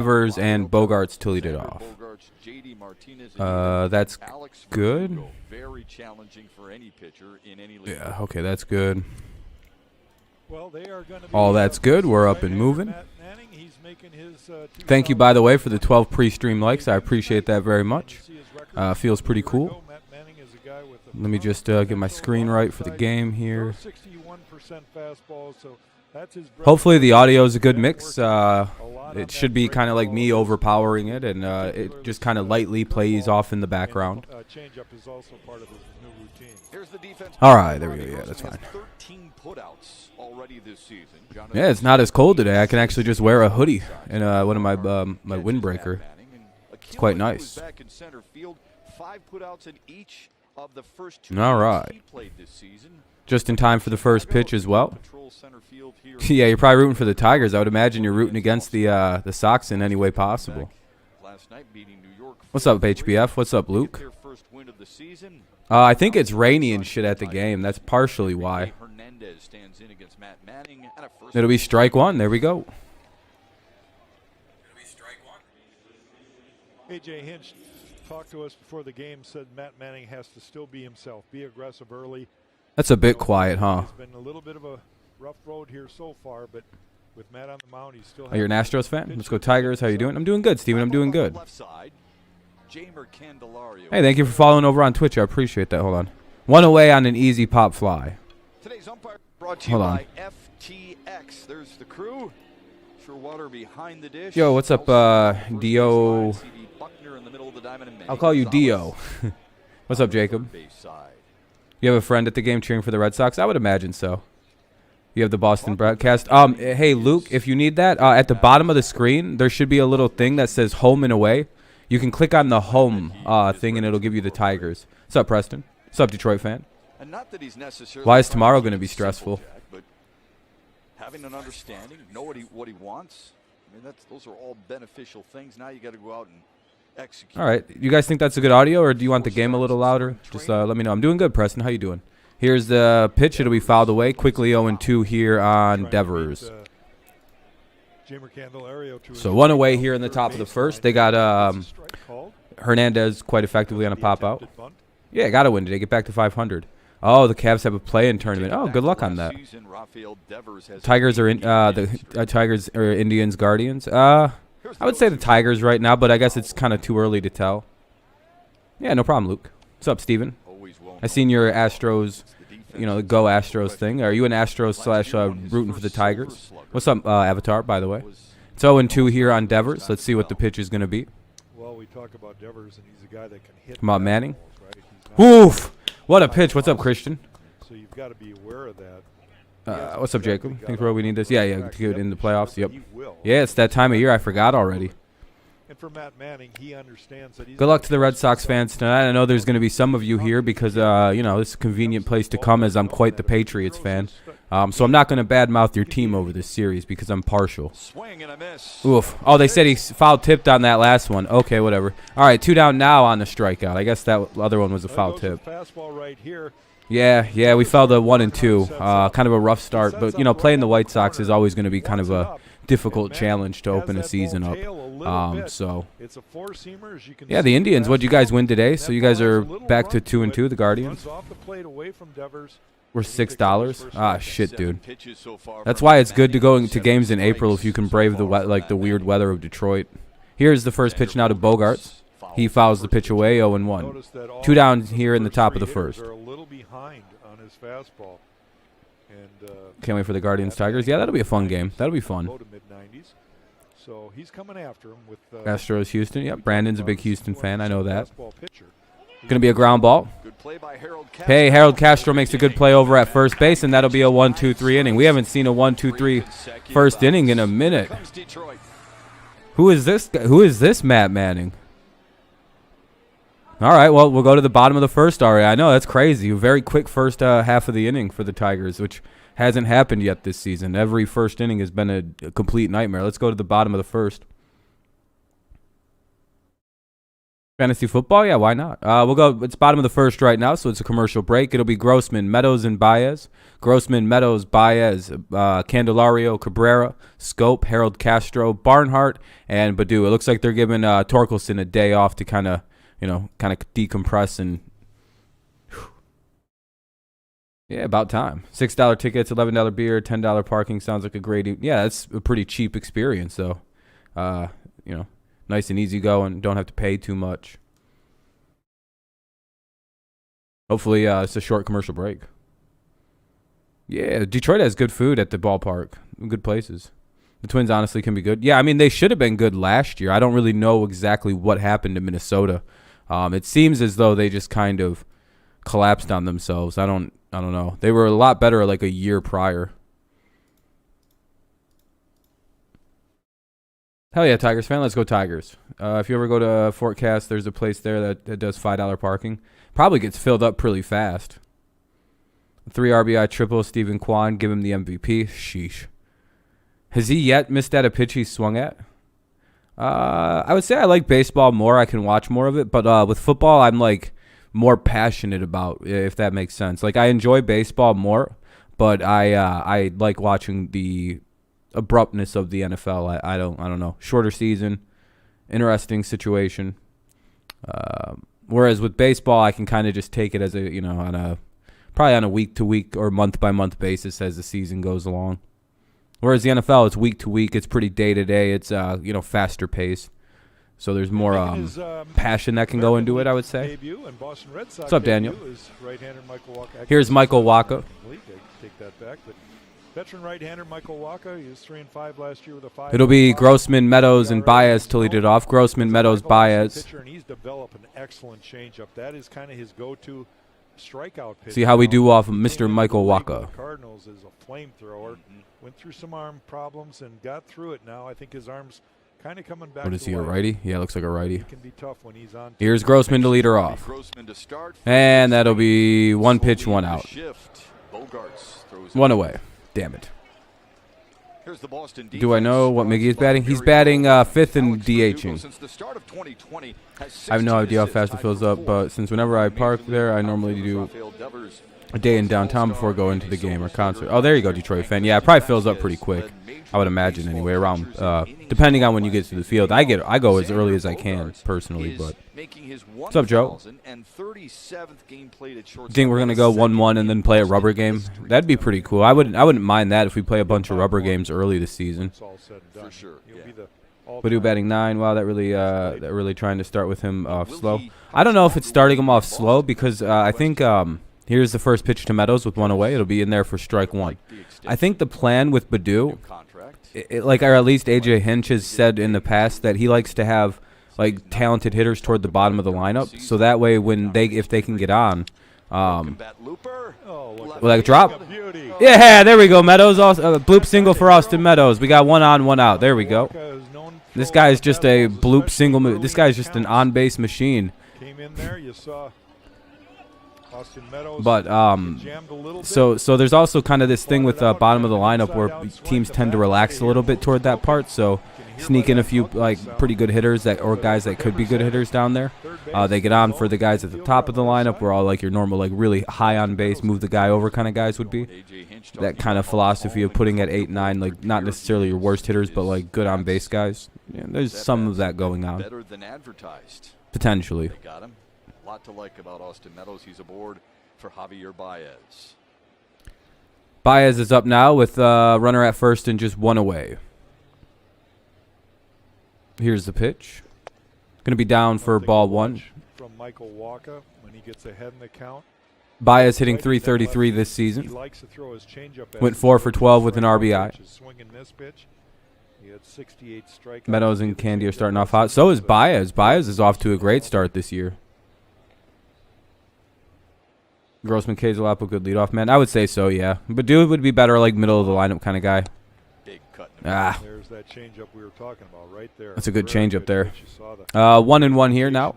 Devers and Bogarts till he did off. That's good. Yeah, okay, that's good. All that's good. We're up and moving. Thank you, by the way, for the 12 pre-stream likes. I appreciate that very much. Feels pretty cool. Let me just get my screen right for the game here. Hopefully the audio is a good mix. It should be kind of like me overpowering it, and it just kind of lightly plays off in the background. All right, there we go. Yeah, that's fine. Yeah, it's not as cold today. I can actually just wear a hoodie and one of my my windbreaker. It's quite nice. All right. Just in time for the first pitch as well. Yeah, you're probably rooting for the Tigers. I would imagine you're rooting against the Sox in any way possible. What's up, HBF? What's up, Luke? I think it's rainy and shit at the game. That's partially why. It'll be strike one. There we go. AJ Hinch talked to us before the game, said Matt Manning has to still be himself, be aggressive early. That's a bit quiet, huh? It's been a little bit of a rough road here so far, but with Matt on the mound, he's still. Oh, you're an Astros fan? Let's go Tigers. How you doing? I'm doing good, Steven. I'm doing good. Hey, thank you for following over on Twitch. I appreciate that. Hold on. One away on an easy pop fly. Today's umpire brought to you by FTX. There's the crew. Sure water behind the dish. Yo, what's up, Dio? I'll call you Dio. What's up, Jacob? You have a friend at the game cheering for the Red Sox? I would imagine so. You have the Boston broadcast. Hey, Luke, if you need that, at the bottom of the screen, there should be a little thing that says home and away. You can click on the home thing, and it'll give you the Tigers. What's up, Preston? What's up, Detroit fan? Why is tomorrow going to be stressful? But having an understanding, know what he wants. I mean, those are all beneficial things. Now you got to go out and execute. All right. You guys think that's a good audio, or do you want the game a little louder? Just let me know. I'm doing good, Preston. How you doing? Here's the pitch. It'll be fouled away. Quickly 0-2 here on Devers. So one away here in the top of the first. They got Hernandez quite effectively on a pop-out. Yeah, got to win today. Get back to 500. Oh, the Cavs have a play-in tournament. Oh, good luck on that. Tigers are in the Tigers or Indians Guardians. I would say the Tigers right now, but I guess it's kind of too early to tell. Yeah, no problem, Luke. What's up, Steven? I seen your Astros, the Go Astros thing. Are you an Astros / rooting for the Tigers? What's up, Avatar, by the way? It's 0-2 here on Devers. Let's see what the pitch is going to be. Well, we talk about Devers, and he's a guy that can hit. Come on, Manning. Oof! What a pitch. What's up, Christian? So you've got to be aware of that. What's up, Jacob? Think we need this? Yeah, to get in the playoffs. Yep. Yeah, it's that time of year. I forgot already. And for Matt Manning, he understands that. Good luck to the Red Sox fans tonight. I know there's going to be some of you here because, this is a convenient place to come as I'm quite the Patriots fan. So I'm not going to badmouth your team over this series because I'm partial. Oof. Oh, they said he foul tipped on that last one. Okay, whatever. All right, 2 down now on the strikeout. I guess that other one was a foul tip. Yeah, we fell to 1-2. Kind of a rough start. But, playing the White Sox is always going to be kind of a difficult challenge to open a season up. Yeah, the Indians, what'd you guys win today? So you guys are back to 2-2, the Guardians. We're $6. Ah, shit, dude. That's why it's good to go into games in April if you can brave the weird weather of Detroit. Here's the first pitch now to Bogarts. He fouls the pitch away, 0-1. 2 down here in the top of the first. Can't wait for the Guardians Tigers. Yeah, that'll be a fun game. That'll be fun. So he's coming after him with Astros Houston. Yep, Brandon's a big Houston fan. I know that. Going to be a ground ball. Hey, Harold Castro makes a good play over at first base, and that'll be a 1-2-3 inning. We haven't seen a 1-2-3 first inning in a minute. Who is this guy? Who is this Matt Manning? All right, well, we'll go to the bottom of the first already. I know, that's crazy. A very quick first half of the inning for the Tigers, which hasn't happened yet this season. Every first inning has been a complete nightmare. Let's go to the bottom of the first. Fantasy football? Yeah, why not? We'll go. It's bottom of the first right now, so it's a commercial break. It'll be Grossman, Meadows, and Baez. Grossman, Meadows, Baez, Candelario, Cabrera, Scope, Harold Castro, Barnhart, and Badu. It looks like they're giving Torkelson a day off to kind of decompress and. Yeah, about time. $6 tickets, $11 beer, $10 parking. Sounds like a great. Yeah, that's a pretty cheap experience, though. Nice and easy going. Don't have to pay too much. Hopefully, it's a short commercial break. Yeah, Detroit has good food at the ballpark. Good places. The Twins honestly can be good. Yeah, I mean, they should have been good last year. I don't really know exactly what happened to Minnesota. It seems as though they just kind of collapsed on themselves. I don't know. They were a lot better like a year prior. Hell yeah, Tigers fan. Let's go Tigers. If you ever go to Fort Cass, there's a place there that does $5 parking. Probably gets filled up pretty fast. 3 RBI triple, Stephen Kwan. Give him the MVP. Sheesh. Has he yet missed at a pitch he swung at? I would say I like baseball more. I can watch more of it. But with football, I'm like more passionate about, if that makes sense. Like I enjoy baseball more, but I like watching the abruptness of the NFL. I don't know. Shorter season, interesting situation. Whereas with baseball, I can kind of just take it as probably on a week to week or month by month basis as the season goes along. Whereas the NFL, it's week to week. It's pretty day to day. It's faster paced. So there's more passion that can go into it, I would say. What's up, Daniel? Here's Michael Wacha. Take that back, but veteran right-hander Michael Wacha, he was 3-5 last year with a 5. It'll be Grossman, Meadows, and Baez to lead it off. Grossman, Meadows, Baez. And he's developed an excellent changeup. That is kind of his go-to strikeout pitch. See how we do off of Mr. Michael Wacha. Cardinals is a flamethrower. Went through some arm problems and got through it. Now I think his arms kind of coming back. What is he, a righty? Yeah, looks like a righty. It can be tough when he's on. Here's Grossman to lead her off. And that'll be 1 pitch, 1 out. 1 away. Damn it. Do I know what Miggy is batting? He's batting 5th and DHing. I have no idea how fast it fills up, but since whenever I park there, I normally do a day in downtown before going to the game or concert. Oh, there you go, Detroit fan. Yeah, it probably fills up pretty quick. I would imagine anyway, around depending on when you get to the field. I go as early as I can personally, but what's up, Joe? Think we're gonna go 1-1 and then play a rubber game? That'd be pretty cool. I wouldn't mind that if we play a bunch of rubber games early this season. For sure. Badu batting 9. Wow, that really trying to start with him off slow. I don't know if it's starting him off slow because I think here's the first pitch to Meadows with 1 away. It'll be in there for strike 1. I think the plan with Badu, or at least AJ Hinch has said in the past that he likes to have like talented hitters toward the bottom of the lineup, so that way if they can get on, like drop. Yeah, there we go. Meadows also bloop single for Austin Meadows. We got 1 on, 1 out. There we go. This guy is just a bloop single. This guy is just an on base machine. Came in there, you saw. But so there's also kind of this thing with bottom of the lineup where teams tend to relax a little bit toward that part. So sneak in a few like pretty good hitters or guys that could be good hitters down there. They get on for the guys at the top of the lineup where all like your normal like really high on base, move the guy over kind of guys would be. That kind of philosophy of putting at 8, 9, like not necessarily your worst hitters, but like good on base guys. Yeah, there's some of that going on. Potentially. A lot to like about Austin Meadows. He's aboard for Javier Baez. Baez is up now with runner at first and just 1 away. Here's the pitch. Going to be down for ball 1. From Michael Wacha when he gets ahead in the count. Baez hitting .333 this season. He likes to throw his changeup. Went 4 for 12 with an RBI. He had 68 strikeouts. Meadows and Candy are starting off hot. So is Baez. Baez is off to a great start this year. Grossman, Kazalapo, good leadoff man. I would say so, yeah. But Dude would be better like middle of the lineup kind of guy. Big cut. There's that changeup we were talking about right there. That's a good changeup there. 1-1 here now.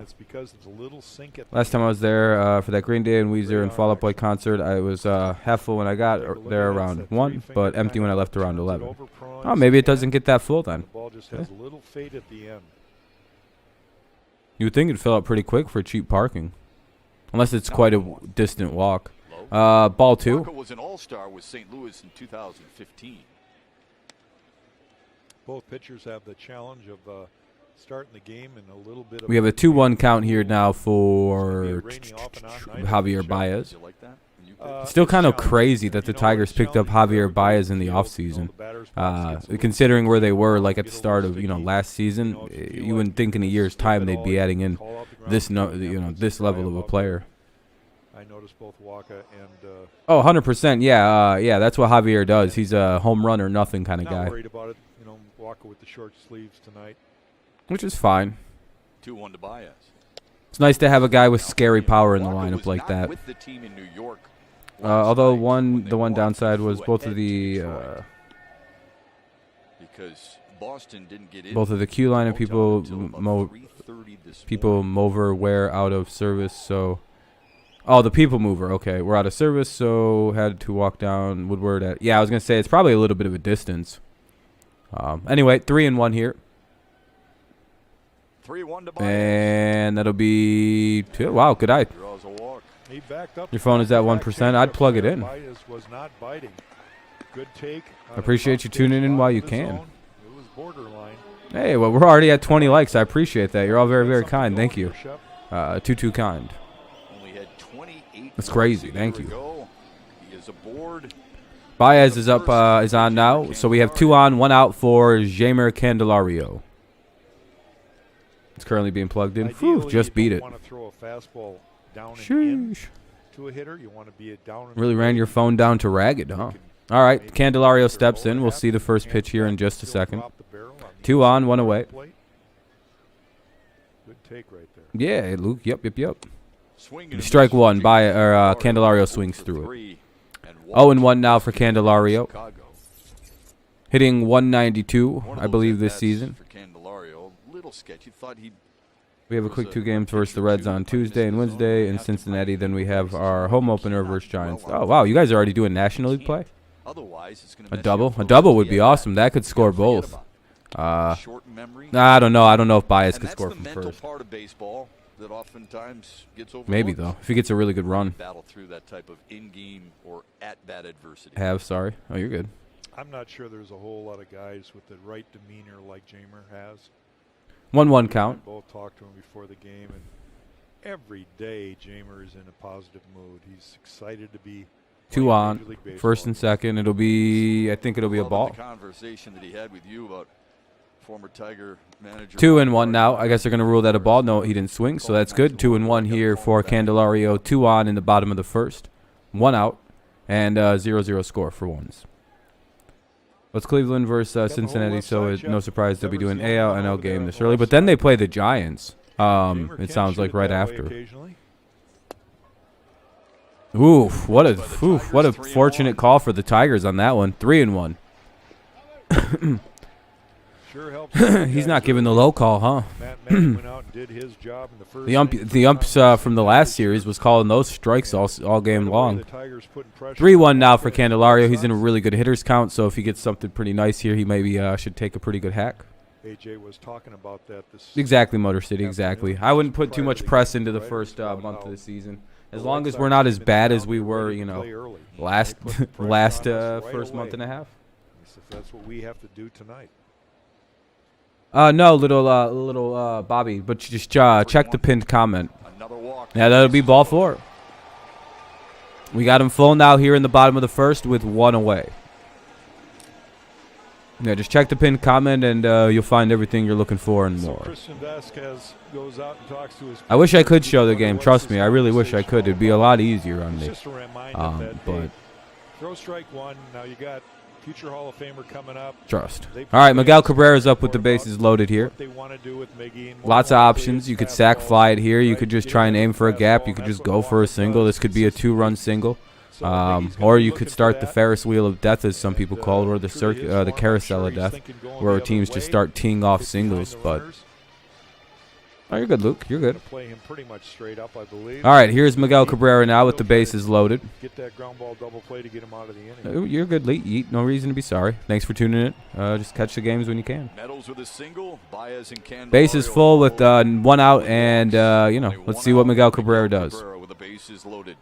Last time I was there for that Green Day and Weezer and Fall Out Boy concert, I was half full when I got there around 1, but empty when I left around 11. Oh, maybe it doesn't get that full then. The ball just has a little fade at the end. You would think it'd fill up pretty quick for cheap parking. Unless it's quite a distant walk. Ball 2. Walker was an all-star with St. Louis in 2015. Both pitchers have the challenge of starting the game in a little bit of. We have a 2-1 count here now for Javier Baez. Still kind of crazy that the Tigers picked up Javier Baez in the offseason. Considering where they were, like at the start of last season, you wouldn't think in a year's time they'd be adding in this this level of a player. I noticed both Waka and. Oh, 100%. Yeah, that's what Javier does. He's a home run or nothing kind of guy. Not worried about it. Waka with the short sleeves tonight. Which is fine. 2-1 to Báez. It's nice to have a guy with scary power in the lineup like that. With the team in New York. Although the one downside was both of the because Boston didn't get in. both of the Q line and people mover were out of service. So, the people mover. Okay, we're out of service, so had to walk down Woodward. I was gonna say it's probably a little bit of a distance. Anyway, 3-1 here. 3-1 to Báez. And that'll be 2. Wow, good eye. Draws a walk. He backed up. Your phone is at 1%. I'd plug it in. Baez was not biting. Good take. Appreciate you tuning in while you can. It was borderline. Hey, well, we're already at 20 likes. I appreciate that. You're all very, very kind. Thank you. Too kind. Only had 28. That's crazy. Thank you. He is aboard. Báez is up, is on now. So we have 2 on, 1 out for Jamer Candelario. It's currently being plugged in. Whew, just beat it. Want to throw a fastball down and in to a hitter. You want to be it down. Really ran your phone down to ragged, huh? All right, Candelario steps in. We'll see the first pitch here in just a second. 2 on, 1 away. Good take right there. Yeah, Luke. Yep. Strike 1 by Candelario swings through it. 0-1 now for Candelario. Hitting 192, I believe, this season. We have a quick 2 games versus the Reds on Tuesday and Wednesday in Cincinnati. Then we have our home opener versus Giants. Oh, wow. You guys are already doing National League play? A double? A double would be awesome. That could score both. I don't know. I don't know if Báez could score from first. That oftentimes gets overlooked. Maybe, though, if he gets a really good run. Battle through that type of in-game or at-bat adversity. Sorry. Oh, you're good. I'm not sure there's a whole lot of guys with the right demeanor like Jamer has. 1-1 count. We both talked to him before the game, and every day Jamer is in a positive mood. He's excited to be 2 on, first and second. I think it'll be a ball. The conversation that he had with you about former Tiger manager. 2-1 now. I guess they're going to rule that a ball. No, he didn't swing, so that's good. 2-1 here for Candelario. 2 on in the bottom of the first. 1 out, and 0-0 score for ones. It's Cleveland versus Cincinnati, so it's no surprise they'll be doing AL NL game this early. But then they play the Giants. It sounds like right after. Oof! What a fortunate call for the Tigers on that one. 3-1. He's not giving the low call, huh? The umps from the last series was calling those strikes all game long. 3-1 now for Candelario. He's in a really good hitters count, so if he gets something pretty nice here, he maybe should take a pretty good hack. AJ was talking about that. Exactly, Motor City. Exactly. I wouldn't put too much press into the first month of the season, as long as we're not as bad as we were, last first month and a half. That's what we have to do tonight. No, little Bobby, but just check the pinned comment. Yeah, that'll be ball 4. We got him full now here in the bottom of the first with 1 away. Yeah, just check the pinned comment and you'll find everything you're looking for and more. I wish I could show the game. Trust me, I really wish I could. It'd be a lot easier on me. But throw strike 1. Now you got future Hall of Famer coming up. Trust. All right, Miguel Cabrera's up with the bases loaded here. Lots of options. You could sack fly it here. You could just try and aim for a gap. You could just go for a single. This could be a 2-run single. Or you could start the Ferris wheel of death, as some people call it, or the carousel of death, where teams just start teeing off singles. But Oh, you're good, Luke. You're good. Play him pretty much straight up, I believe. All right, here's Miguel Cabrera now with the bases loaded. Get that ground ball double play to get him out of the inning. You're good, Lee. Yeet. No reason to be sorry. Thanks for tuning in. Just catch the games when you can. Meadows with a single. Baez and Candelario. Base is full with 1 out, and let's see what Miguel Cabrera does. With the bases loaded.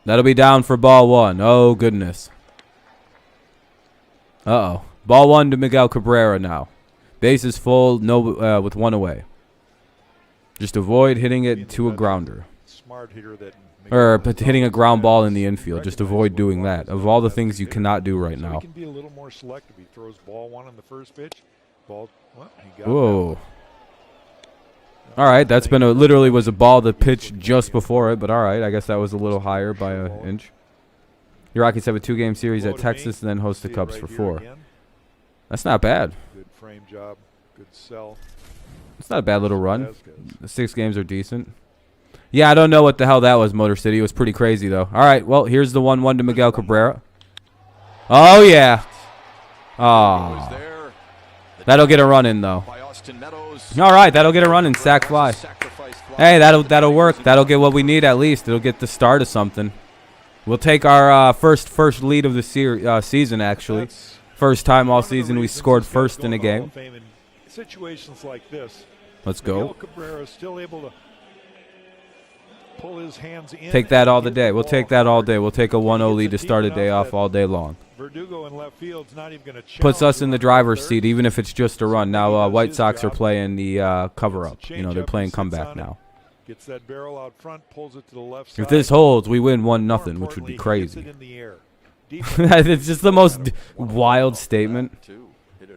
That'll be down for ball 1. Oh goodness. Uh-oh. Ball 1 to Miguel Cabrera now. Base is full. No, with 1 away. Just avoid hitting it to a grounder. Smart hitter that. Or hitting a ground ball in the infield. Just avoid doing that. Of all the things you cannot do right now. He can be a little more selective. He throws ball 1 on the first pitch. Well, he got whoa. All right, that's been literally was a ball that pitched just before it, but all right, I guess that was a little higher by an inch. Your Rockies have a 2-game series at Texas and then host the Cubs for 4. That's not bad. Good frame job. Good sell. It's not a bad little run. The 6 games are decent. Yeah, I don't know what the hell that was, Motor City. It was pretty crazy, though. All right, well, here's the 1-1 to Miguel Cabrera. Oh, yeah. Oh. That'll get a run in, though. All right, that'll get a run in. Sack fly. Hey, that'll work. That'll get what we need at least. It'll get the start of something. We'll take our first lead of the season, actually. First time all season we scored first in a game. Situations like this. Let's go. Cabrera is still able to pull his hands in. Take that all the day. We'll take that all day. We'll take a 1-0 lead to start a day off all day long. Verdugo in left field's not even going to puts us in the driver's seat, even if it's just a run. Now, White Sox are playing the cover-up. You know, they're playing comeback now. Gets that barrel out front, pulls it to the left side. If this holds, we win 1-0, which would be crazy. It's just the most wild statement.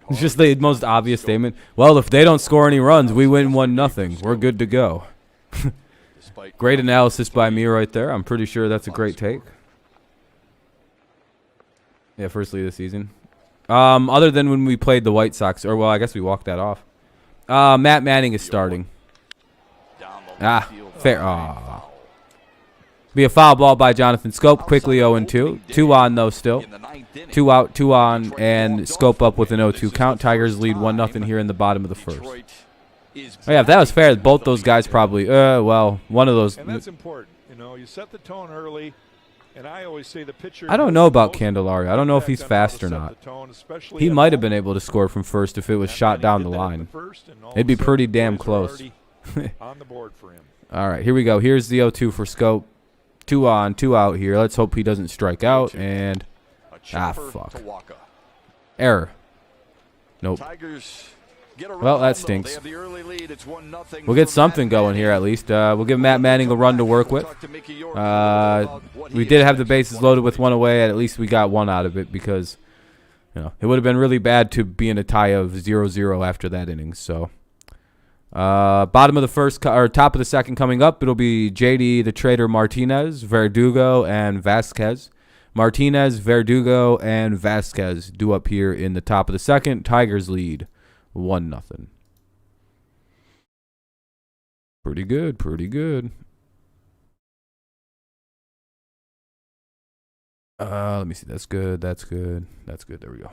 It's just the most obvious statement. Well, if they don't score any runs, we win 1-0. We're good to go. Great analysis by me right there. I'm pretty sure that's a great take. Yeah, first lead of the season. Other than when we played the White Sox, or well, I guess we walked that off. Matt Manning is starting. Fair. Be a foul ball by Jonathan Scope. Quickly 0-2. 2 on though still. 2 out, 2 on, and Scope up with an 0-2 count. Tigers lead 1-0 here in the bottom of the first. Oh yeah, if that was fair, both those guys probably. Well, one of those. And that's important. You know, you set the tone early. And I always say the pitcher. I don't know about Candelario. I don't know if he's fast or not. He might have been able to score from first if it was shot down the line. It'd be pretty damn close. On the board for him. All right, here we go. Here's the 0-2 for Scope. 2 on, 2 out here. Let's hope he doesn't strike out. And fuck. Error. Nope. Well, that stinks. We'll get something going here at least. We'll give Matt Manning a run to work with. We did have the bases loaded with 1 away. At least we got 1 out of it because, you know, it would have been really bad to be in a tie of 0-0 after that inning. So, bottom of the first or top of the second coming up, it'll be JD the Trader Martinez, Verdugo, and Vasquez. Martinez, Verdugo, and Vasquez due up here in the top of the second. Tigers lead 1-0. Pretty good, pretty good. Let me see. That's good. That's good. That's good. There we go.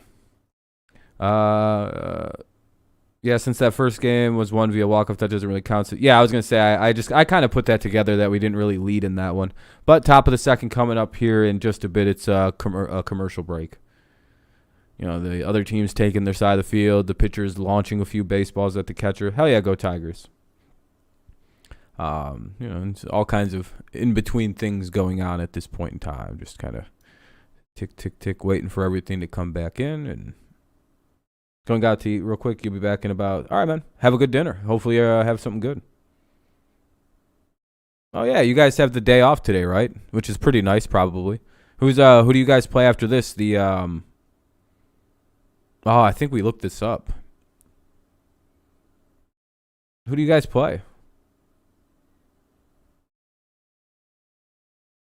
Yeah, since that first game was won via walk-off, that doesn't really count. So, yeah, I was gonna say I kind of put that together that we didn't really lead in that one. But top of the second coming up here in just a bit. It's a commercial break. You know, the other team's taking their side of the field. The pitcher's launching a few baseballs at the catcher. Hell yeah, go Tigers. You know, it's all kinds of in-between things going on at this point in time. Just kind of tick, tick, tick, waiting for everything to come back in. And going out to eat real quick. You'll be back in about... All right, man. Have a good dinner. Hopefully have something good. Oh, yeah, you guys have the day off today, right? Which is pretty nice, probably. Who do you guys play after this? Oh, I think we looked this up. Who do you guys play?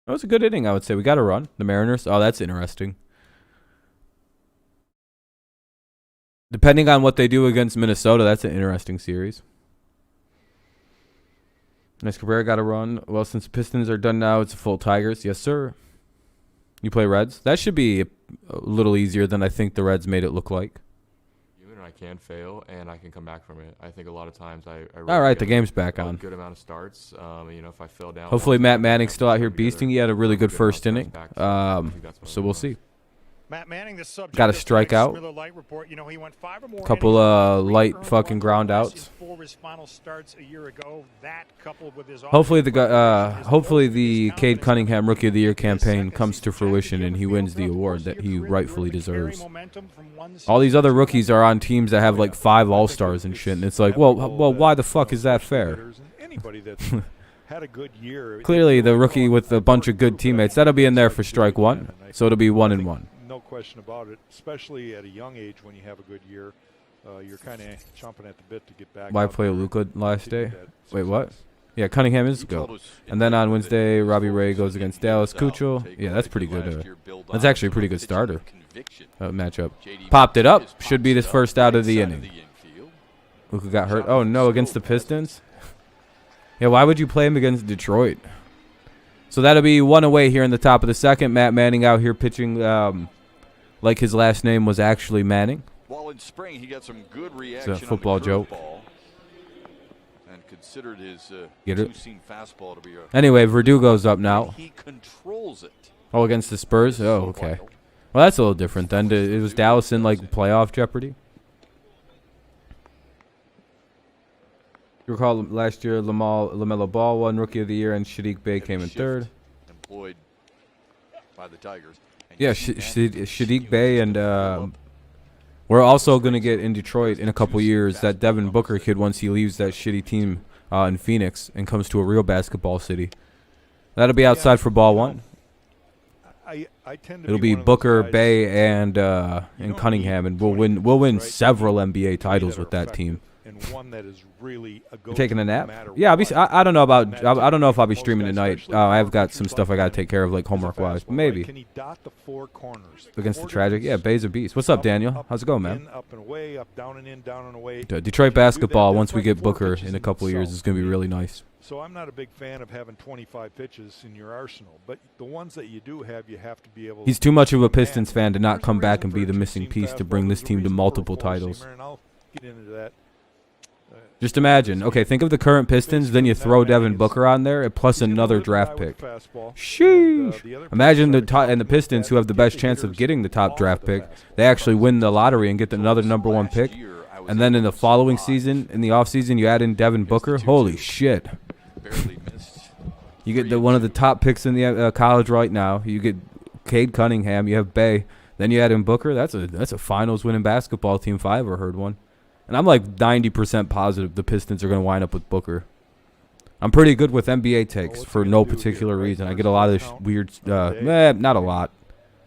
That was a good inning, I would say. We got a run. The Mariners. Oh, that's interesting. Depending on what they do against Minnesota, that's an interesting series. Nice. Cabrera got a run. Well, since the Pistons are done now, it's a full Tigers. Yes, sir. You play Reds? That should be a little easier than I think the Reds made it look like. and I can fail, and I can come back from it. I think a lot of times I All right, the game's back on. A good amount of starts. If I fail down. Hopefully Matt Manning's still out here beasting. He had a really good first inning. So we'll see. Matt Manning, the subject Got a strikeout. A Couple light fucking ground outs. Hopefully the Cade Cunningham Rookie of the Year campaign comes to fruition and he wins the award that he rightfully deserves. All these other rookies are on teams that have like 5 All-Stars and shit, and it's like, well, why the fuck is that fair? Had a good year. Clearly, the rookie with a bunch of good teammates, that'll be in there for strike one, so it'll be 1-1. No question about it, especially at a young age when you have a good year. You're kind of chomping at the bit to get back. Why play Luka last day? Wait, what? Yeah, Cunningham is go. And then on Wednesday, Robbie Ray goes against Dallas Keuchel. Yeah, that's pretty good. That's actually a pretty good starter matchup. Popped it up. Should be this first out of the inning. Luka got hurt. Oh, no, against the Pistons? Yeah, why would you play him against Detroit? So that'll be 1 away here in the top of the second. Matt Manning out here pitching like his last name was actually Manning. While in spring, he got some good reaction. It's a football joke. And considered his two-seam fastball to be a anyway, Verdugo's up now. He controls it. Oh, against the Spurs? Oh, okay. Well, that's a little different then. It was Dallas in like playoff jeopardy. You recall last year, LaMelo Ball won Rookie of the Year, and Shadiq Bey came in third. Employed by the Tigers. Yeah, Shadiq Bey, and we're also going to get in Detroit in a couple years that Devin Booker kid once he leaves that shitty team in Phoenix and comes to a real basketball city. That'll be outside for ball one. It'll be Booker, Bey, and Cunningham, and we'll win several NBA titles with that team. And one that is really a You're taking a nap? Yeah, I don't know about. I don't know if I'll be streaming tonight. I've got some stuff I got to take care of, like homework-wise. But maybe. Can he dot the 4 corners? Against the Tragic? Yeah, Bay's a beast. What's up, Daniel? How's it going, man? Up and away, up, down and in, down and away. Detroit basketball, once we get Booker in a couple of years, is going to be really nice. So I'm not a big fan of having 25 pitches in your arsenal, but the ones that you do have, you have to be able. He's too much of a Pistons fan to not come back and be the missing piece to bring this team to multiple titles. I'll get into that. Just imagine. Okay, think of the current Pistons, then you throw Devin Booker on there, plus another draft pick. Sheesh. Imagine the Pistons, who have the best chance of getting the top draft pick, they actually win the lottery and get another #1 pick. And then in the following season, in the offseason, you add in Devin Booker. Holy shit. You get one of the top picks in the college right now. You get Cade Cunningham. You have Bey. Then you add in Booker. That's a finals winning basketball team if I ever heard one. And I'm like 90% positive the Pistons are going to wind up with Booker. I'm pretty good with NBA takes for no particular reason. I get a lot of weird, not a lot.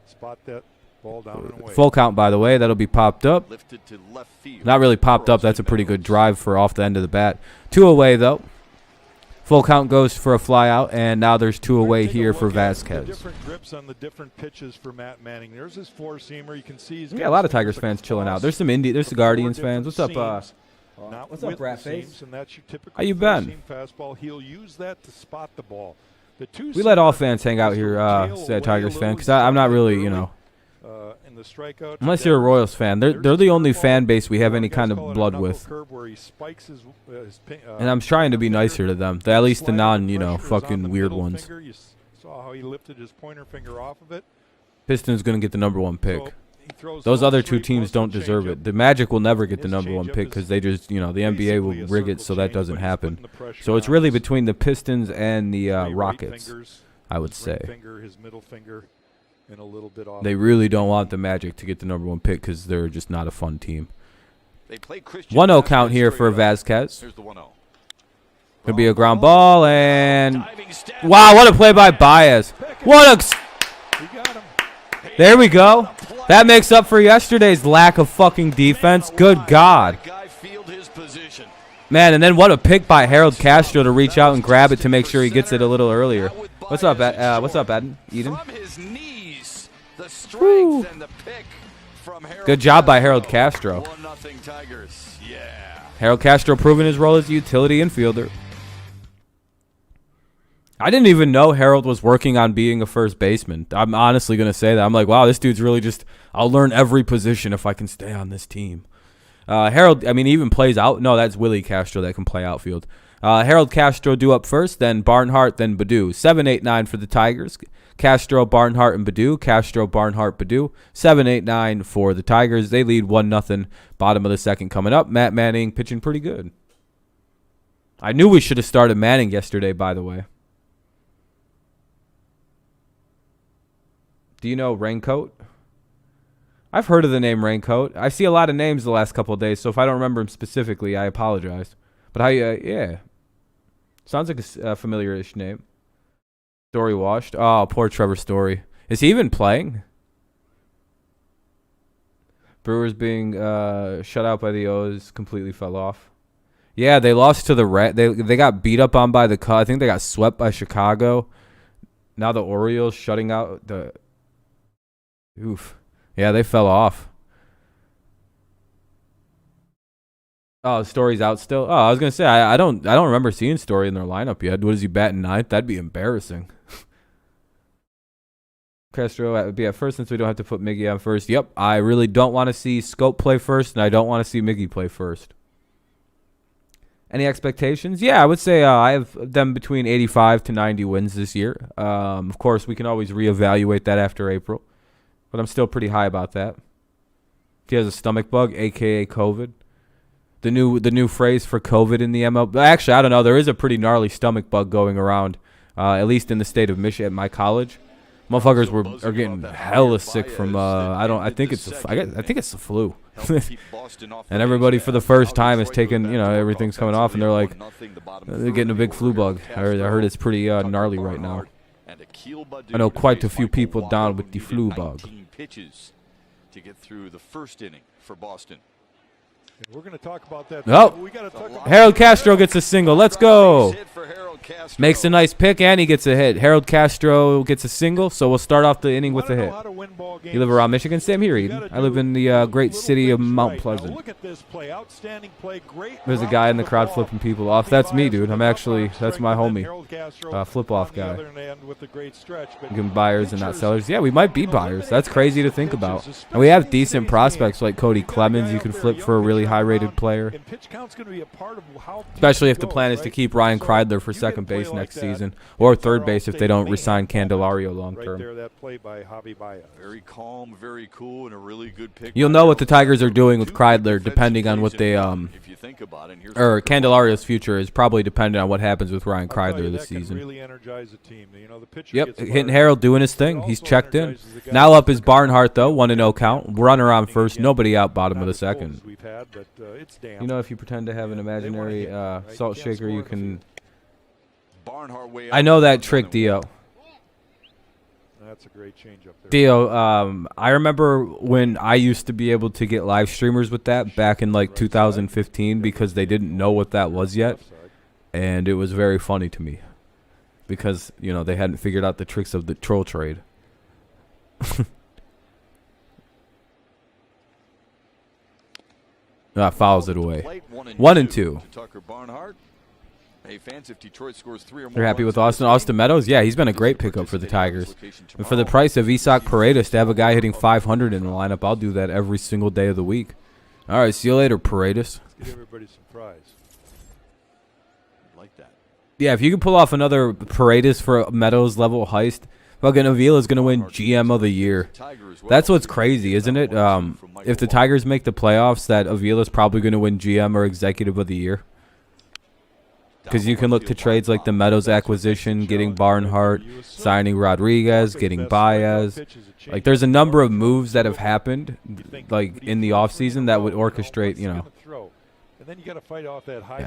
Spot that ball down and away. Full count, by the way. That'll be popped up. Not really popped up. That's a pretty good drive for off the end of the bat. 2 away, though. Full count goes for a fly out, and now there's 2 away here for Vasquez. Different grips on the different pitches for Matt Manning. There's his 4-seamer. You can see he's got a lot of Tigers fans chilling out. There's some there's the Guardians fans. What's up? What's up, Rat Face? How you been? Fastball. He'll use that to spot the ball. We let all fans hang out here, said Tigers fan, because I'm not really, in the strikeout. Unless you're a Royals fan. They're the only fan base we have any kind of blood with. And I'm trying to be nicer to them. At least the fucking weird ones. You saw how he lifted his pointer finger off of it. Pistons going to get the #1 pick. Those other 2 teams don't deserve it. The Magic will never get the #1 pick because they just, the NBA will rig it so that doesn't happen. So it's really between the Pistons and the Rockets, I would say. They really don't want the Magic to get the #1 pick because they're just not a fun team. 1-0 count here for Vasquez. Could be a ground ball, and wow, what a play by Báez. There we go. That makes up for yesterday's lack of fucking defense. Good God. Man, and then what a pick by Harold Castro to reach out and grab it to make sure he gets it a little earlier. What's up, Eden? Woo. Good job by Harold Castro. Harold Castro proving his role as a utility infielder. I didn't even know Harold was working on being a first baseman. I'm honestly going to say that. I'm like, wow, this dude's really just, I'll learn every position if I can stay on this team. Harold, I mean, he even plays out. No, that's Willie Castro that can play outfield. Harold Castro due up first, then Barnhart, then Baddoo. 7, 8, 9 for the Tigers. Castro, Barnhart, and Baddoo. Castro, Barnhart, Baddoo. 7, 8, 9 for the Tigers. They lead 1-0. Bottom of the second coming up. Matt Manning pitching pretty good. I knew we should have started Manning yesterday, by the way. Do you know Raincoat? I've heard of the name Raincoat. I see a lot of names the last couple of days, so if I don't remember him specifically, I apologize. But yeah. Sounds like a familiar-ish name. Story washed. Oh, poor Trevor Story. Is he even playing? Brewers being shut out by the O's completely fell off. Yeah, they lost to the Red. They got beat up on by the Cubs. I think they got swept by Chicago. Now the Orioles shutting out the. Oof. Yeah, they fell off. Oh, Story's out still. Oh, I was gonna say I don't remember seeing Story in their lineup yet. What is he batting ninth? That'd be embarrassing. Castro would be at first since we don't have to put Miggy on first. Yep, I really don't want to see Scope play first, and I don't want to see Miggy play first. Any expectations? Yeah, I would say I have them between 85 to 90 wins this year. Of course, we can always reevaluate that after April, but I'm still pretty high about that. He has a stomach bug, a.k.a. COVID. The new phrase for COVID in the MLB. Actually, I don't know. There is a pretty gnarly stomach bug going around, at least in the state of Michigan at my college. Motherfuckers are getting hella sick from I think it's the flu. And everybody for the first time is taking, everything's coming off, and they're like, they're getting a big flu bug. I heard it's pretty gnarly right now. I know quite a few people down with the flu bug. To get through the first inning for Boston. We're going to talk about that. Oh, Harold Castro gets a single. Let's go. Makes a nice pick, and he gets a hit. Harold Castro gets a single, so we'll start off the inning with a hit. You live around Michigan? Same here, Eden. I live in the great city of Mount Pleasant. There's a guy in the crowd flipping people off. That's me, dude. That's my homie. Flip-off guy. You can buyers and not sellers. Yeah, we might be buyers. That's crazy to think about. And we have decent prospects like Cody Clemens. You can flip for a really high-rated player. Especially if the plan is to keep Ryan Kreidler for second base next season, or third base if they don't resign Candelario long term. Very calm, very cool, and a really good pick. You'll know what the Tigers are doing with Kreidler depending on what they if you think about it, or Candelario's future is probably dependent on what happens with Ryan Kreidler this season. Yep, hitting Harold doing his thing. He's checked in. Now up is Barnhart though, 1-0 count. Runner on first, nobody out, bottom of the second. If you pretend to have an imaginary salt shaker, you can. I know that trick, Dio. That's a great change up there. Dio, I remember when I used to be able to get live streamers with that back in like 2015 because they didn't know what that was yet, and it was very funny to me because they hadn't figured out the tricks of the troll trade. Fouls it away. 1-2. Tucker Barnhart. Hey fans, if Detroit scores 3 or more. They're happy with Austin Meadows? Yeah, he's been a great pickup for the Tigers. And for the price of Isak Paredes to have a guy hitting 500 in the lineup, I'll do that every single day of the week. All right, see you later, Paredes. Let's give everybody some prize. Like that. Yeah, if you can pull off another Paredes for a Meadows level heist, fucking Avila's going to win GM of the year. That's what's crazy, isn't it? If the Tigers make the playoffs, that Avila's probably going to win GM or Executive of the Year. Because you can look to trades like the Meadows acquisition, getting Barnhart, signing Rodriguez, getting Báez. Like, there's a number of moves that have happened, like, in the offseason that would orchestrate, Yeah,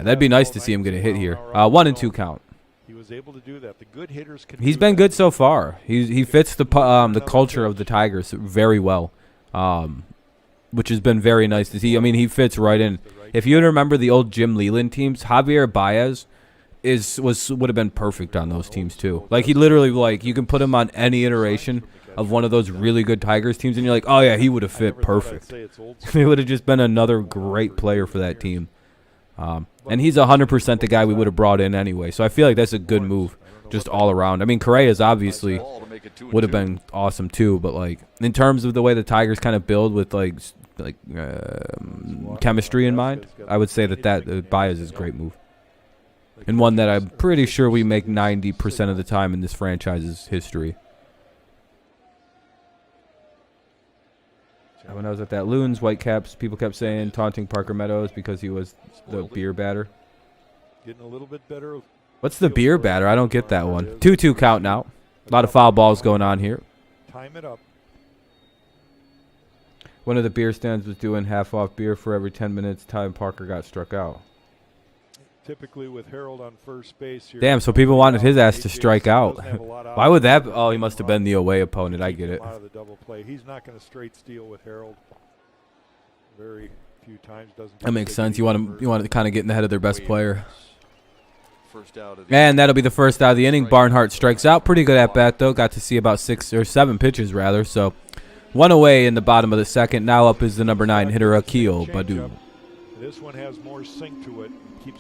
that'd be nice to see him get a hit here. 1-2 count. He was able to do that. The good hitters can. He's been good so far. He fits the culture of the Tigers very well, which has been very nice to see. I mean, he fits right in. If you remember the old Jim Leland teams, Javier Baez would have been perfect on those teams too. Like, he literally, you can put him on any iteration of one of those really good Tigers teams, and you're like, oh yeah, he would have fit perfect. He would have just been another great player for that team. And he's 100% the guy we would have brought in anyway. So I feel like that's a good move, just all around. I mean, Correa's obviously would have been awesome too, but in terms of the way the Tigers kind of build with like chemistry in mind, I would say that Baez is a great move. And one that I'm pretty sure we make 90% of the time in this franchise's history. When I was at that Loons, Whitecaps, people kept saying taunting Parker Meadows because he was the beer batter. Getting a little bit better. What's the beer batter? I don't get that one. 2-2 count now. A lot of foul balls going on here. Time it up. One of the beer stands was doing half-off beer for every 10 minutes time Parker got struck out. Typically with Harold on first base here. Damn, so people wanted his ass to strike out. Why would that? Oh, he must have been the away opponent. I get it. Out of the double play. He's not going to straight steal with Harold. Very few times. That makes sense. You want to kind of get in the head of their best player. First out of the And that'll be the first out of the inning. Barnhart strikes out. Pretty good at bat though. Got to see about 6 or 7 pitches rather. So one away in the bottom of the second. Now up is the number 9 hitter Akil Badu. This one has more sink to it.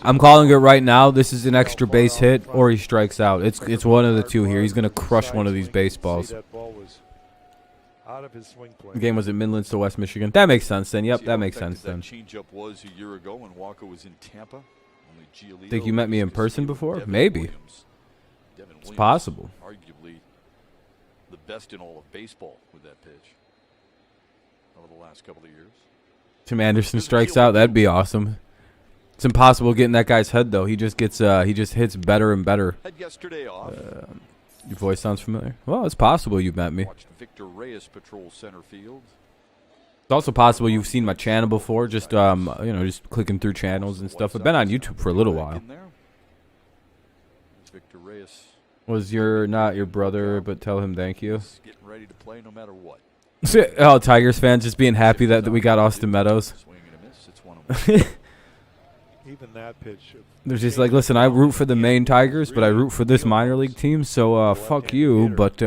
I'm calling it right now. This is an extra base hit, or he strikes out. It's one of the two here. He's going to crush one of these baseballs. The game was at Midland, so West Michigan. That makes sense then. Yep, that makes sense then. Changeup was a year ago when Walker was in Tampa. Think you met me in person before? Maybe. It's possible. Arguably the best in all of baseball with that pitch over the last couple of years. Tim Anderson strikes out. That'd be awesome. It's impossible getting that guy's head though. He just gets he just hits better and better. Had yesterday off. Your voice sounds familiar. Well, it's possible you've met me. Watched Victor Reyes patrol center field. It's also possible you've seen my channel before. Just just clicking through channels and stuff. I've been on YouTube for a little while. Victor Reyes was not your brother, but tell him thank you. Getting ready to play no matter what. Oh, Tigers fans just being happy that we got Austin Meadows. Swing and a miss. It's 1-1. Even that pitch. They're just like, listen, I root for the Maine Tigers, but I root for this minor league team, so fuck you. But,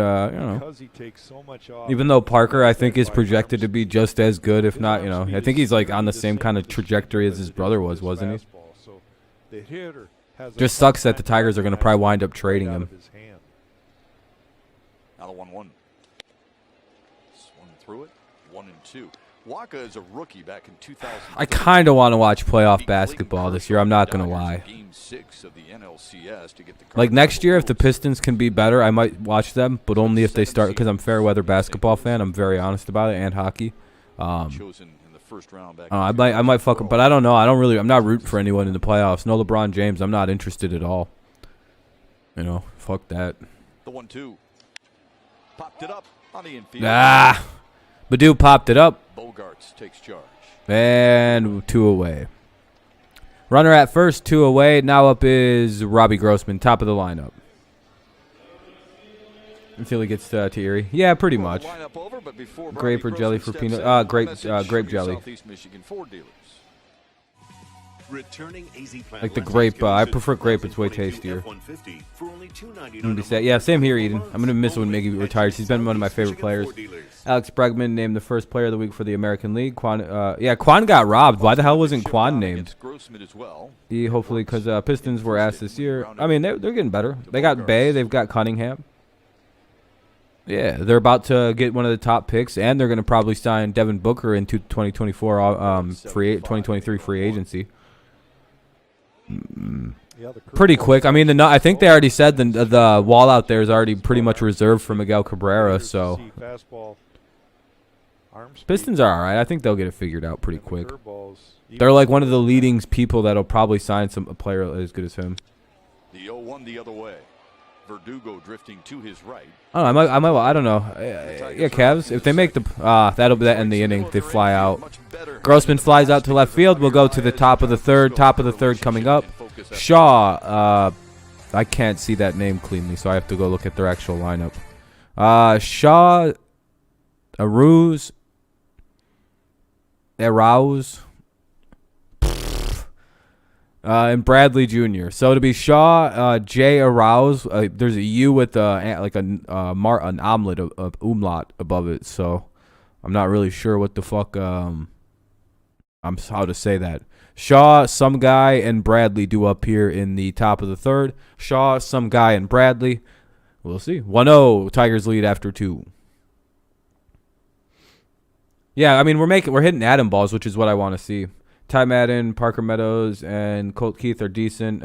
even though Parker, I think, is projected to be just as good, if not, I think he's like on the same kind of trajectory as his brother was, wasn't he? Just sucks that the Tigers are going to probably wind up trading him. Now the 1-1. Swung through it. 1-2. Waka is a rookie back in 2000. I kind of want to watch playoff basketball this year. I'm not going to lie. Like next year, if the Pistons can be better, I might watch them, but only if they start, because I'm fair weather basketball fan. I'm very honest about it, and hockey. I might fuck, but I don't know. I'm not rooting for anyone in the playoffs. No LeBron James. I'm not interested at all. Fuck that. The 1-2. Popped it up on the infield. Badu popped it up. Bogarts takes charge. And 2 away. Runner at first, 2 away. Now up is Robbie Grossman, top of the lineup. Until he gets to Erie. Yeah, pretty much. Grape or jelly for peanut? Grape jelly. Southeast Michigan Ford dealers. Like the grape. I prefer grape. It's way tastier. I'm gonna be sad. Yeah, same here, Eden. I'm gonna miss when Miggy retires. He's been one of my favorite players. Alex Bregman named the first player of the week for the American League. Quan got robbed. Why the hell wasn't Quan named? He hopefully because Pistons were asked this year. I mean, they're getting better. They got Bay. They've got Cunningham. Yeah, they're about to get one of the top picks, and they're gonna probably sign Devin Booker in 2024 2023 free agency. Pretty quick. I mean, I think they already said the wall out there is already pretty much reserved for Miguel Cabrera. So Pistons are all right. I think they'll get it figured out pretty quick. They're like one of the leading people that'll probably sign a player as good as him. The 0-1 the other way. Verdugo drifting to his right. I don't know. Yeah, Cavs. If they make that'll be that end the inning. They fly out. Grossman flies out to left field. We'll go to the top of the third. Top of the third coming up. Shaw. I can't see that name cleanly, so I have to go look at their actual lineup. Shaw. Arouse. And Bradley Jr. So to be Shaw, J. Arouse. There's a U with an omelet, umlaut above it. So I'm not really sure what the fuck. I'm how to say that. Shaw, some guy, and Bradley do up here in the top of the third. Shaw, some guy, and Bradley. We'll see. 1-0. Tigers lead after 2. Yeah, I mean we're hitting atom balls, which is what I want to see. Ty Madden, Parker Meadows, and Colt Keith are decent,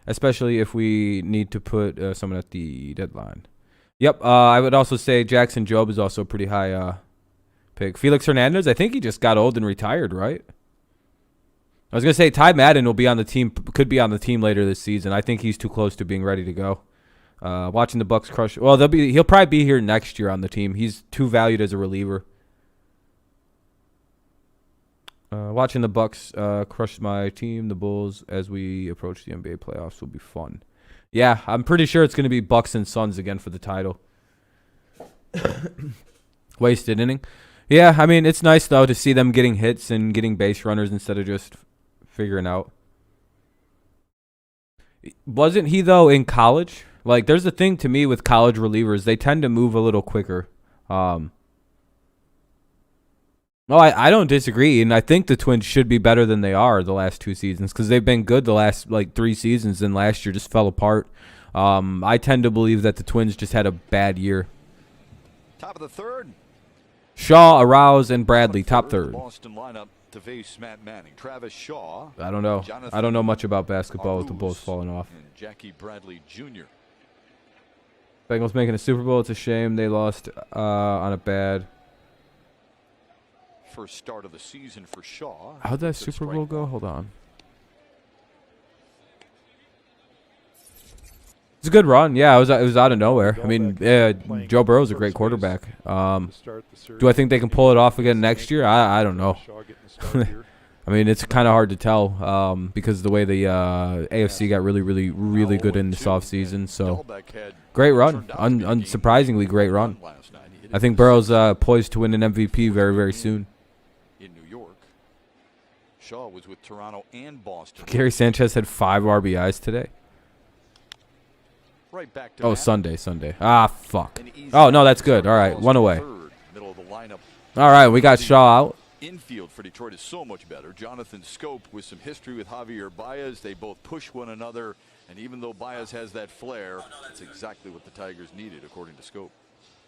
especially if we need to put someone at the deadline. Yep, I would also say Jackson Jobe is also a pretty high pick. Felix Hernandez, I think he just got old and retired, right? I was gonna say Ty Madden will be on the team, could be on the team later this season. I think he's too close to being ready to go. Watching the Bucks crush. Well, he'll probably be here next year on the team. He's too valued as a reliever. Watching the Bucks crush my team, the Bulls, as we approach the NBA playoffs will be fun. Yeah, I'm pretty sure it's going to be Bucks and Suns again for the title. Wasted inning. Yeah, I mean, it's nice, though, to see them getting hits and getting base runners instead of just figuring out. Wasn't he, though, in college? Like, there's a thing to me with college relievers. They tend to move a little quicker. No, I don't disagree, and I think the Twins should be better than they are the last 2 seasons because they've been good the last, 3 seasons, and last year just fell apart. I tend to believe that the Twins just had a bad year. Top of the third. Shaw, Arouse, and Bradley, top third. Boston lineup to face Matt Manning. Travis Shaw. I don't know. I don't know much about basketball with the Bulls falling off. And Jackie Bradley Jr. Bengals making a Super Bowl. It's a shame they lost on a bad. First start of the season for Shaw. How'd that Super Bowl go? Hold on. It's a good run. Yeah, it was out of nowhere. I mean, Joe Burrow's a great quarterback. Do I think they can pull it off again next year? I don't know. I mean, it's kind of hard to tell because the way the AFC got really good in this offseason. So, great run. Unsurprisingly, great run. I think Burrow's poised to win an MVP very soon. In New York, Shaw was with Toronto and Boston. Gary Sanchez had 5 RBIs today. Right back to Sunday. Ah, fuck. Oh, no, that's good. All right, one away. Middle of the lineup. All right, we got Shaw out. Infield for Detroit is so much better. Jonathan Scope with some history with Javier Baez. They both push one another, and even though Baez has that flair, it's exactly what the Tigers needed, according to Scope.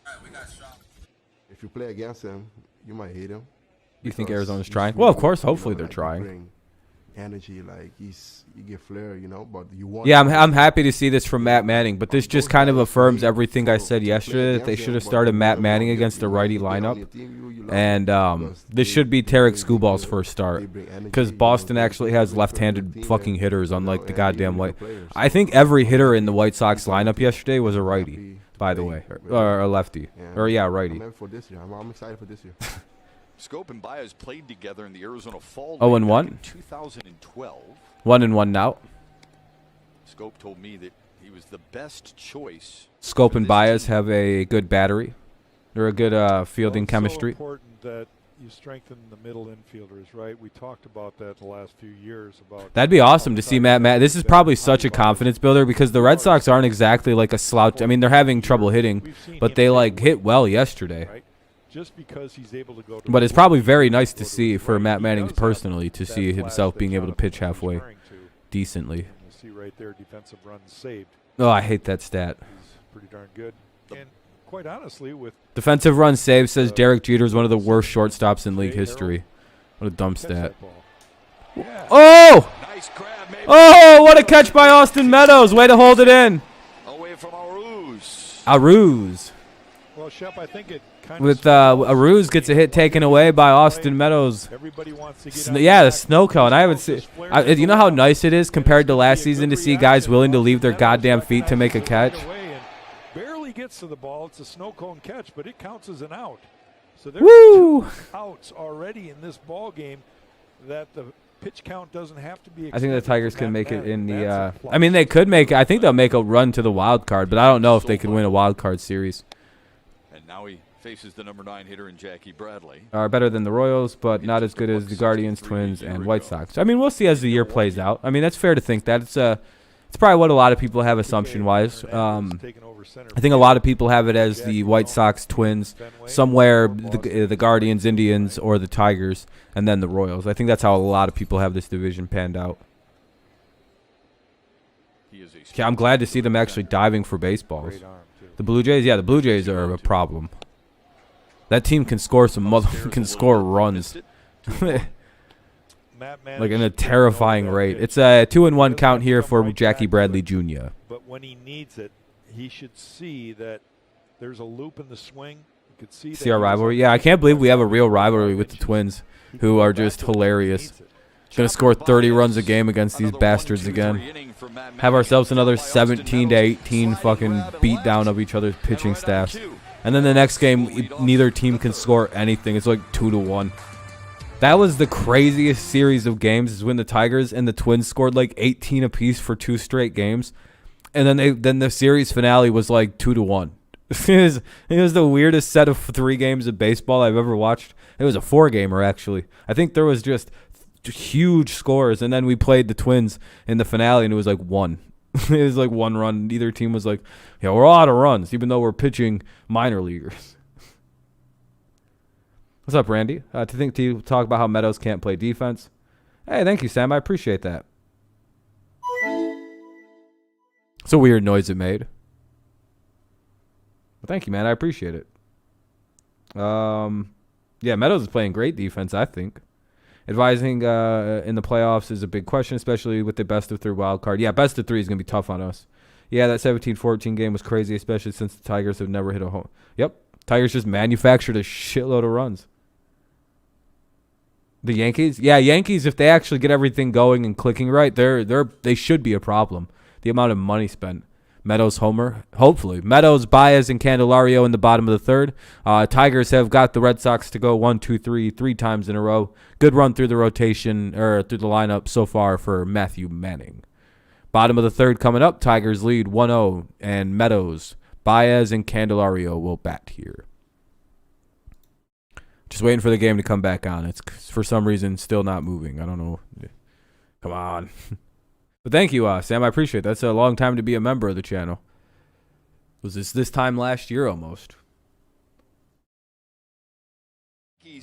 All right, we got Shaw. If you play against him, you might hate him. You think Arizona's trying? Well, of course. Hopefully they're trying. Energy, like you get flair, but you want. Yeah, I'm happy to see this from Matt Manning, but this just kind of affirms everything I said yesterday that they should have started Matt Manning against the righty lineup, and this should be Tarek Skubal's first start because Boston actually has left-handed fucking hitters, unlike the goddamn White. I think every hitter in the White Sox lineup yesterday was a righty, by the way, or a lefty, or righty. I'm excited for this year. Scope and Baez played together in the Arizona Fall 0-1 in 2012. 1-1 now. Scope told me that he was the best choice. Scope and Baez have a good battery. They're a good fielding chemistry. It's so important that you strengthen the middle infielders, right? We talked about that the last few years. That'd be awesome to see Matt. This is probably such a confidence builder because the Red Sox aren't exactly like a slouch. I mean, they're having trouble hitting, but they hit well yesterday. Right? Just because he's able to go to but it's probably very nice to see for Matt Manning personally to see himself being able to pitch halfway decently. You see right there, defensive runs saved. Oh, I hate that stat. He's pretty darn good. And quite honestly, with defensive runs saved, says Derek Jeter is one of the worst shortstops in league history. What a dumb stat. Oh! Nice grab, maybe. Oh, what a catch by Austin Meadows. Way to hold it in. Away from Aruz. Aruz. Well, Shep, I think it with Aruz gets a hit taken away by Austin Meadows. Everybody wants to get the snow cone. I haven't seen. You know how nice it is compared to last season to see guys willing to leave their goddamn feet to make a catch. Barely gets to the ball. It's a snow cone catch, but it counts as an out. So there's 2 outs already in this ball game that the pitch count doesn't have to be. I think the Tigers can make it in the. I mean, they could make. I think they'll make a run to the wild card, but I don't know if they could win a wild card series. And now he faces the number 9 hitter in Jackie Bradley. Are better than the Royals, but not as good as the Guardians, Twins, and White Sox. I mean, we'll see as the year plays out. I mean, that's fair to think that. It's probably what a lot of people have assumption-wise. I think a lot of people have it as the White Sox, Twins, somewhere the Guardians, Indians, or the Tigers, and then the Royals. I think that's how a lot of people have this division panned out. I'm glad to see them actually diving for baseballs. The Blue Jays, the Blue Jays are a problem. That team can score can score runs. Like in a terrifying rate. It's a 2-1 count here for Jackie Bradley Jr. But when he needs it, he should see that there's a loop in the swing. You could see our rivalry. Yeah, I can't believe we have a real rivalry with the Twins, who are just hilarious. Gonna score 30 runs a game against these bastards again. Have ourselves another 17-18 fucking beat down of each other's pitching staffs. And then the next game, neither team can score anything. It's like 2-1. That was the craziest series of games, is when the Tigers and the Twins scored like 18 apiece for 2 straight games. And then the series finale was like 2-1. It was the weirdest set of 3 games of baseball I've ever watched. It was a 4-gamer, actually. I think there was just huge scores, and then we played the Twins in the finale, and it was like 1. It was like 1 run. Neither team was like, yeah, we're all out of runs, even though we're pitching minor leaguers. What's up, Randy? To talk about how Meadows can't play defense. Hey, thank you, Sam. I appreciate that. It's a weird noise it made. Well, thank you, man. I appreciate it. Yeah, Meadows is playing great defense, I think. Advising in the playoffs is a big question, especially with the best-of-3 wild card. Yeah, best-of-3 is going to be tough on us. Yeah, that 17-14 game was crazy, especially since the Tigers have never hit a home. Yep, Tigers just manufactured a shitload of runs. The Yankees? Yeah, Yankees, if they actually get everything going and clicking right, they should be a problem. The amount of money spent. Meadows homer, hopefully. Meadows, Báez, and Candelario in the bottom of the 3rd. Tigers have got the Red Sox to go 1, 2, 3 times in a row. Good run through the rotation, or through the lineup so far for Matthew Manning. Bottom of the 3rd coming up. Tigers lead 1-0, and Meadows, Báez, and Candelario will bat here. Just waiting for the game to come back on. It's for some reason still not moving. I don't know. Come on. But thank you, Sam. I appreciate it. That's a long time to be a member of the channel. Was this time last year almost?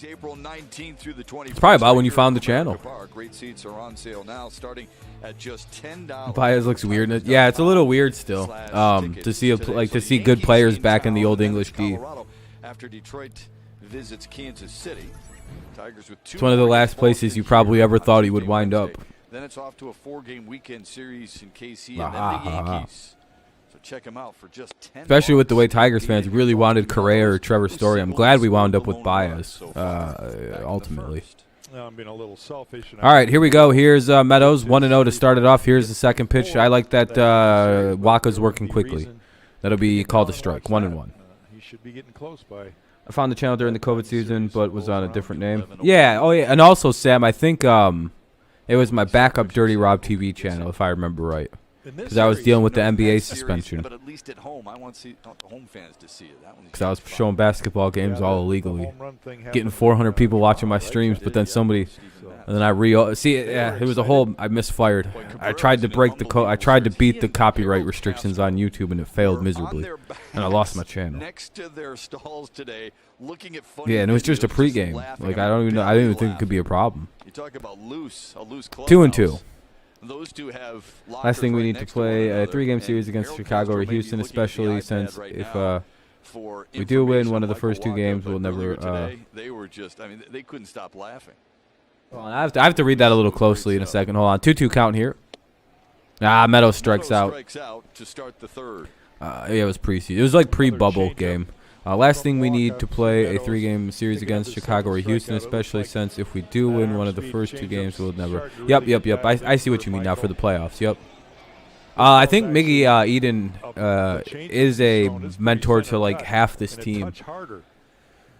April 19th through the 21st. It's probably about when you found the channel. Great seats are on sale now, starting at just $10. Báez looks weird. Yeah, it's a little weird still. To see good players back in the old English D. After Detroit visits Kansas City, Tigers with 2. It's one of the last places you probably ever thought he would wind up. Then it's off to a 4-game weekend series in KC, and then the Yankees. So check him out for just $10. Especially with the way Tigers fans really wanted Correa or Trevor Story. I'm glad we wound up with Báez, ultimately. I'm being a little selfish. All right, here we go. Here's Meadows, 1-0 to start it off. Here's the second pitch. I like that Waka's working quickly. That'll be called a strike, 1-1. He should be getting close by. I found the channel during the COVID season, but was on a different name. Yeah, oh yeah, and also, Sam, I think it was my backup Dirty Rob TV channel, if I remember right. Because I was dealing with the NBA suspension. But at least at home, I want home fans to see it. Because I was showing basketball games all illegally, getting 400 people watching my streams, but then somebody, and then I it was a whole. I misfired. I tried to break I tried to beat the copyright restrictions on YouTube, and it failed miserably, and I lost my channel. Next to their stalls today, looking at yeah, and it was just a pregame. Like I didn't even think it could be a problem. You talk about a loose 2-2. Those two have last thing we need to play a 3-game series against Chicago or Houston, especially since if we do win one of the first 2 games, we'll never. They were just, I mean, they couldn't stop laughing. Well, I have to read that a little closely in a second. Hold on, 2-2 count here. Meadows strikes out. To start the 3rd. Yeah, it was pre-season. It was like pre-bubble game. Last thing we need to play a 3-game series against Chicago or Houston, especially since if we do win one of the first 2 games, we'll never. Yep. I see what you mean now for the playoffs. Yep. I think Miggy Eden is a mentor to like half this team.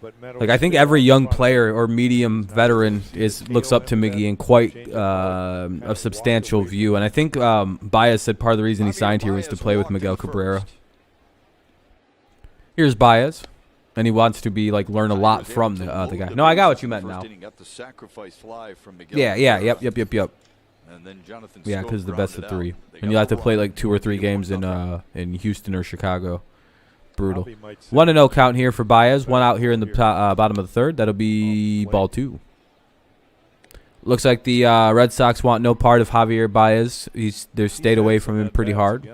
Like I think every young player or medium veteran looks up to Miggy in quite a substantial view, and I think Báez said part of the reason he signed here was to play with Miguel Cabrera. Here's Báez, and he wants to be learn a lot from the guy. No, I got what you meant now. Yeah, yep. Yeah, because the best of 3, and you have to play like 2 or 3 games in Houston or Chicago. Brutal. 1-0 count here for Báez. 1 out here in the bottom of the 3rd. That'll be ball 2. Looks like the Red Sox want no part of Javier Baez. They've stayed away from him pretty hard.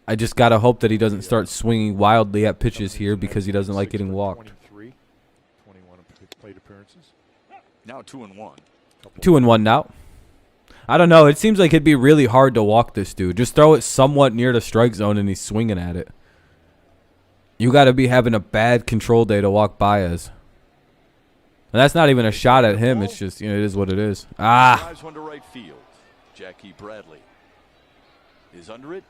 I just got to hope that he doesn't start swinging wildly at pitches here because he doesn't like getting walked. 21 plate appearances. Now 2-1. 2-1 now. I don't know. It seems like it'd be really hard to walk this dude. Just throw it somewhat near the strike zone and he's swinging at it. You got to be having a bad control day to walk Báez. And that's not even a shot at him. It's just, it is what it is. Drives one to right field. Jackie Bradley is under it.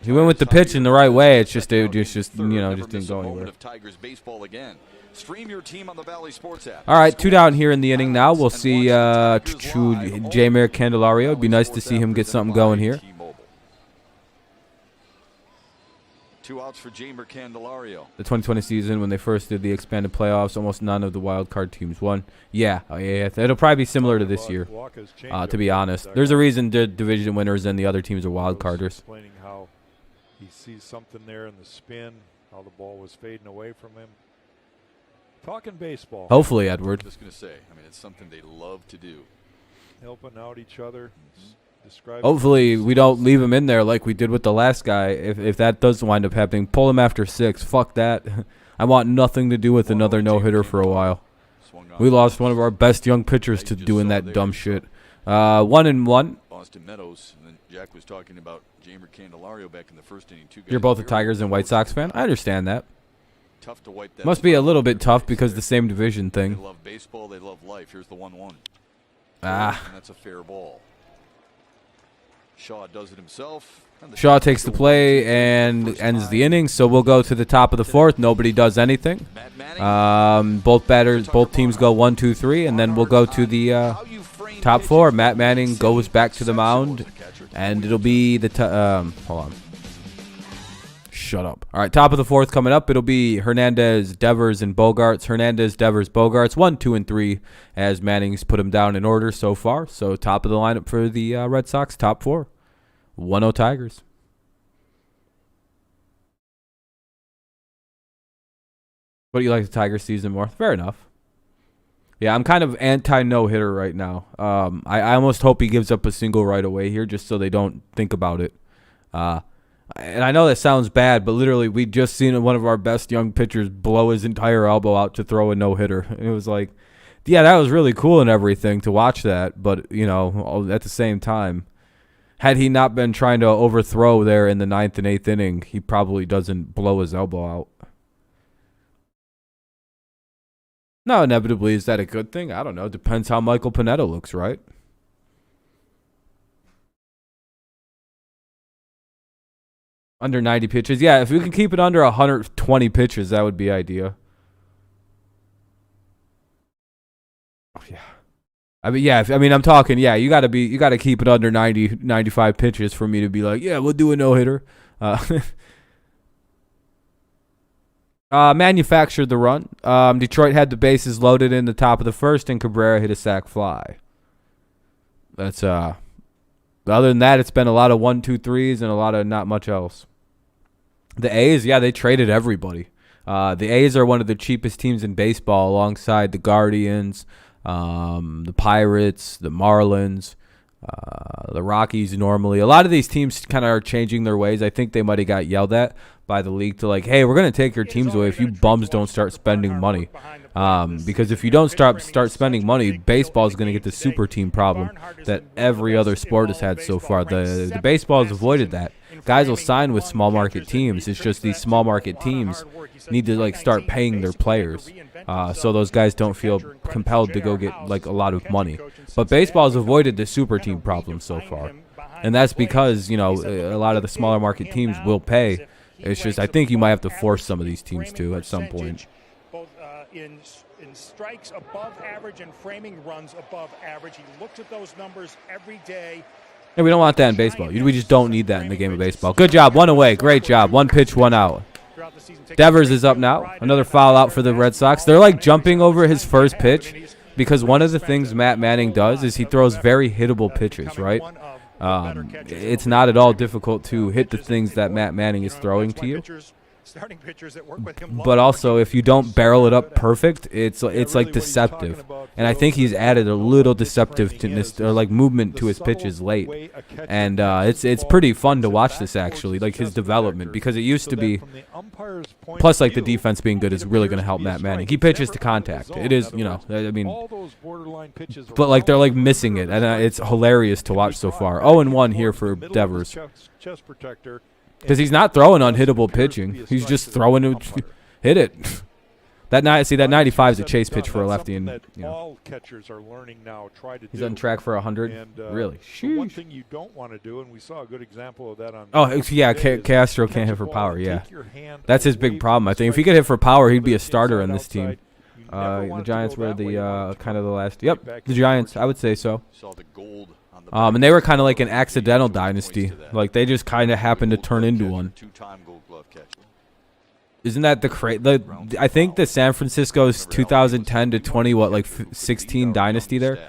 He went with the pitch in the right way. It's just, it just didn't go anywhere. Of Tigers baseball again. Stream your team on the Valley Sports app. All right, 2 down here in the inning now. We'll see Javier Candelario. It'd be nice to see him get something going here. 2 outs for Javier Candelario. The 2020 season, when they first did the expanded playoffs, almost none of the wild card teams won. Yeah. It'll probably be similar to this year, to be honest. There's a reason the division winners and the other teams are wild carders. Explaining how he sees something there in the spin, how the ball was fading away from him. Talking baseball. Hopefully, Edward. I'm just going to say, it's something they love to do. Helping out each other. Hopefully, we don't leave him in there like we did with the last guy. If that does wind up happening, pull him after 6. Fuck that. I want nothing to do with another no-hitter for a while. We lost one of our best young pitchers to doing that dumb shit. 1-1. Boston Meadows. And then Jack was talking about Javier Candelario back in the first inning. You're both a Tigers and White Sox fan? I understand that. Tough to wipe that. Must be a little bit tough because the same division thing. They love baseball. They love life. Here's the 1-1. And that's a fair ball. Shaw does it himself. Shaw takes the play and ends the inning. So we'll go to the top of the 4th. Nobody does anything. Both teams go 1, 2, 3, and then we'll go to the top 4. Matt Manning goes back to the mound, and it'll be the hold on. Shut up. All right, top of the 4th coming up. It'll be Hernandez, Devers, and Bogarts. Hernandez, Devers, Bogarts. 1, 2, and 3 as Manning's put them down in order so far. So top of the lineup for the Red Sox, top 4. 1-0 Tigers. What do you like the Tigers season more? Fair enough. Yeah, I'm kind of anti-no-hitter right now. I almost hope he gives up a single right away here just so they don't think about it. And I know that sounds bad, but literally we just seen one of our best young pitchers blow his entire elbow out to throw a no-hitter. It was like, yeah, that was really cool and everything to watch that. But, at the same time, had he not been trying to overthrow there in the 9th and 8th inning, he probably doesn't blow his elbow out. Now, inevitably, is that a good thing? I don't know. Depends how Michael Pineda looks, right? Under 90 pitches. Yeah, if we can keep it under 120 pitches, that would be ideal. Oh, yeah. I'm talking, you got to keep it under 90, 95 pitches for me to be like, yeah, we'll do a no-hitter. Manufactured the run. Detroit had the bases loaded in the top of the 1st, and Cabrera hit a sac fly. That's other than that, it's been a lot of 1, 2, 3s and a lot of not much else. The A's, they traded everybody. The A's are one of the cheapest teams in baseball alongside the Guardians, the Pirates, the Marlins, the Rockies normally. A lot of these teams kind of are changing their ways. I think they might have got yelled at by the league to like, hey, we're going to take your teams away if you bums don't start spending money. Because if you don't start spending money, baseball is going to get the super team problem that every other sport has had so far. The baseball has avoided that. Guys will sign with small market teams. It's just these small market teams need to start paying their players, so those guys don't feel compelled to go get a lot of money. But baseball has avoided the super team problem so far, and that's because a lot of the smaller market teams will pay. It's just I think you might have to force some of these teams to at some point. Both in strikes above average and framing runs above average. He looks at those numbers every day. Hey, we don't want that in baseball. We just don't need that in the game of baseball. Good job. 1 away. Great job. 1 pitch, 1 out. Devers is up now. Another foul out for the Red Sox. They're jumping over his first pitch because one of the things Matt Manning does is he throws very hittable pitches, right? It's not at all difficult to hit the things that Matt Manning is throwing to you. starting pitchers that work with him. But also, if you don't barrel it up perfect, it's like deceptive. And I think he's added a little deceptiveness or like movement to his pitches late. And it's pretty fun to watch this actually, like his development, because it used to be. Plus, like the defense being good is really going to help Matt Manning. He pitches to contact. It is, I mean, but like they're like missing it, and it's hilarious to watch so far. 0-1 here for Devers. Because he's not throwing unhittable pitching. He's just throwing it. Hit it. That 95 is a chase pitch for a lefty, and all catchers are learning now. Try to he's on track for 100. Really? One thing you don't want to do, and we saw a good example of that on. Oh yeah, Castro can't hit for power. Yeah, that's his big problem. I think if he could hit for power, he'd be a starter on this team. The Giants were the kind of the last. Yep, the Giants. I would say so. And they were kind of like an accidental dynasty. Like they just kind of happened to turn into one. Isn't that the I think the San Francisco's 2010 to 20 like 16 dynasty there,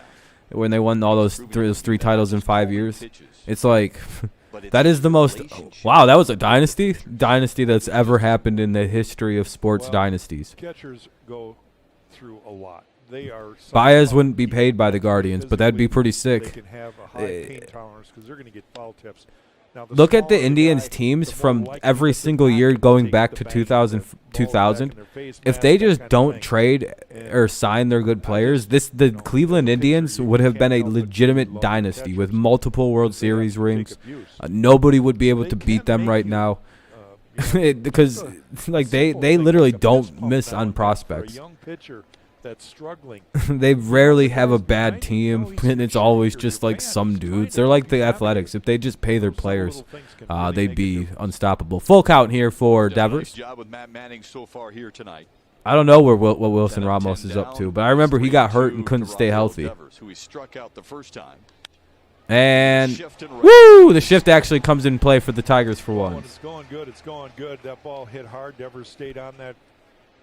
when they won all those three titles in 5 years. It's like that is the most wow. That was a dynasty that's ever happened in the history of sports dynasties. Catchers go through a lot. Báez wouldn't be paid by the Guardians, but that'd be pretty sick. They can have a high pain tolerance because they're going to get foul tips. Look at the Indians teams from every single year going back to 2000. If they just don't trade or sign their good players, the Cleveland Indians would have been a legitimate dynasty with multiple World Series rings. Nobody would be able to beat them right now because like they literally don't miss on prospects. That's struggling. They rarely have a bad team, and it's always just like some dudes. They're like the Athletics. If they just pay their players, they'd be unstoppable. Full count here for Devers. I don't know what Wilson Ramos is up to, but I remember he got hurt and couldn't stay healthy. And woo, the shift actually comes in play for the Tigers for one. It's going good. It's going good. That ball hit hard. Devers stayed on that.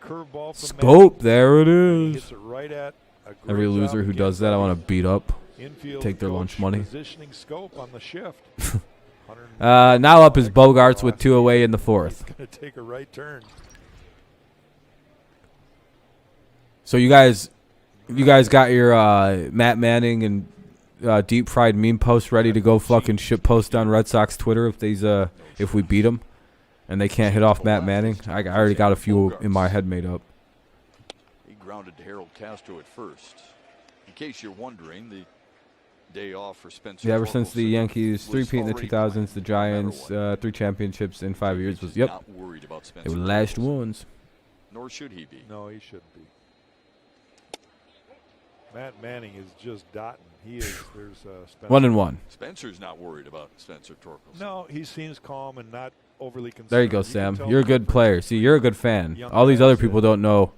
Curveball from Scope, there it is. Hits it right at every loser who does that, I want to beat up, take their lunch money. Positioning Scope on the shift. Now up is Bogarts with 2 away in the 4th. He's going to take a right turn. So you guys got your Matt Manning and deep fried meme post ready to go fucking shit post on Red Sox Twitter if we beat them. And they can't hit off Matt Manning. I already got a few in my head made up. He grounded to Harold Castro at first. In case you're wondering, the day off for Spencer. Yeah, ever since the Yankees three-peat in the 2000s, the Giants 3 championships in 5 years was they were the last ones. Nor should he be. No, he shouldn't be. Matt Manning is just dotting. He is. There's Spencer. 1-1. Spencer's not worried about Spencer Torkelson. No, he seems calm and not overly concerned. There you go, Sam. You're a good player. See, you're a good fan. All these other people don't know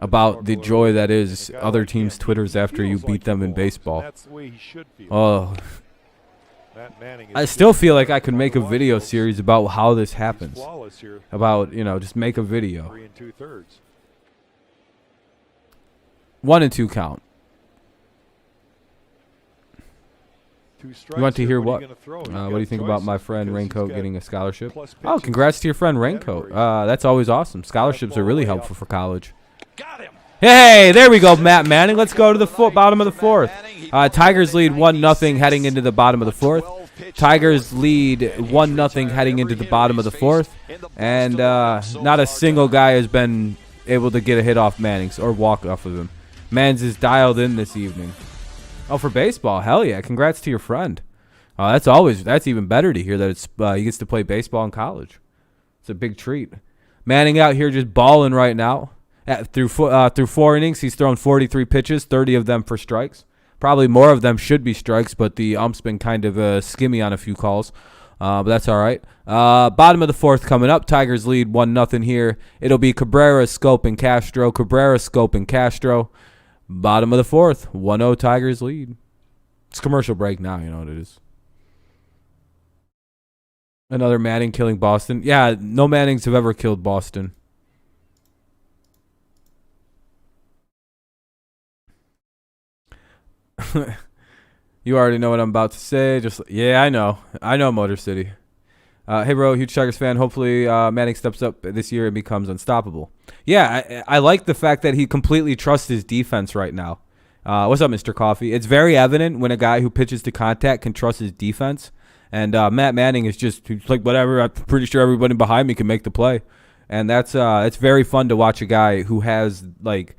about the joy that is other teams' Twitters after you beat them in baseball. That's the way he should feel. Oh, I still feel like I could make a video series about how this happens. About, just make a video. 3 2/3. 1 and 2 count. You want to hear what? What do you think about my friend Raincoat getting a scholarship? Oh, congrats to your friend Raincoat. That's always awesome. Scholarships are really helpful for college. Hey, there we go, Matt Manning. Let's go to the bottom of the 4th. Tigers lead 1-0 heading into the bottom of the 4th. Tigers lead 1-0 heading into the bottom of the 4th. And not a single guy has been able to get a hit off Manning's or walk off of him. Mans is dialed in this evening. Oh, for baseball, hell yeah! Congrats to your friend. That's even better to hear that he gets to play baseball in college. It's a big treat. Manning out here just balling right now. Through 4 innings, he's thrown 43 pitches, 30 of them for strikes. Probably more of them should be strikes, but the ump's been kind of skimmy on a few calls. But that's all right. Bottom of the 4th coming up. Tigers lead 1-0 here. It'll be Cabrera, Scope, and Castro. Cabrera, Scope, and Castro. Bottom of the 4th, 1-0 Tigers lead. It's commercial break now, you know what it is. Another Manning killing Boston. Yeah, no Mannings have ever killed Boston. You already know what I'm about to say. Yeah, I know. I know Motor City. Hey, bro, huge Tigers fan. Hopefully Manning steps up this year and becomes unstoppable. Yeah, I like the fact that he completely trusts his defense right now. What's up, Mr. Coffee? It's very evident when a guy who pitches to contact can trust his defense. And Matt Manning is just he's like, whatever, I'm pretty sure everybody behind me can make the play. And that's it's very fun to watch a guy who has, like,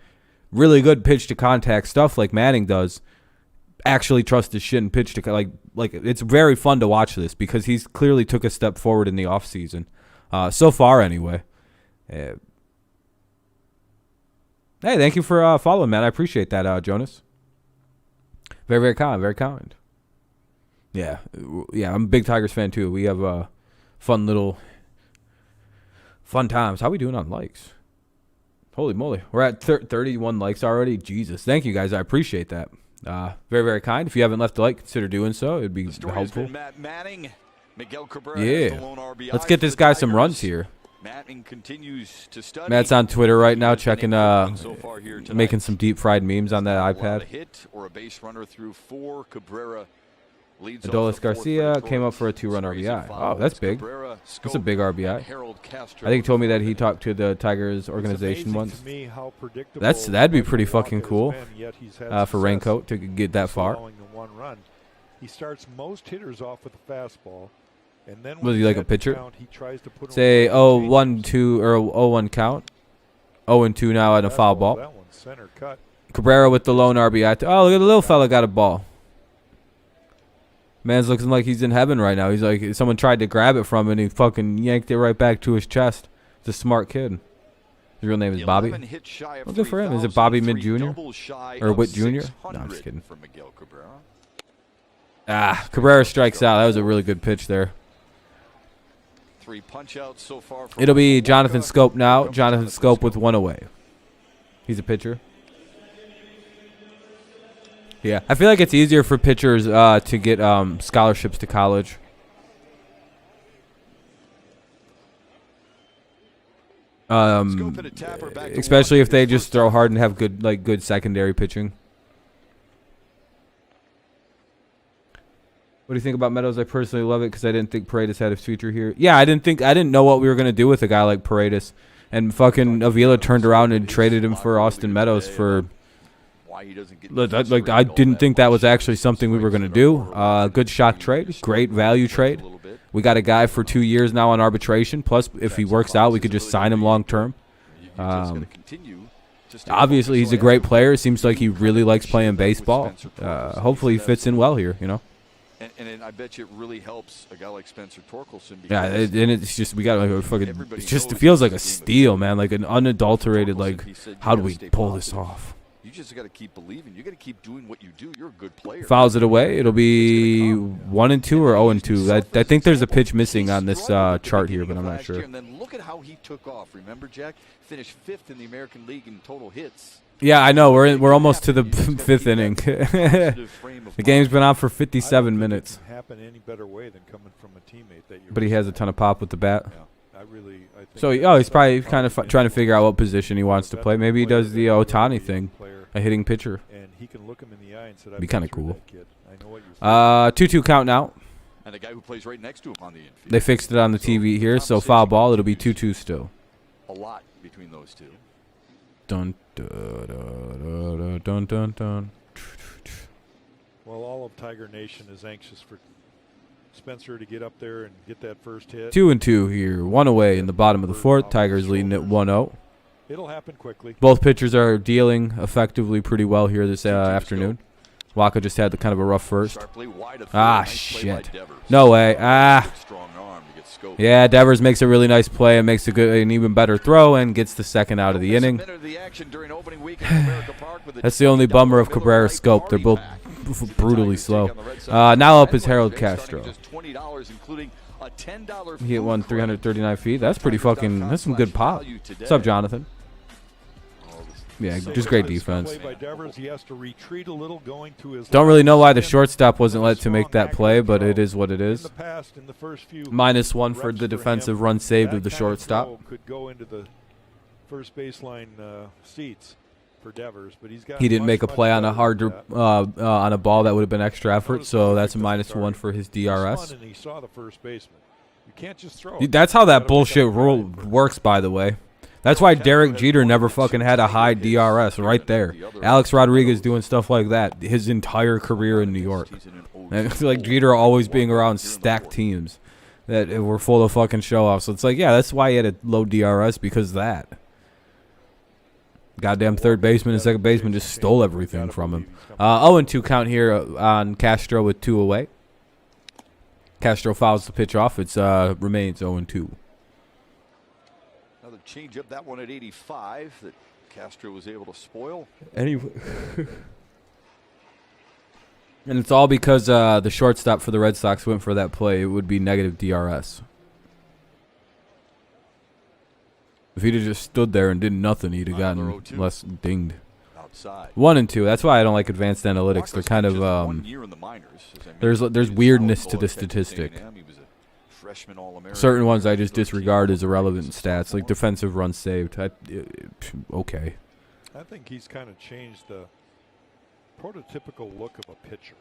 really good pitch to contact stuff like Manning does actually trust his shit and pitch to like it's very fun to watch this because he's clearly took a step forward in the offseason. So far anyway. Hey, thank you for following, man. I appreciate that, Jonas. Very, very kind. Very kind. Yeah, I'm a big Tigers fan too. We have fun times. How we doing on likes? Holy moly. We're at 31 likes already. Jesus. Thank you, guys. I appreciate that. Very, very kind. If you haven't left a like, consider doing so. It'd be helpful. Matt Manning, Miguel Cabrera yeah. Let's get this guy some runs here. Manning continues to study. Matt's on Twitter right now checking, making some deep fried memes on that iPad. A hit or a base runner through 4. Cabrera leads Adolis Garcia came up for a 2-run RBI. Oh, that's big. That's a big RBI. I think he told me that he talked to the Tigers organization once. That'd be pretty fucking cool for Raincoat to get that far. He starts most hitters off with a fastball. And then was he like a pitcher? Count, he tries to put say 0-1-2 or 0-1 count. 0-2 now at a foul ball. That one's center cut. Cabrera with the lone RBI. Oh, look at the little fella got a ball. Man's looking like he's in heaven right now. He's like someone tried to grab it from him and he fucking yanked it right back to his chest. He's a smart kid. His real name is Bobby. Well, good for him. Is it Bobby Mid Jr. or Witt Jr.? No, I'm just kidding. Cabrera strikes out. That was a really good pitch there. 3 punch-outs so far. It'll be Jonathan Scope now. Jonathan Scope with 1 away. He's a pitcher. Yeah, I feel like it's easier for pitchers to get scholarships to college. Especially if they just throw hard and have good secondary pitching. What do you think about Meadows? I personally love it because I didn't think Paredes had his future here. Yeah, I didn't know what we were gonna do with a guy like Paredes, and fucking Avila turned around and traded him for Austin Meadows for. I didn't think that was actually something we were gonna do. Good shock trade, great value trade. We got a guy for 2 years now on arbitration. Plus, if he works out, we could just sign him long term. Obviously, he's a great player. It seems like he really likes playing baseball. Hopefully, he fits in well here. You know. And I bet you it really helps a guy like Spencer Torkelson. Yeah, and it's just we got like a fucking. It feels like a steal, man. Like an unadulterated. Like, how do we pull this off? You just got to keep believing. You got to keep doing what you do. You're a good player. Fouls it away. It'll be 1-2 or 0-2. I think there's a pitch missing on this chart here, but I'm not sure. And then look at how he took off. Remember, Jack finished 5th in the American League in total hits. Yeah, I know. We're almost to the 5th inning. The game's been on for 57 minutes. Happen any better way than coming from a teammate that but he has a ton of pop with the bat. Yeah, I think so he's probably kind of trying to figure out what position he wants to play. Maybe he does the Ohtani thing, a hitting pitcher. And he can look him in the eye and say, be kind of cool. 2-2 count now. And a guy who plays right next to him on the infield. They fixed it on the TV here, so foul ball. It'll be 2-2 still. A lot between those two. Dun dun dun dun dun dun. Well, all of Tiger Nation is anxious for Spencer to get up there and get that first hit. 2-2 here. 1 away in the bottom of the 4th. Tigers leading at 1-0. It'll happen quickly. Both pitchers are dealing effectively pretty well here this afternoon. Waka just had kind of a rough first. Shit. No way. Yeah, Devers makes a really nice play and makes an even better throw and gets the second out of the inning. That's the only bummer of Cabrera's scope. They're both brutally slow. Now up is Harold Castro. He hit 339 feet. That's pretty fucking. That's some good pop. What's up, Jonathan? Yeah, just great defense. Don't really know why the shortstop wasn't let to make that play, but it is what it is. -1 for the defensive run saved of the shortstop. Could go into the first baseline seats for Devers, but he didn't make a play on a on a ball that would have been extra effort, so that's a -1 for his DRS. And he saw the first baseman. You can't just throw. Dude, that's how that bullshit rule works, by the way. That's why Derek Jeter never fucking had a high DRS right there. Alex Rodriguez doing stuff like that his entire career in New York. And it's like Jeter always being around stacked teams that were full of fucking show-offs. So it's like, yeah, that's why he had a low DRS, because of that. Goddamn third baseman and second baseman just stole everything from him. 0-2 count here on Castro with 2 away. Castro fouls the pitch off. It's remains 0-2. Another change up, that one at 85 that Castro was able to spoil. Anyway. And it's all because the shortstop for the Red Sox went for that play. It would be negative DRS. If he'd have just stood there and did nothing, he'd have gotten less dinged. Outside. 1-2. That's why I don't like advanced analytics. They're kind of there's weirdness to the statistic. Certain ones I just disregard as irrelevant stats, like defensive runs saved. Okay. I think he's kind of changed the prototypical look of a pitcher.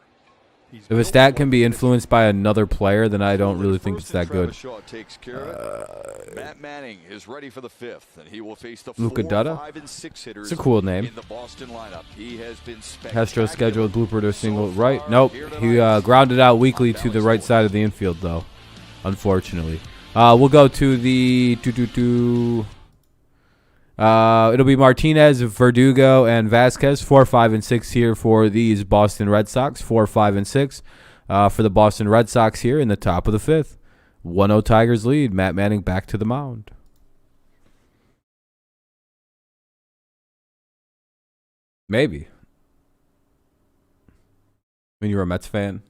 If a stat can be influenced by another player, then I don't really think it's that good. Matt Manning is ready for the 5th, and he will face the Luka 4, Dutta? 5, and 6 hitters. It's a cool name. In the Boston lineup. He has been Castro scheduled blooper to a single right. Nope. He grounded out weakly to the right side of the infield, though, unfortunately. We'll go to the it'll be Martinez, Verdugo, and Vasquez. 4, 5, and 6 here for these Boston Red Sox. 4, 5, and 6 for the Boston Red Sox here in the top of the 5th. 1-0 Tigers lead. Matt Manning back to the mound. Maybe. When you were a Mets fan.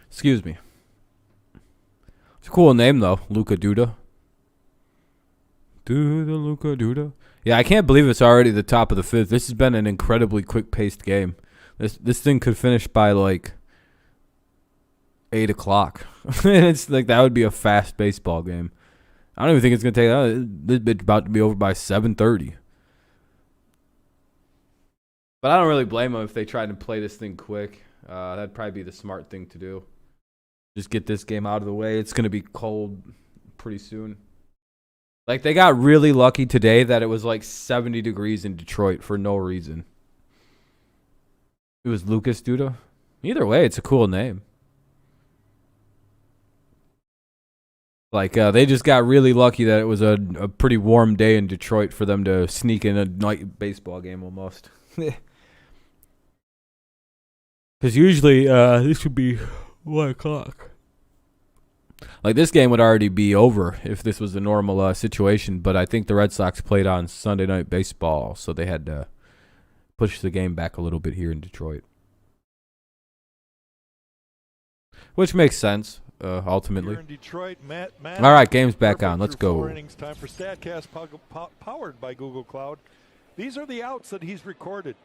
Excuse me. It's a cool name, though. Luka Duda. Luka Duda. Yeah, I can't believe it's already the top of the 5th. This has been an incredibly quick-paced game. This thing could finish by, like, 8 o'clock. And it's like, that would be a fast baseball game. I don't even think it's going to take that. This bitch about to be over by 7:30. But I don't really blame them if they tried to play this thing quick. That'd probably be the smart thing to do. Just get this game out of the way. It's going to be cold pretty soon. Like, they got really lucky today that it was like 70 degrees in Detroit for no reason. It was Lucas Duda. Either way, it's a cool name. Like, they just got really lucky that it was a pretty warm day in Detroit for them to sneak in a night baseball game almost. Because usually this would be 1 o'clock. Like, this game would already be over if this was a normal situation, but I think the Red Sox played on Sunday Night Baseball, so they had to push the game back a little bit here in Detroit. Which makes sense, ultimately. Here in Detroit, Matt, all right, game's back on. Let's go. 4 innings, time for StatCast, powered by Google Cloud. These are the outs that he's recorded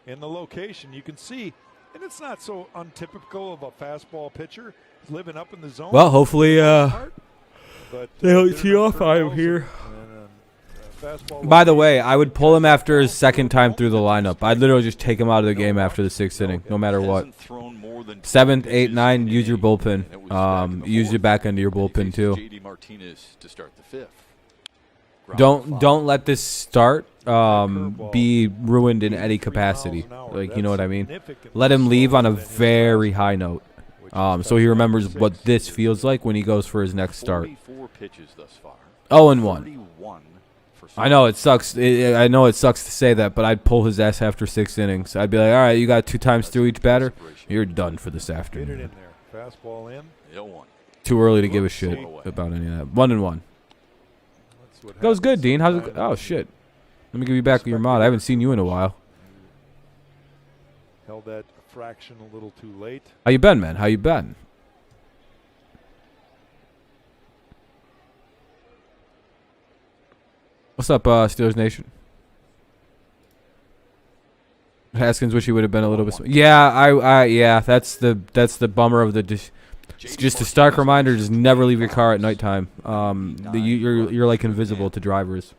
in the location. You can see, and it's not so untypical of a fastball pitcher. He's living up in the zone. Well, hopefully they don't tee off on him here. By the way, I would pull him after his second time through the lineup. I'd literally just take him out of the game after the 6th inning, no matter what. 7th, 8th, 9, use your bullpen. Use it back into your bullpen, too. Don't let this start be ruined in any capacity. Like, you know what I mean? Let him leave on a very high note. So he remembers what this feels like when he goes for his next start. 0-1. I know it sucks. I know it sucks to say that, but I'd pull his ass after 6 innings. I'd be like, all right, you got 2 times through each batter. You're done for this afternoon. Fastball in. Too early to give a shit about any of that. 1-1. Goes good, Dean. How's it? Oh shit. Let me give you back your mod. I haven't seen you in a while. Held that fraction a little too late. How you been, man? How you been? What's up, Steelers Nation? Haskins wish he would have been a little bit. Yeah, yeah. That's the bummer of the. Just a stark reminder: just never leave your car at nighttime. You're like invisible to drivers.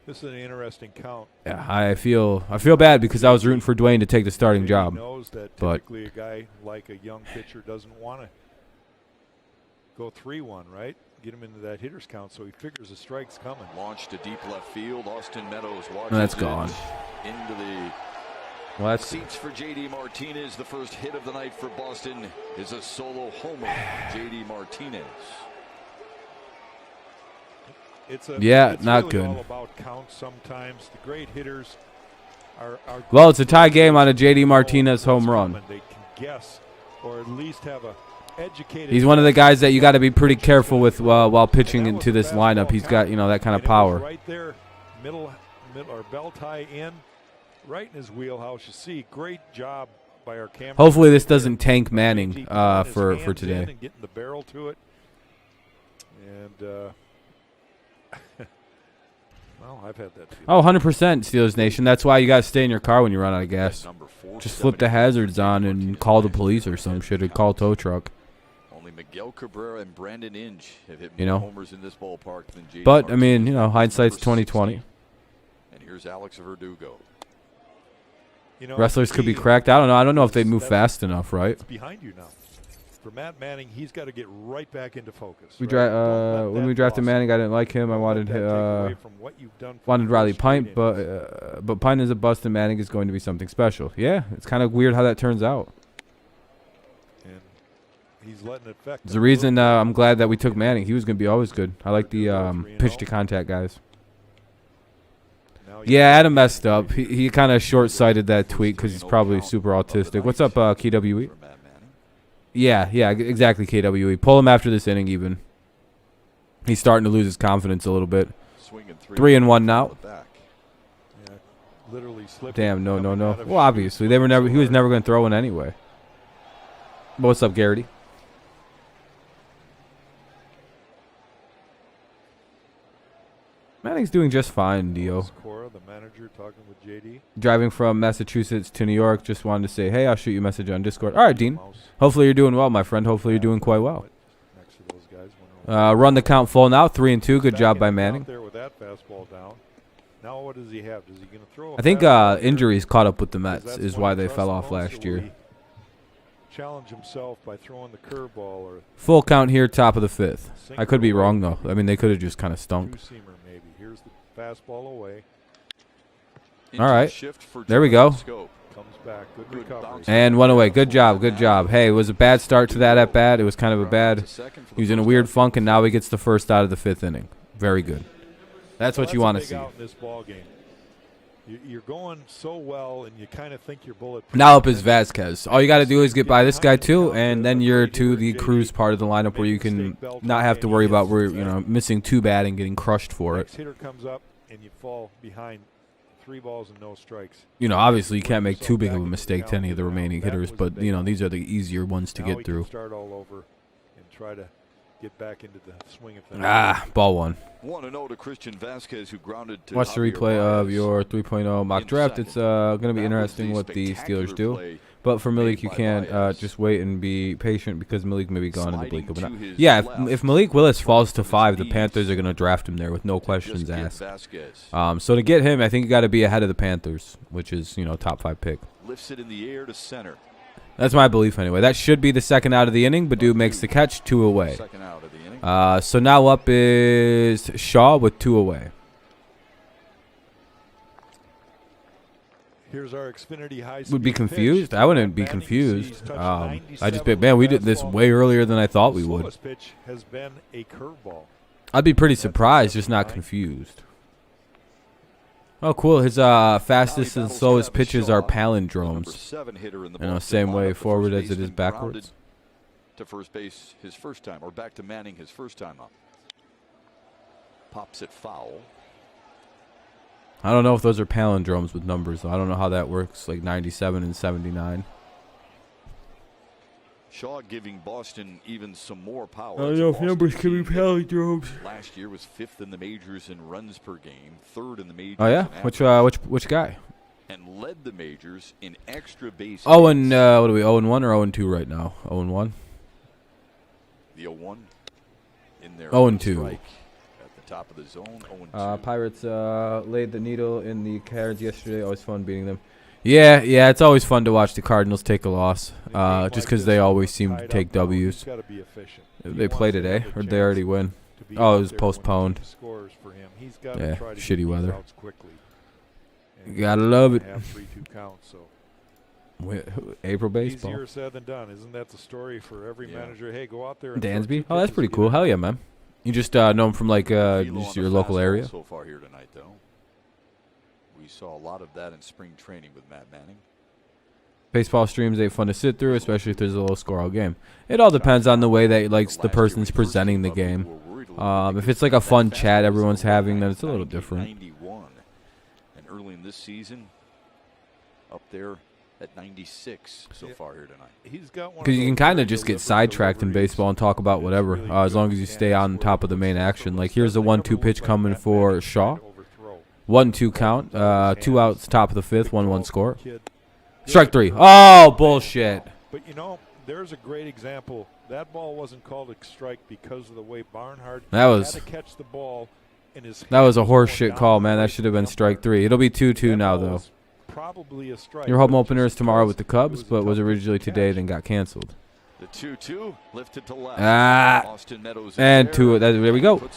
This is an interesting count. Yeah, I feel bad because I was rooting for Dwayne to take the starting He job. knows that but typically a guy like a young pitcher doesn't want to go 3-1, right? Get him into that hitter's count, so he figures the strike's coming. Launched to deep left field. Austin Meadows watches that's it gone. into the Well, that's seats for J.D. Martinez. The first hit of the night for Boston is a solo homer. J.D. Martinez. It's not really good. all about counts sometimes. The great hitters are Well, it's a tie game on a J.D. Martinez home run. They can guess or at least have a educated. He's one of the guys that you got to be pretty careful with while pitching into this lineup. He's got, that kind of And it was power. right there, middle or belt high in, right in his wheelhouse. You see, great job by our camera. Hopefully this doesn't tank Manning His for hands in today. and getting the barrel to it. And well, I've had that feeling. Oh, 100% Steelers Nation. That's why you got to stay in your car when you run out of gas. Number 4, Just flip the hazards on and call the police or some shit, or call a tow truck. Only Miguel Cabrera and Brandon Inge have hit You more know. homers in this ballpark than J.D. But, I mean, Martinez. hindsight's Number 20/20. 16. And here's Alex Verdugo. Wrestlers could be cracked. I don't know if they move fast enough, right? It's behind you now. For Matt Manning, he's got to get right back into focus. We right? Don't let when that we drafted loss- Manning, I didn't like him. I don't let wanted that take away from what you've done for wanted the Riley first straight Pint, but Pint is a bust and Manning is going to be something special. Yeah, it's kind of weird how that turns out. and he's letting it affect. There's a reason I'm glad that we took Manning. He was going to be always good. I like the pitch to contact guys. Yeah, Adam messed up. He kind of short-sighted that tweet because he's probably super autistic. What's up, KWE? For Matt Manning. Yeah, exactly, KWE. Pull him after this inning even. He's starting to lose his confidence a little bit. Swinging 3-1 now. from the back. Yeah, literally slipping. Damn, no. coming out of Well, obviously, he was never going to throw one anyway. But what's up, Garrity? Manning's doing just fine, Dio. Cora, the manager, talking with JD. Driving from Massachusetts to New York. Just wanted to say, hey, I'll shoot you a message on Discord. All right, Dean. Hopefully you're doing well, my friend. Hopefully you're doing quite well. Next to those guys. Run the count full now. 3-2. Good job by Manning. There with that fastball down. Now what does he have? Is he going to throw? I think injuries caught up with the Mets That's is when why he they trusts fell the off most, last or will year. he challenge himself by throwing the curveball or Full count here, top of the 5th. I sinker could be away, wrong, though. I mean, they could have just kind of stunk. two-seamer maybe. Here's the fastball away. All right. Shift for There we go. Jonathan Scope. Comes back. Good Good recovery. bounce. And one away. Good job. Good job. Hey, it was a bad start to that at bat. It was kind of a bad. He was in a weird funk, and now he gets the first out of the 5th inning. Very good. That's what you want to see. Out in this ball game. You're going so well, and you kind of think you're bulletproof. Now up is Vasquez. All you got to do is get by this guy too, and then you're to the cruise part of the lineup where you can not have to worry about missing too bad and getting crushed for it. Next hitter comes up, and you fall behind 3 balls and no strikes. Obviously you can't make too big of a mistake to any of the remaining hitters, but these are the easier ones to Now get he through. can start all over and try to get back into the swing of things. Ball one. 1-0 to Christian Vasquez, who grounded to Watch the Javier replay of Baez. your 3.0 mock in draft. second. It's going to be That interesting was what the spectacular Steelers do. play But for Malik, made you by can't Baez. just wait and be patient because Malik may be gone in the blink of an Sliding eye. to his Yeah, left. if Malik Willis falls to Off of his 5, the knees. Panthers are going to draft him there with no Just questions get asked. Vasquez. So to get him, I think you got to be ahead of the Panthers, which is top 5 pick. Lifts it in the air to center. That's my belief anyway. That should be the second out of the inning. Badu makes the catch, 2 away. Second out of the inning. So now up is Shaw with 2 away. Here's our Xfinity high Would be speed confused? pitch. I wouldn't be Manning confused. sees, touched I just 97 bet, man, we with did this fastball. way earlier than I thought we The would. slowest pitch has been a curveball. I'd be pretty That's surprised, just not 79. confused. Oh, cool. His fastest and battles slowest Travis pitches Shaw, are the number palindromes. 7 hitter in the You know, Boston same way lineup. The forward first as it is baseman backwards. grounded to first base his first time, or back to Manning his first time up. Pops it foul. I don't know if those are palindromes with numbers, though. I don't know how that works, like 97 and 79. Shaw giving Boston even some more power. I don't It's know if Boston numbers can be team palindromes. last year was 5th in the majors in runs per game, 3rd in the majors. Oh, yeah? in Which average, which guy? and led the majors in extra base. Oh, and hits. what are we, 0-1 or 0-2 right now? 0-1? The 0-1 in there. 0-2. Strike at the top of the zone. 0-2. Pirates laid the needle in the Cards yesterday. Always fun beating them. Yeah, it's always fun to watch the Cardinals take a loss, just because they always seem to take W's. They play today, or did they already win? Oh, it was postponed. Yeah, shitty weather. You gotta love it. April baseball. Easier said than done. Isn't that the story for every manager? Hey, go out there and Dansby? Oh, that's pretty cool. Hell yeah, man. You just know him from like just your local area. So far here tonight, though, we saw a lot of that in spring training with Matt Manning. Baseball streams ain't fun to sit through, especially if there's a low score game. It all depends on the way that like the person's presenting the game. If it's like a fun chat everyone's having, then it's a little different. 91, and early in this season, up there at 96 so far here tonight. Because you can kind of just get sidetracked in baseball and talk about whatever, as long as you stay on top of the main action. Like here's the 1-2 pitch coming for Shaw. 1-2 count, 2 outs, top of the fifth, 1-1 score. Strike 3. Oh, bullshit. But you know, there's a great example. That ball wasn't called a strike because of the way Barnhart had to catch the ball in his hand. That was a horseshit call, man. That should have been strike 3. It'll be 2-2 now, though. Probably a strike. Your home opener is tomorrow with the Cubs, but was originally today, then got canceled. The 2-2 lifted to left. And 2. There we go.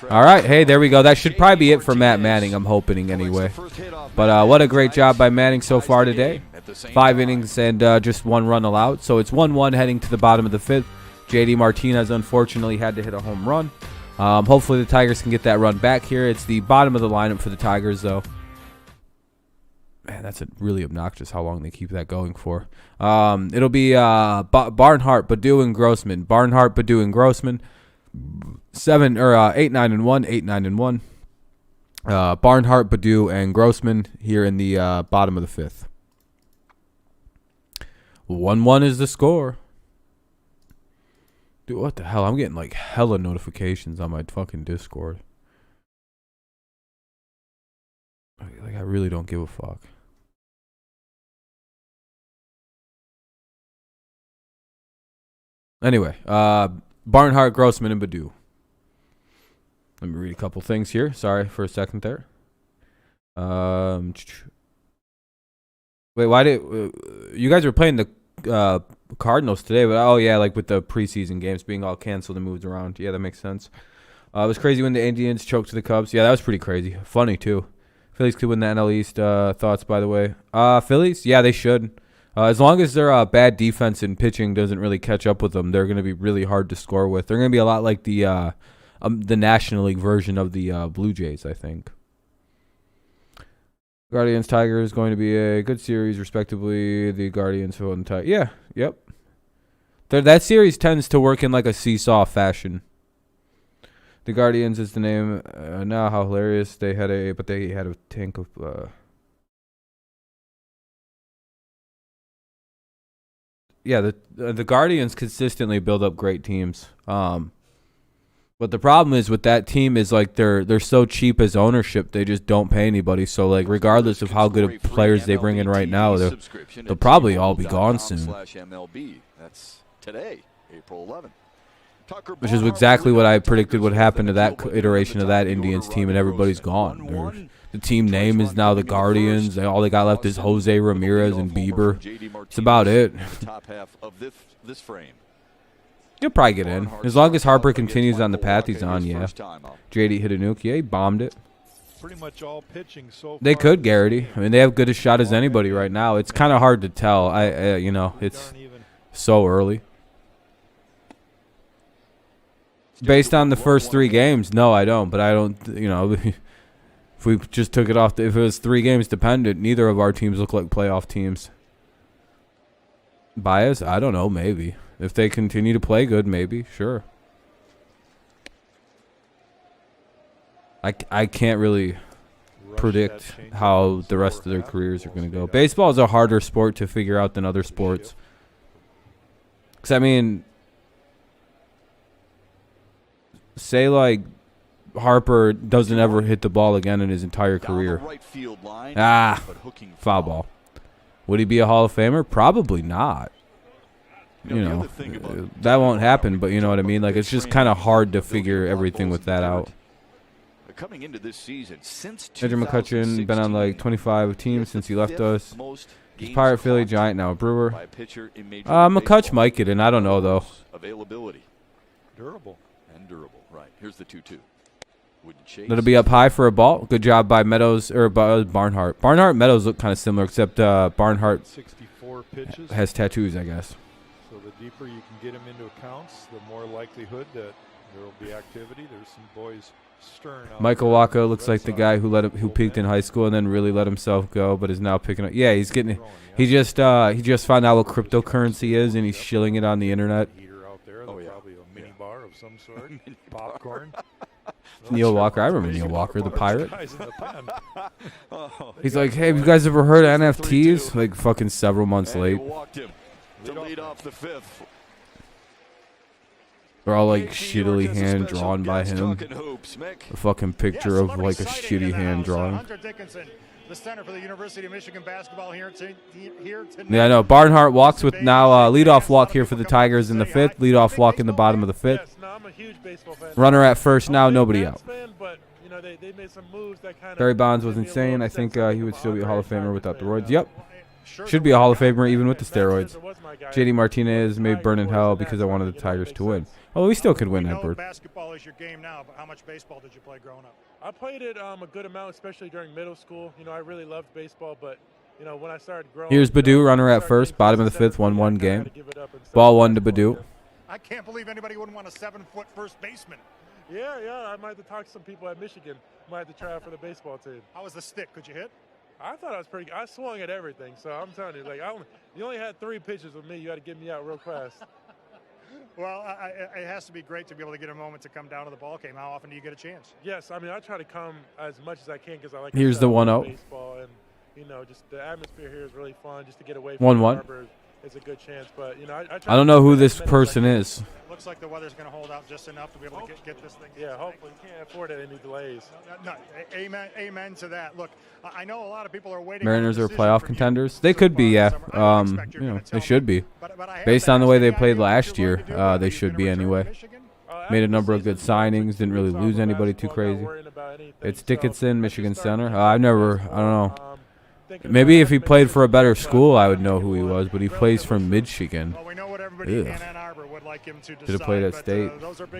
All right, hey, there we go. That should probably be it for Matt Manning, I'm hoping anyway. But what a great job by Manning so far today. 5 innings and just 1 run allowed. So it's 1-1 heading to the bottom of the 5th. JD Martinez unfortunately had to hit a home run. Hopefully the Tigers can get that run back here. It's the bottom of the lineup for the Tigers, though. Man, that's really obnoxious how long they keep that going for. It'll be Barnhart, Baddoo, and Grossman. Barnhart, Baddoo, and Grossman. 8-9-1, 8-9-1. Barnhart, Baddoo, and Grossman here in the bottom of the 5th. 1-1 is the score. Dude, what the hell? I'm getting like hella notifications on my fucking Discord. Like, I really don't give a fuck. Anyway, Barnhart, Grossman, and Baddoo. Let me read a couple things here. Sorry for a second there. Wait, why did you guys were playing the Cardinals today? But oh yeah, like with the preseason games being all canceled and moved around. Yeah, that makes sense. It was crazy when the Indians choked to the Cubs. Yeah, that was pretty crazy. Funny too. Phillies could win the NL East. Thoughts, by the way. Phillies, yeah, they should. As long as their bad defense and pitching doesn't really catch up with them, they're going to be really hard to score with. They're going to be a lot like the National League version of the Blue Jays, I think. Guardians Tigers is going to be a good series, respectively. The Guardians who won the Tigers. Yeah, yep. That series tends to work in like a seesaw fashion. The Guardians is the name. Now, how hilarious! They had a tank of. Yeah, the Guardians consistently build up great teams. But the problem is with that team is like they're so cheap as ownership, they just don't pay anybody. So like regardless of how good of players they bring in right now, they'll probably all be gone soon. That's today, April 11th. Which is exactly what I predicted would happen to that iteration of that Indians team, and everybody's gone. The team name is now the Guardians. All they got left is Jose Ramirez and Bieber. That's about it. Top half of this frame. He'll probably get in. As long as Harper continues on the path he's on, yeah. JD hit a nuke. Yeah, he bombed it. Pretty much all pitching so far. They could, Garrity. I mean, they have good a shot as anybody right now. It's kind of hard to tell. It's so early. Based on the first 3 games, no, I don't. But I don't, if we just took it off, if it was 3 games dependent, neither of our teams look like playoff teams. Báez? I don't know, maybe. If they continue to play good, maybe, sure. I can't really predict how the rest of their careers are going to go. Baseball is a harder sport to figure out than other sports. Because, I mean, say like Harper doesn't ever hit the ball again in his entire career. Foul ball. Would he be a Hall of Famer? Probably not. That won't happen, but you know what I mean? Like, it's just kind of hard to figure everything with that out. coming into this season, since Andrew McCutcheon been on like 25 teams since he left us. He's Pirate, Philly, Giant, now a Brewer. McCutch might get in. I don't know, though. Availability. Durable. And durable, right. Here's the 2-2. Wouldn't chase. That'll be up high for a ball. Good job by Meadows, or Barnhart. Barnhart and Meadows look kind of similar, except Barnhart 64 pitches. has tattoos, I guess. So the deeper you can get him into accounts, the more likelihood that there will be activity. There's some boys stern. Michael Wacha looks like the guy who peaked in high school and then really let himself go, but is now picking up. Yeah, he's getting. He just found out what cryptocurrency is, and he's shilling it on the internet. Probably a mini bar of some sort. Popcorn. Neil Walker, I remember Neil Walker, the pirate. Oh, He's like, hey, have you guys ever heard of NFTs? Like fucking several months and late. they walked him to lead off the 5th. They're all like shittily hand drawn by him. A fucking picture of like a shitty hand drawing. Hunter Dickinson, the center for the University of Michigan basketball here tonight. Yeah, I know. Barnhart walks with now leadoff walk here for the Tigers in the 5th. Leadoff walk in the bottom of the 5th. Runner at first now, nobody out. Barry Bonds was insane. I think he would still be a Hall of Famer without the roids. Yep. Should be a Hall of Famer even with the steroids. JD Martinez may burn in hell because I wanted the Tigers to win. Oh, we still could win, Edward. Basketball is your game now, but how much baseball did you play growing up? I played it a good amount, especially during middle school. I really loved baseball, but when I started growing. Here's Baddoo, runner at first, bottom of the 5th, 1-1 game. Ball 1 to Baddoo. I can't believe anybody wouldn't want a 7-foot first baseman. Yeah, I might have to talk to some people at Michigan. Might have to try out for the baseball team. How was the stick? Could you hit? I thought I was pretty good. I swung at everything, so I'm telling you, you only had 3 pitches with me. You got to get me out real fast. Well, it has to be great to be able to get a moment to come down to the ball game. How often do you get a chance? Yes, I try to come as much as I can because I like. Here's the 1-0. Baseball and just the atmosphere here is really fun. Just to get away. 1-1. It's a good chance, but I don't know who this person is. Looks like the weather's going to hold out just enough to be able to get this thing. Yeah, hopefully you can't afford any delays. No, amen to that. Look, I know a lot of people are waiting. Mariners are playoff contenders. They could be, yeah. They should be. Based on the way they played last year, they should be anyway. Made a number of good signings. Didn't really lose anybody too crazy. It's Dickinson, Michigan center. I don't know. Maybe if he played for a better school, I would know who he was, but he plays for Michigan. Well, we know what everybody in Ann Arbor would like him to decide. Should have played at State.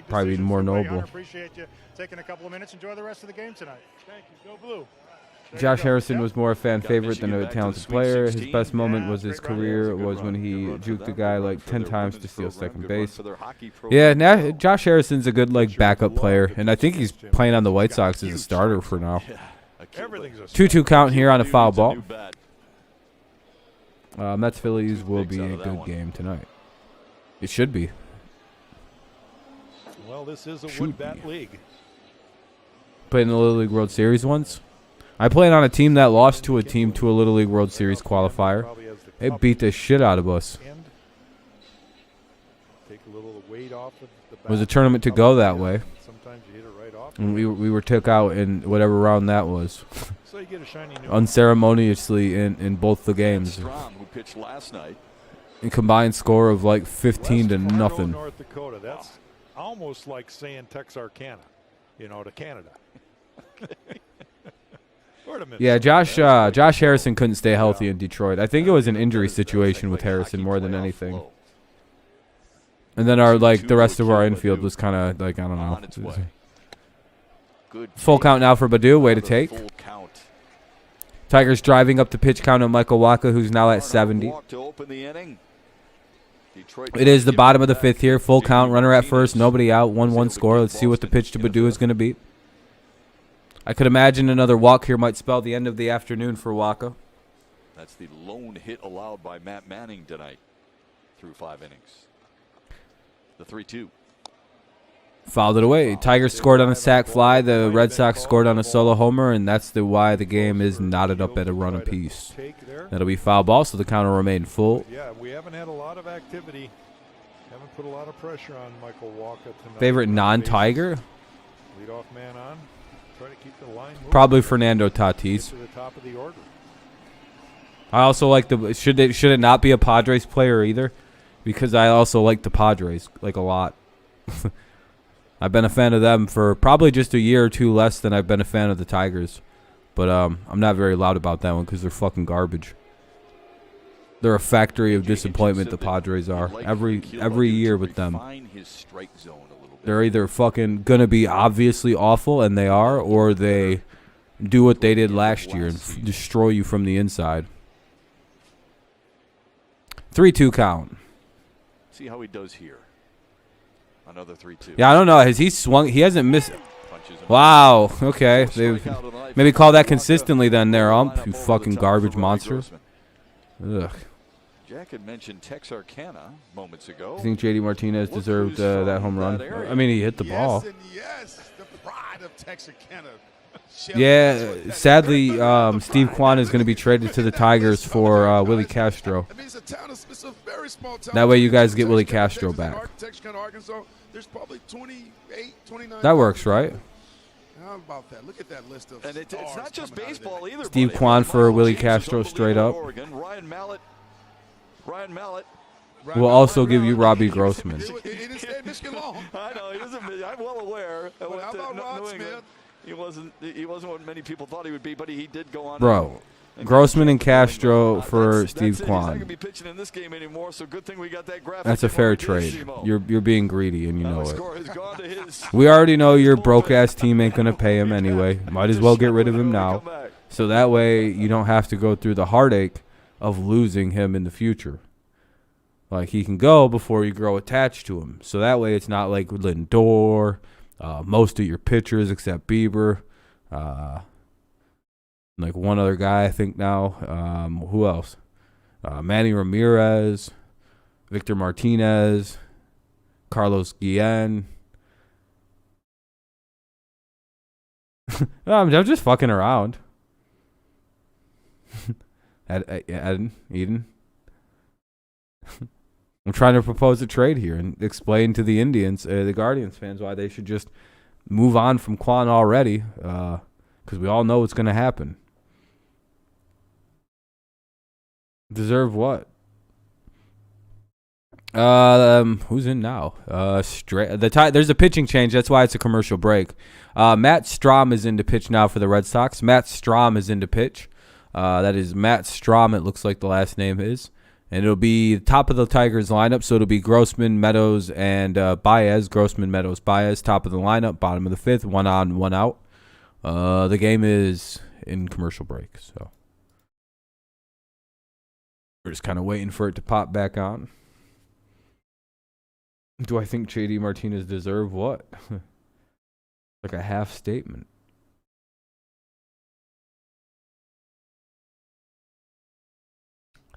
Probably more noble. Appreciate you taking a couple of minutes. Enjoy the rest of the game tonight. Thank you. Go Blue. Josh Harrison was more a fan favorite than a talented player. His best moment was his career was when he juked a guy like 10 times to steal second base. Yeah, now Josh Harrison's a good backup player, and I think he's playing on the White Sox as a starter for now. 2-2 count here on a foul ball. Mets Phillies will be a good game tonight. It should be. Well, this is a wood bat league. Played in the Little League World Series once. I played on a team that lost to a team to a Little League World Series qualifier. It beat the shit out of us. Take a little weight off of the bat. It was a tournament to go that way. Sometimes you hit it right off. And we were took out in whatever round that was. So you get a shiny new unceremoniously in both the games. Strom, who pitched last night. A combined score of 15 to nothing. North Dakota. That's almost like saying Texarkana, to Canada. Yeah, Josh Harrison couldn't stay healthy in Detroit. I think it was an injury situation with Harrison more than anything. And then the rest of our infield was kind of I don't know. Full count now for Baddoo. Way to take. Tigers driving up the pitch count on Michael Wacha, who's now at 70. It is the bottom of the 5th here. Full count. Runner at first. Nobody out. 1-1 score. Let's see what the pitch to Baddoo is going to be. I could imagine another walk here might spell the end of the afternoon for Wacha. That's the lone hit allowed by Matt Manning tonight through 5 innings. The 3-2. Fouled it away. Tigers scored on a sac fly. The Red Sox scored on a solo homer, and that's why the game is knotted up at a run apiece. That'll be foul ball, so the count will remain full. Yeah, we haven't had a lot of activity. Haven't put a lot of pressure on Michael Wacha tonight. Favorite non-Tiger? Leadoff man on. Try to keep the line moving. Probably Fernando Tatis. To the top of the order. I also like should it not be a Padres player either? Because I also like the Padres a lot. I've been a fan of them for probably just a year or two less than I've been a fan of the Tigers. But I'm not very loud about that one because they're fucking garbage. They're a factory of disappointment, the Padres are. Every year with them. They're either fucking going to be obviously awful, and they are, or they do what they did last year and destroy you from the inside. 3-2 count. See how he does here. Another 3-2. Yeah, I don't know. Has he swung? He hasn't missed. Wow. Okay. Maybe call that consistently then there, you fucking garbage monster. Ugh. Jack had mentioned Texarkana moments ago. You think JD Martinez deserved that home run? I mean, he hit the ball. Yes, the pride of Texarkana. Yeah, sadly, Steve Kwan is going to be traded to the Tigers for Willie Castro. That way you guys get Willie Castro back. That works, right? How about that? Look at that list of and it's not just baseball either. Steve Kwan for Willie Castro straight up. Ryan Mallett. We'll also give you Robbie Grossman. I know, he doesn't. I'm well aware. How about Rod Smith? He wasn't what many people thought he would be, but he did go on. Bro, Grossman and Castro for Steve Kwan. He's not going to be pitching in this game anymore, so good thing we got that graphic. That's a fair trade. You're being greedy, and you know it. Gone to his. We already know your broke-ass team ain't going to pay him anyway. Might as well get rid of him now. So that way you don't have to go through the heartache of losing him in the future. Like, he can go before you grow attached to him. So that way it's not like Lindor, most of your pitchers except Bieber, like one other guy I think now. Who else? Manny Ramirez, Victor Martinez, Carlos Guillen. I'm just fucking around. Eden. I'm trying to propose a trade here and explain to the Indians, the Guardians fans, why they should just move on from Kwan already, because we all know what's going to happen. Deserve what? Who's in now? There's a pitching change. That's why it's a commercial break. Matt Strahm is in to pitch now for the Red Sox. Matt Strahm is in to pitch. That is Matt Strahm, it looks like the last name is. And it'll be the top of the Tigers lineup, so it'll be Grossman, Meadows, and Báez. Grossman, Meadows, Báez, top of the lineup, bottom of the fifth, 1 on, 1 out. The game is in commercial break, so we're just kind of waiting for it to pop back on. Do I think JD Martinez deserve what? Like a half statement.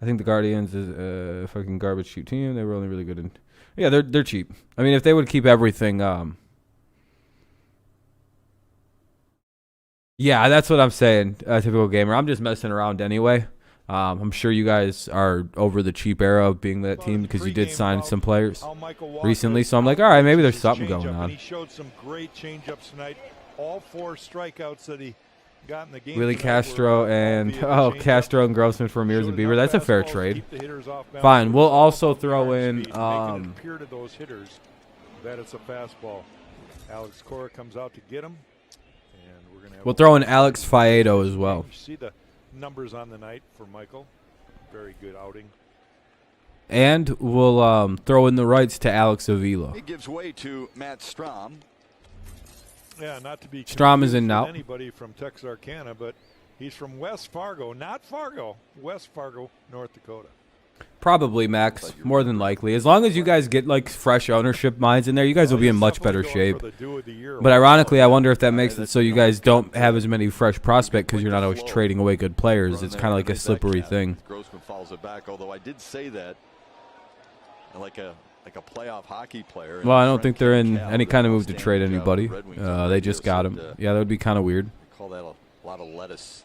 I think the Guardians is a fucking garbage shoot team. They were only really good in... Yeah, they're cheap. I mean, if they would keep everything... Yeah, that's what I'm saying, typical gamer. I'm just messing around anyway. I'm sure you guys are over the cheap era of being that team because you did sign some players recently. So I'm like, all right, maybe there's something going on. He showed some great changeups tonight. All 4 strikeouts that he got in the game. Willie Castro and Castro and Grossman for Ramirez and Bieber. That's a fair trade. Fine. We'll also throw in appear to those hitters that it's a fastball. Alex Cora comes out to get him, and we're gonna have we'll throw in Alex Faedo as well. See the numbers on the night for Michael. Very good outing. And we'll throw in the rights to Alex Avila. He gives way to Matt Strahm. Yeah, not to be Strahm is in now. Anybody from Texarkana, but he's from West Fargo, not Fargo, West Fargo, North Dakota. Probably, Max. More than likely. As long as you guys get like fresh ownership minds in there, you guys will be in much better shape. But ironically, I wonder if that makes it so you guys don't have as many fresh prospects because you're not always trading away good players. It's kind of like a slippery thing. Grossman follows it back, although I did say that like a playoff hockey player. Well, I don't think they're in any kind of move to trade anybody. They just got him. Yeah, that would be kind of weird. Call that a lot of lettuce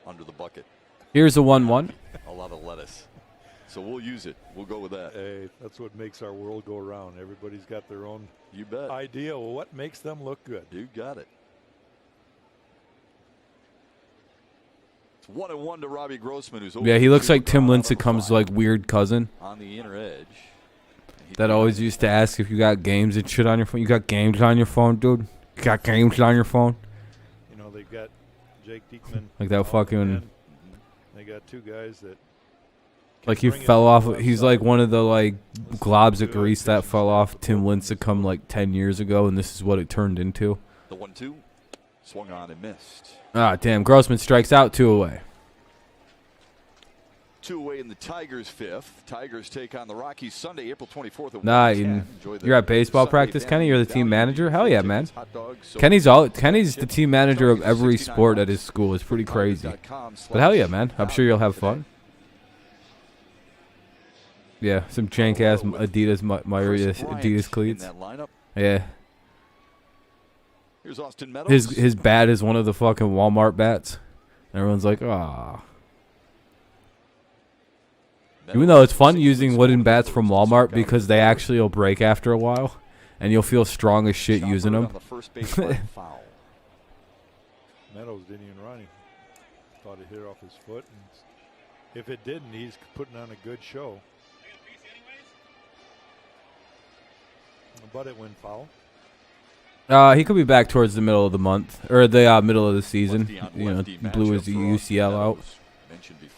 under the bucket. Here's a 1-1. A lot of lettuce. So we'll use it. We'll go with that. Hey, that's what makes our world go round. Everybody's got their own idea of what makes them look good. You got it. It's 1-1 to Robbie Grossman, who's he looks like Tim Lincecum's like weird cousin. On the inner edge. that always used to ask if you got games and shit on your phone. You got games on your phone, dude? You got games on your phone? You know, they've got Jake Diekman. Like that fucking... They got two guys that... Like he fell off. He's like one of the like globs of grease that fell off Tim Lincecum like 10 years ago, and this is what it turned into. The 1-2 swung on and missed. Ah, damn. Grossman strikes out, 2 away. 2 away in the Tigers' 5th. Tigers take on the Rockies Sunday, April 24th. At Nah, 1:10. you're at baseball practice, Kenny? You're the team manager? Hell yeah, man. Kenny's the team manager of every sport at his school. It's pretty crazy. But hell yeah, man. I'm sure you'll have fun. Yeah, some jank-ass Adidas Adidas cleats. Yeah. Here's Austin Meadows. His bat is one of the fucking Walmart bats. Everyone's like, ah. Even though it's fun using wooden bats from Walmart because they actually will break after a while, and you'll feel strong as shit using them. Meadows didn't even run him. Thought it hit off his foot. And if it didn't, he's putting on a good show. But it went foul. He could be back towards the middle of the month or the middle of the season. You know, blew his UCL out.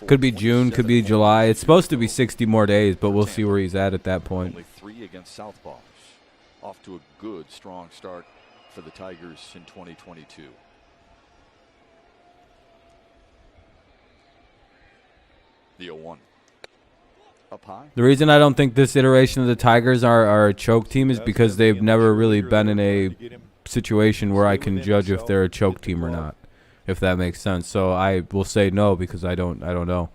Could be June, could be July. It's supposed to be 60 more days, but we'll see where he's at that point. Only 3 against Southpaws. Off to a good, strong start for the Tigers in 2022. The 0-1. Up high. The reason I don't think this iteration of the Tigers are a choke team is because they've never really been in a situation where I can judge if they're a choke team or not, if that makes sense. So I will say no because I don't know.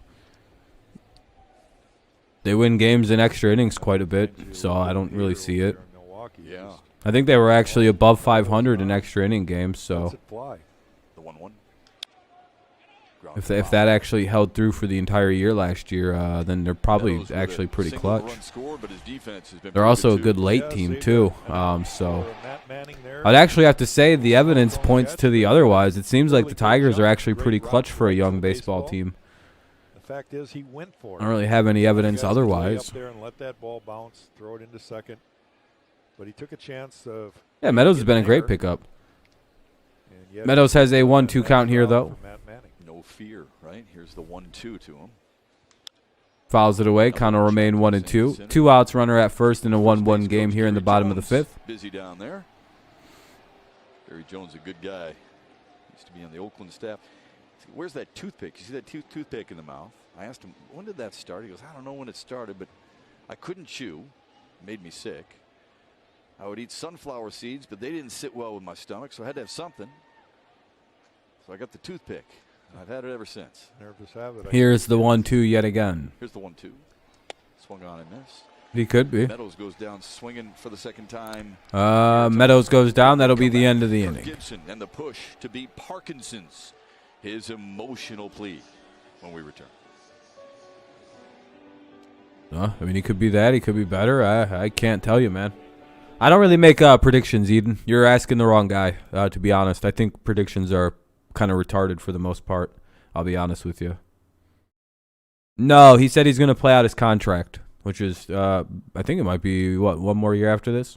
They win games in extra innings quite a bit, so I don't really see it. Yeah. I think they were actually above 500 in extra inning games, so The 1-1. if that actually held through for the entire year last year, then they're probably actually pretty clutch. They're also a good late team too, so I'd actually have to say the evidence points to the otherwise. It seems like the Tigers are actually pretty clutch for a young baseball team. The fact is, he went for it. I don't really have any evidence otherwise. Up there and let that ball bounce, throw it into second. But he took a chance of. Yeah, Meadows has been a great pickup. Meadows has a 1-2 count here though. No fear, right? Here's the 1-2 to him. Fouls it away. Count will remain 1-2. 2 outs, runner at first in a 1-1 game here in the bottom of the 5th. Busy down there. Barry Jones, a good guy. Used to be on the Oakland staff. Where's that toothpick? You see that toothpick in the mouth? I asked him, when did that start? He goes, I don't know when it started, but I couldn't chew. It made me sick. I would eat sunflower seeds, but they didn't sit well with my stomach, so I had to have something. So I got the toothpick. I've had it ever since. Nervous habit. Here's the 1-2 yet again. Here's the 1-2. Swung on and missed. He could be. Meadows goes down swinging for the second time. Meadows goes down. That'll be the end of the inning. Gibson and the push to beat Parkinson's. His emotional plea when we return. I mean, he could be that. He could be better. I can't tell you, man. I don't really make predictions, Eden. You're asking the wrong guy, to be honest. I think predictions are kind of retarded for the most part. I'll be honest with you. No, he said he's going to play out his contract, which is, I think it might be, one more year after this?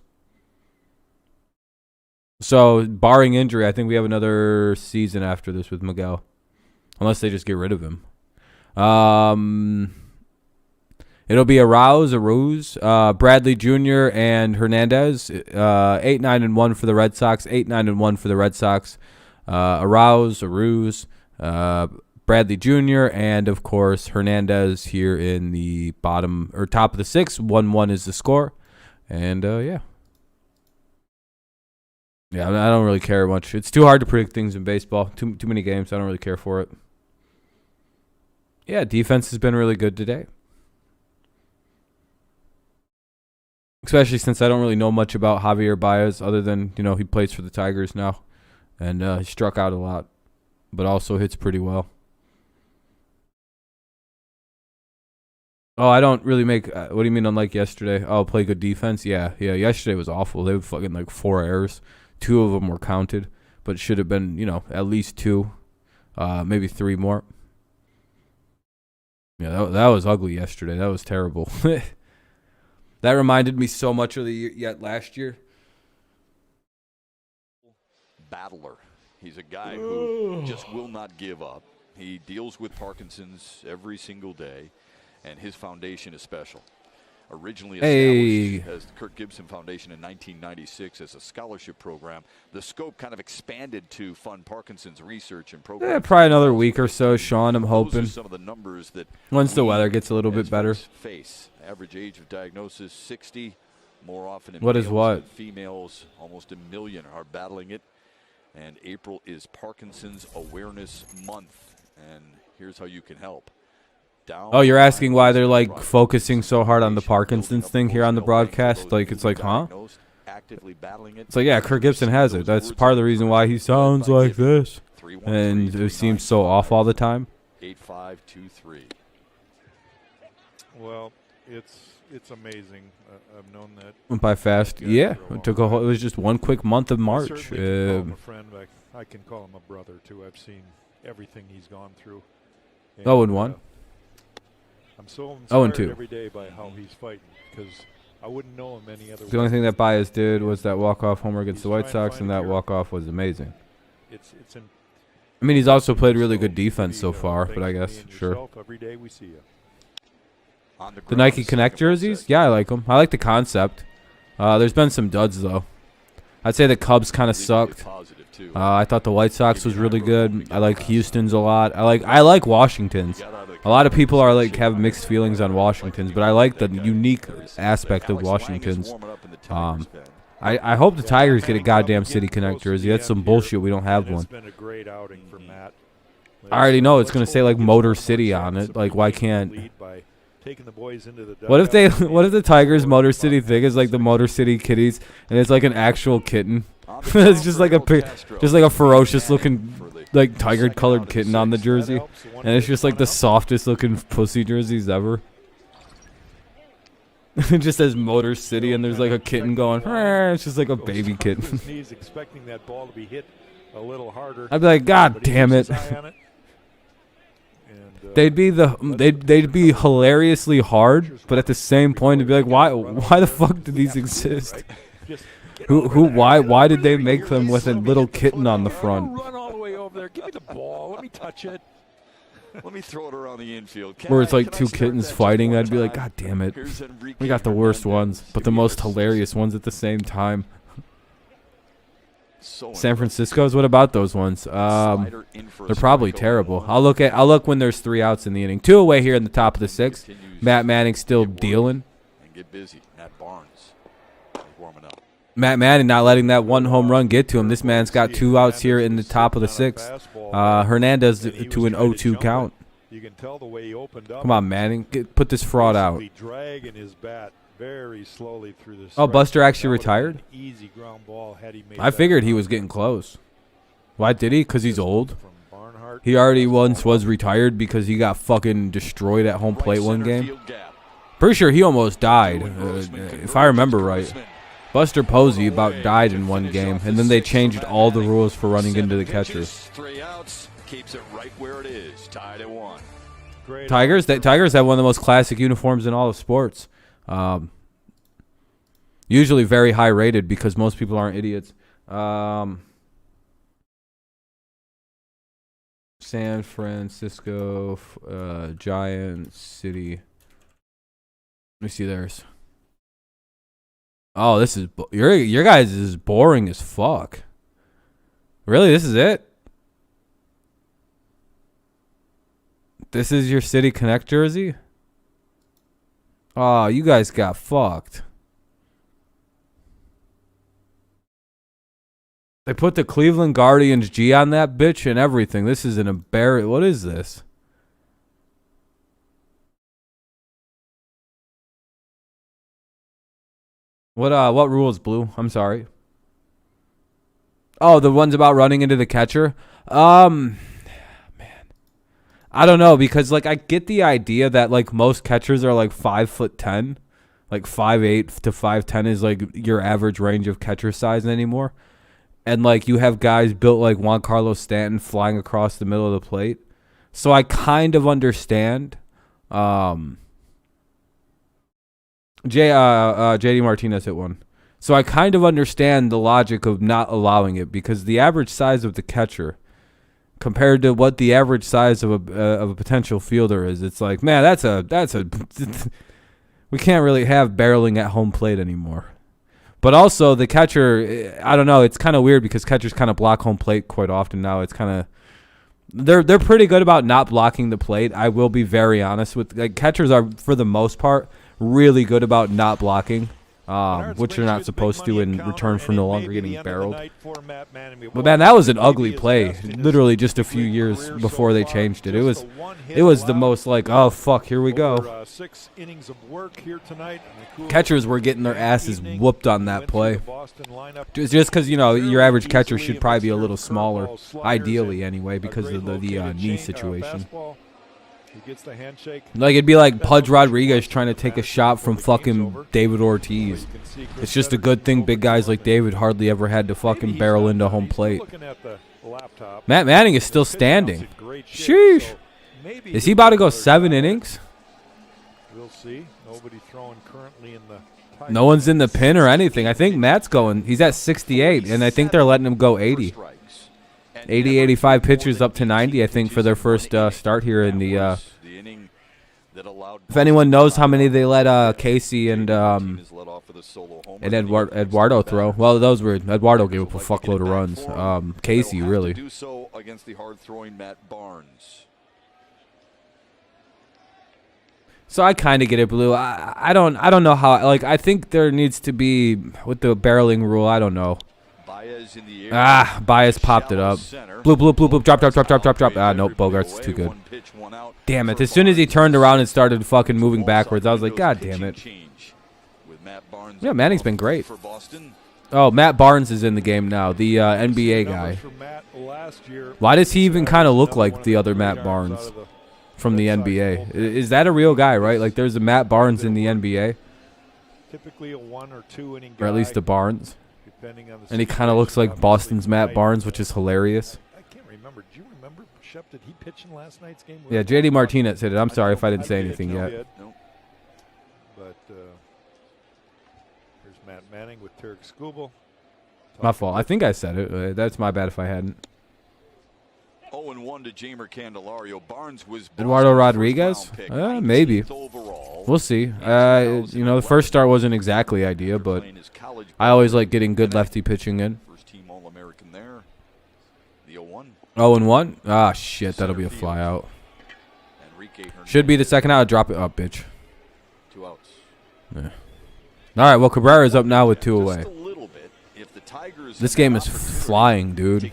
So, barring injury, I think we have another season after this with Miguel. Unless they just get rid of him. It'll be Aruz, Bradley Jr., and Hernandez. 8-9-1 for the Red Sox. 8-9-1 for the Red Sox. Aruz, Bradley Jr., and, of course, Hernandez here in the bottom or top of the 6th. 1-1 is the score. And, yeah. Yeah, I don't really care much. It's too hard to predict things in baseball. Too many games. I don't really care for it. Yeah, defense has been really good today. Especially since I don't really know much about Javier Baez other than, he plays for the Tigers now. And he struck out a lot, but also hits pretty well. Oh, I don't really make, what do you mean unlike yesterday? Oh, play good defense? Yeah, yesterday was awful. They were fucking 4 errors. 2 of them were counted, but should have been, at least 2, maybe 3 more. Yeah, that was ugly yesterday. That was terrible. That reminded me so much of the year, last year. Battler. He's a guy who just will not give up. He deals with Parkinson's every single day, and his foundation is special. Originally established as the Kirk Gibson Foundation in 1996 as a scholarship program, the scope kind of expanded to fund Parkinson's research and programs. Yeah, probably another week or so, Sean. I'm hoping. Those are some of the numbers that once the weather gets a little bit better. Face average age of diagnosis 60. More often in what males is what? than females, almost 1 million are battling it. And April is Parkinson's Awareness Month, and here's how you can help. Oh, you're asking why they're like focusing so hard on the Parkinson's thing here on the broadcast? Like, it's like, huh? It's like, yeah, Kirk Gibson has it. That's part of the reason why he sounds like this, and it seems so off all the time. 8523. Well, it's amazing. I've known that. Went by fast. Yeah, it took a whole. It was just one quick month of March. I certainly can call him a friend. I can call him a brother too. I've seen everything he's gone through. And, 0-1. I'm so inspired 0-2. every day by how he's fighting, because I wouldn't know him any other way. The only thing that Báez did was that walk-off homer against the White Sox, and that walk-off was amazing. I mean, he's also played really good defense so far, but I guess, sure. Every day we see you. The Nike Connect jerseys? Yeah, I like them. I like the concept. There's been some duds, though. I'd say the Cubs kind of sucked. I thought the White Sox was really good. I like Houston's a lot. I like Washington's. A lot of people are like have mixed feelings on Washington's, but I like the unique aspect of Washington's. I hope the Tigers get a goddamn City Connect jersey. That's some bullshit. We don't have one. I already know it's gonna say like Motor City on it. Like, why can't? What if the Tigers Motor City thing is like the Motor City Kitties, and it's like an actual kitten? It's just like a ferocious looking like tiger colored kitten on the jersey, and it's just like the softest looking pussy jerseys ever. It just says Motor City, and there's like a kitten going. It's just like a baby kitten. He's expecting that ball to be hit a little harder. I'd be like, God damn it. They'd be hilariously hard, but at the same point, it'd be like, why the fuck do these exist? Why did they make them with a little kitten on the front? Run all the way over there. Give me the ball. Let me touch it. Let me throw it around the infield. Where it's like two kittens fighting, I'd be like, God damn it. We got the worst ones, but the most hilarious ones at the same time. San Francisco's, what about those ones? They're probably terrible. I'll look when there's 3 outs in the inning. 2 away here in the top of the 6th. Matt Manning still dealing. And get busy. Matt Barnes warming up. Matt Manning not letting that 1 home run get to him. This man's got 2 outs here in the top of the 6th. Hernandez to an 0-2 count. You can tell the way he opened up. Come on, Manning. Put this fraud out. Dragging his bat very slowly through the Oh, Buster actually retired? Easy ground ball had he made I figured he was getting close. Why did he? Because he's old? He already once was retired because he got fucking destroyed at home plate one game. Pretty sure he almost died, if I remember right. Buster Posey about died in one game, and then they changed all the rules for running into the catcher. 3 outs, keeps it right where it is, tied at 1. Tigers have one of the most classic uniforms in all of sports. Usually very high rated because most people aren't idiots. San Francisco Giant City. Let me see theirs. Oh, this is your guys is boring as fuck. Really, this is it? This is your City Connect jersey? Oh, you guys got fucked. They put the Cleveland Guardians G on that bitch and everything. This is an embarrassment. What is this? What rules, Blue? I'm sorry. Oh, the ones about running into the catcher? Man. I don't know, because like I get the idea that like most catchers are like 5'10", like 5'8" to 5'10" is like your average range of catcher size anymore, and like you have guys built like Juan Carlos Stanton flying across the middle of the plate, so I kind of understand. JD Martinez hit one. So I kind of understand the logic of not allowing it because the average size of the catcher compared to what the average size of a potential fielder is, it's like, man, that's a we can't really have barreling at home plate anymore. But also the catcher, I don't know, it's kind of weird because catchers kind of block home plate quite often now. It's kind of they're pretty good about not blocking the plate. I will be very honest with catchers are for the most part really good about not blocking. Which they're not supposed to in return for no longer getting barreled. But man, that was an ugly play. Literally just a few years before they changed it. It was the most like, oh fuck, here we go. Catchers were getting their asses whooped on that play. Just because your average catcher should probably be a little smaller, ideally anyway, because of the knee situation. He gets the handshake. Like it'd be like Pudge Rodriguez trying to take a shot from fucking David Ortiz. It's just a good thing big guys like David hardly ever had to fucking barrel into home plate. Matt Manning is still standing. Sheesh. Is he about to go 7 innings? We'll see. Nobody throwing currently in the. No one's in the pin or anything. I think Matt's going. He's at 68, and I think they're letting him go 80. 80, 85 pitchers up to 90, I think, for their first start here in the. If anyone knows how many they let Casey and Eduardo throw, well, those were Eduardo gave up a fuckload of runs. Casey really. Do so against the hard-throwing Matt Barnes. So I kind of get it, Blue. I don't know how. Like I think there needs to be with the barreling rule. I don't know. Báez popped it up. Bloop, bloop, bloop, bloop. Drop. Nope, Bogart's too good. Damn it. As soon as he turned around and started fucking moving backwards, I was like, God damn it. Yeah, Manning's been great. Oh, Matt Barnes is in the game now, the NBA guy. Why does he even kind of look like the other Matt Barnes from the NBA? Is that a real guy, right? Like, there's a Matt Barnes in the NBA? Typically a 1 or 2 inning guy. Or at least a Barnes. And he kind of looks like Boston's Matt Barnes, which is hilarious. I can't remember. Do you remember, Shep, did he pitch in last night's game? Yeah, JD Martinez hit it. I'm sorry if I didn't say anything yet. But here's Matt Manning with Tarek Skubal. My fault. I think I said it. That's my bad if I hadn't. 0-1 to Jamer Candelario. Barnes was Eduardo Rodriguez? Maybe. We'll see. The first start wasn't exactly ideal, but I always like getting good lefty pitching in. First team All-American there. The 0-1. 0-1? Ah, shit. That'll be a fly out. Should be the second out. Drop it up, bitch. 2 outs. Yeah. All right, well, Cabrera's up now with 2 away. This game is flying, dude.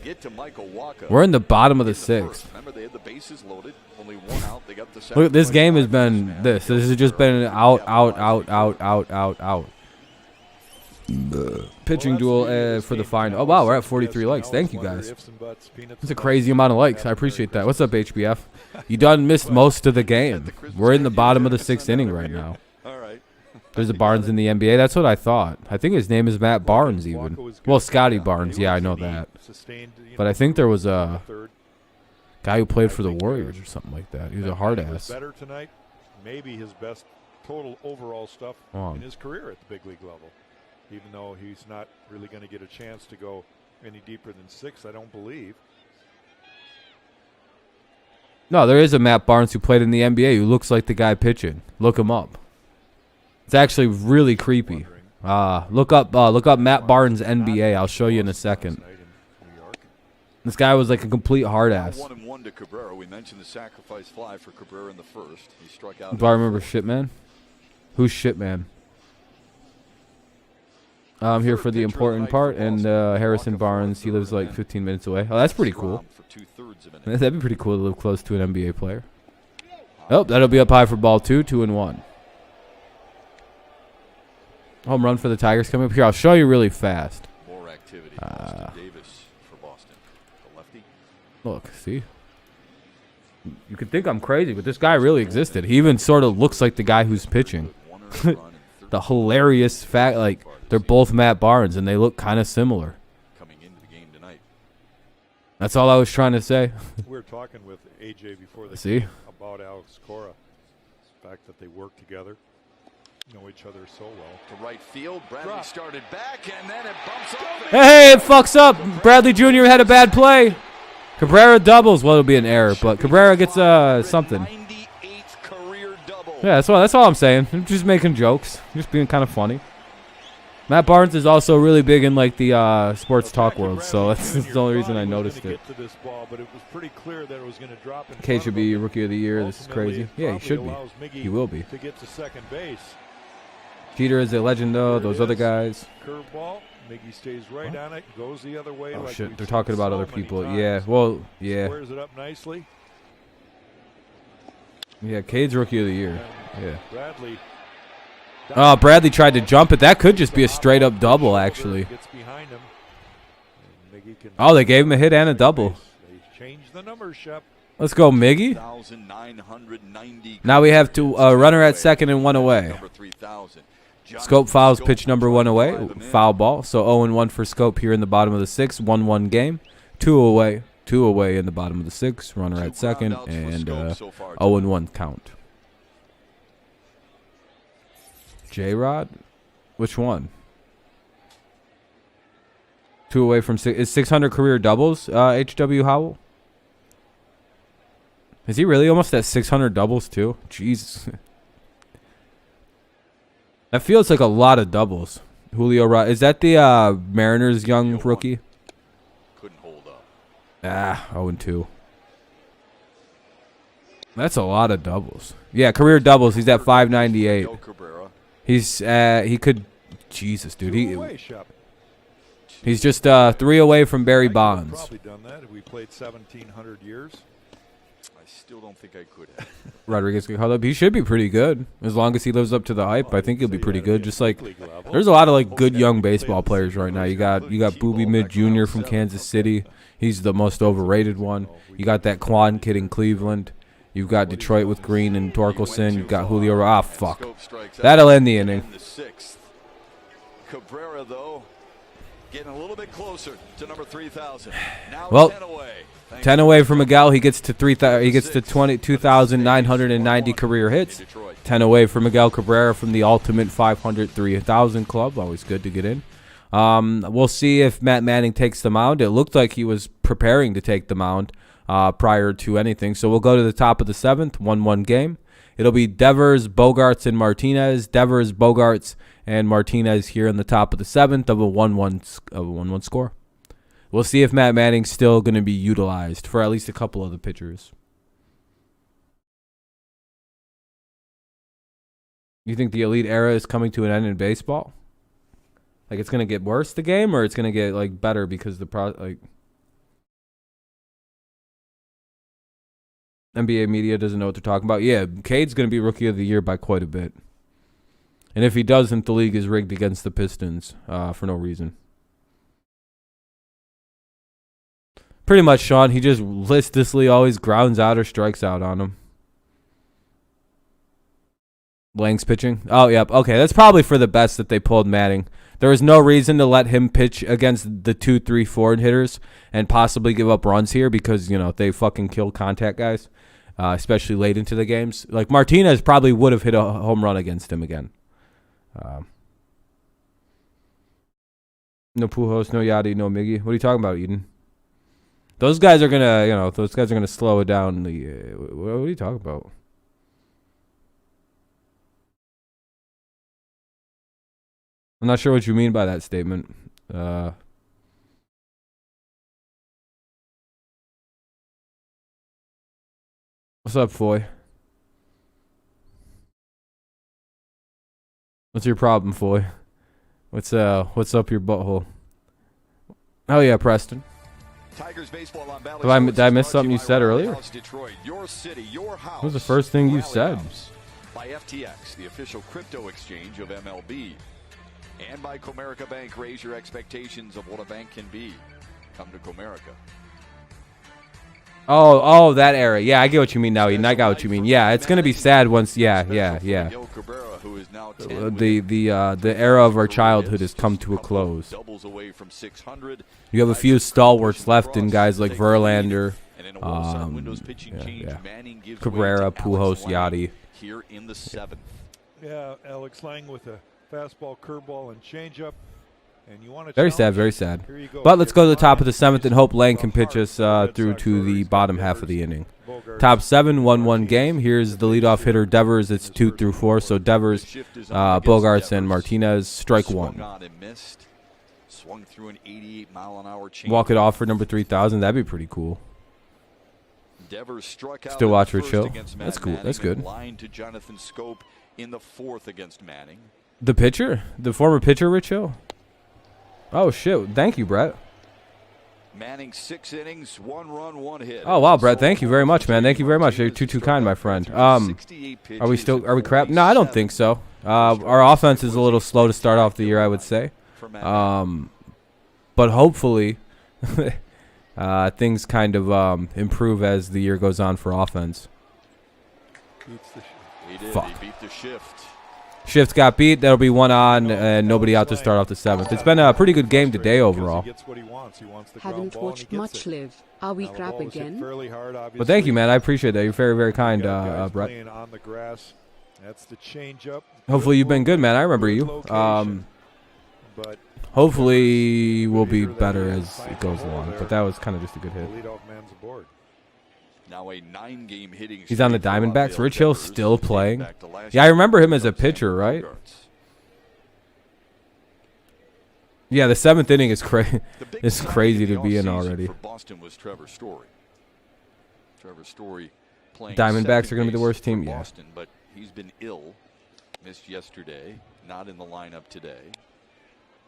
We're in the bottom of the 6th. Look, this game has been this. This has just been out. Pitching duel for the final. Oh, wow, we're at 43 likes. Thank you, guys. That's a crazy amount of likes. I appreciate that. What's up, HBF? You done missed most of the game. We're in the bottom of the 6th inning right now. There's a Barnes in the NBA. That's what I thought. I think his name is Matt Barnes even. Well, Scotty Barnes. Yeah, I know that. But I think there was a guy who played for the Warriors or something like that. He was a hard ass. Better tonight. Maybe his best total overall stuff in his career at the big league level. Even though he's not really going to get a chance to go any deeper than 6, I don't believe. No, there is a Matt Barnes who played in the NBA who looks like the guy pitching. Look him up. It's actually really creepy. Look up Matt Barnes NBA. I'll show you in a second. This guy was like a complete hard ass. 1-1 to Cabrera. We mentioned the sacrifice fly for Cabrera in the first. He struck out. Do I remember Shitman? Who's Shitman? I'm here for the important part, and Harrison Barnes, he lives like 15 minutes away. Oh, that's pretty cool. That'd be pretty cool to live close to an NBA player. Oh, that'll be up high for ball 2, 2-1. Home run for the Tigers coming up here. I'll show you really fast. More activity. Austin Davis for Boston. The lefty. Look, see? You could think I'm crazy, but this guy really existed. He even sort of looks like the guy who's pitching. The hilarious fact, like, they're both Matt Barnes, and they look kind of similar. Coming into the game tonight. That's all I was trying to say. We were talking with AJ before the See? game about Alex Cora. The fact that they work together. know each other so well. To right field, Bradley started back, and then it bumps off. Hey, it fucks up. Bradley Jr. had a bad play. Cabrera doubles. Well, it'll be an error, but Cabrera gets something. 98th career double. Yeah, that's all I'm saying. I'm just making jokes. Just being kind of funny. Matt Barnes is also really big in like the sports talk world, so that's the only reason I noticed it. K should be Rookie of the Year. This is crazy. Yeah, he should be. He will be. To get to second base. Jeter is a legend, though. Those other guys. Curveball. Miggy stays right on it. Goes the other way. Oh like shit! They're talking about other people. times. Yeah. Well, yeah. Squares it up nicely. Yeah, Cade's Rookie of the Year. Yeah. Bradley. Oh, Bradley tried to jump it. That could just be a straight up double, actually. Gets behind him. Oh, they gave him a hit and a double. They changed the numbers, Shep. Let's go, Miggy. Now we have to runner at second and one away. Scope fouls pitch number one away. Foul ball. So 0-1 for Scope here in the bottom of the sixth. 1-1 game. Two away in the bottom of the sixth. Runner at second and 0-1 count. J-Rod? Which one? Two away from six. Is 600 career doubles, H.W. Howell? Is he really almost at 600 doubles, too? Jesus. That feels like a lot of doubles. Julio Rod. Is that the Mariners young rookie? Couldn't hold up. 0-2. That's a lot of doubles. Yeah, career doubles. He's at 598. He could. Jesus, dude. He's just 3 away from Barry Bonds. Probably done that if we played 1,700 years. I still don't think I could have. Rodriguez get called up. He should be pretty good as long as he lives up to the hype. I think he'll be pretty good. Just like there's a lot of like good young baseball players right now. You got Boobie Mid Jr. from Kansas City. He's the most overrated one. You got that Quan kid in Cleveland. You've got Detroit with Green and Torkelson. You've got Julio. Ah, fuck. That'll end the inning. Cabrera, though, getting a little bit closer to number 3,000. Now well, 10 away. 10 away from Miguel. He gets to 22,990 career hits. 10 away from Miguel Cabrera from the ultimate 500 3,000 club. Always good to get in. We'll see if Matt Manning takes the mound. It looked like he was preparing to take the mound prior to anything. So we'll go to the top of the seventh, 1-1 game. It'll be Devers, Bogarts, and Martinez. Devers, Bogarts, and Martinez here in the top of the seventh of a 1-1 score. We'll see if Matt Manning's still going to be utilized for at least a couple of the pitchers. You think the elite era is coming to an end in baseball? Like it's going to get worse the game, or it's going to get like better because NBA media doesn't know what they're talking about. Yeah, Cade's going to be Rookie of the Year by quite a bit. And if he doesn't, the league is rigged against the Pistons for no reason. Pretty much, Sean. He just listlessly always grounds out or strikes out on him. Lang's pitching. Oh, yep. Okay, that's probably for the best that they pulled Manning. There was no reason to let him pitch against the 2, 3, 4 hitters and possibly give up runs here because, they fucking kill contact guys, especially late into the games. Like, Martinez probably would have hit a home run against him again. No Pujols, no Yachty, no Miggy. What are you talking about, Eden? Those guys are gonna, slow it down. What are you talking about? I'm not sure what you mean by that statement. What's up, Foy? What's your problem, Foy? What's up your butthole? Oh yeah, Preston. Tigers baseball on Bally Did I miss something you said earlier? Detroit, your city, your house. What was the first thing you said? By FTX, the official crypto exchange of MLB. And by Comerica Bank, raise your expectations of what a bank can be. Come to Comerica. Oh, that era. Yeah, I get what you mean now, Eden. I got what you mean. Yeah, it's gonna be sad once. Yeah. The era of our childhood has come to a close. You have a few stalwarts left in guys like Verlander, Cabrera, Pujols, Yachty. Here in the seventh. Yeah, Alex Lang with a fastball, curveball, and changeup. And you want to Very sad, very sad. Here you go. But let's go to the Here's top of the Ryan 7th and hope Lang the can pitch heart us of the Red through Sox to the rotors. bottom Devers, half of the inning. Bogarts, Top 7, 1-1 Martinez. game. Here's the leadoff hitter, Devers. It's 2 through 4. So Devers, Bogarts, and Martinez. Strike Swung 1. on and missed. Swung through an 88-mile-an-hour change. Walk it off for number 3,000. That'd be pretty cool. Devers struck out Still in watch the for first chill. against That's Matt cool. Manning, That's and good. Line to Jonathan Scope in the 4th against Manning. The pitcher? The former pitcher, Rich Hill? Oh, shit. Thank you, Brett. Manning 6 innings, 1 run, 1 hit. Oh, wow, Brett. Thank you very much, man. Thank you very much. You're too kind, my friend. Are we crap? No, I don't think so. Our offense is a little slow to start off the year, I would say. But hopefully things kind of improve as the year goes on for offense. He did. Fuck. He beat the shift. Shift got beat. That'll be 1 on and nobody out to start off the 7th. It's been a pretty good game today overall. Haven't watched much live. Are we crap again? But thank you, man. I appreciate that. You're very, very kind, Brett. Hopefully you've been good, man. I remember you. Hopefully we'll be better as it goes along. But that was kind of just a good hit. Now a 9-game hitting. He's on the Diamondbacks. Rich Hill still playing. Yeah, I remember him as a pitcher, right? Yeah, the 7th inning is it's crazy to be in already. For Boston was Trevor Story. Trevor Story playing. Diamondbacks are going to be the worst team. Yeah. Boston, but he's been ill. Missed yesterday. Not in the lineup today.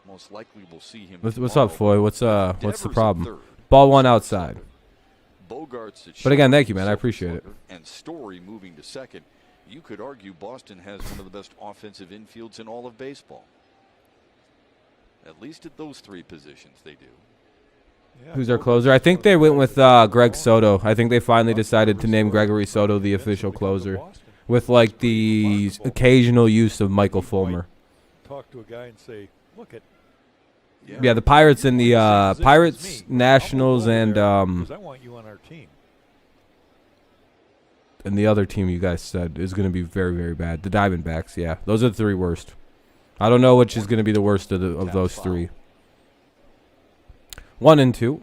Most likely we'll see him. What's up, Foy? What's the problem? Ball 1 outside. But again, thank you, man. I appreciate it. And Story moving to 2nd. You could argue Boston has one of the best offensive infields in all of baseball. At least at those 3 positions, they do. Who's our closer? I think they went with Greg Soto. I think they finally decided to name Gregory Soto the official closer, with like the occasional use of Michael Fulmer. Talk to a guy and say, "Look at." Yeah, the Pirates and the Pirates, Nationals, and I want you on our team. And the other team you guys said is going to be very, very bad. The Diamondbacks, yeah, those are the 3 worst. I don't know which is going to be the worst of those 3. 1 and 2.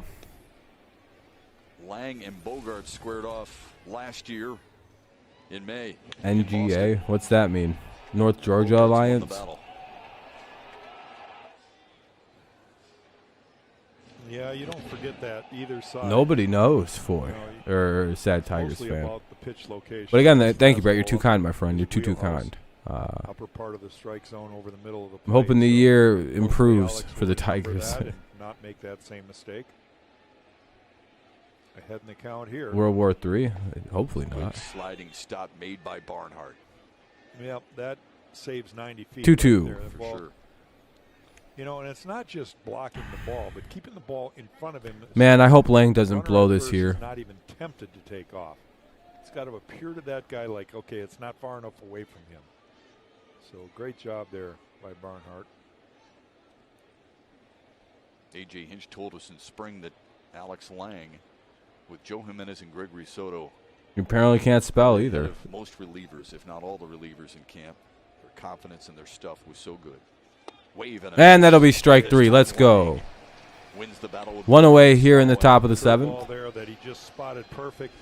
Lang and Bogart squared off last year in May. NGA, what's that mean? North Georgia Alliance. Yeah, you don't forget that either side. Nobody knows, Foy, or Sad Tigers fan. About the pitch location. But again, thank you, Brett. You're too kind, my friend. You're too kind. Upper part of the strike zone over the middle of the plate. I'm hoping the year improves for the Tigers. And not make that same mistake. Ahead in the count here. World War III? Hopefully not. Sliding stop made by Barnhart. Yep, that saves 90 feet. 2-2. Right for sure. You know, and it's not just blocking the ball, but keeping the ball in front of him. Man, I hope Lang doesn't blow this here. Not even tempted to take off. It's got to appear to that guy like, okay, it's not far enough away from him. So great job there by Barnhart. A.J. Hinch told us in spring that Alex Lang, with Joe Jimenez and Gregory Soto, you apparently can't spell either. Most relievers, if not all the relievers in camp, their confidence in their stuff was so good. And that'll be strike 3. Let's go. 1 away here in the top of the 7th. Ball there that he just spotted perfect.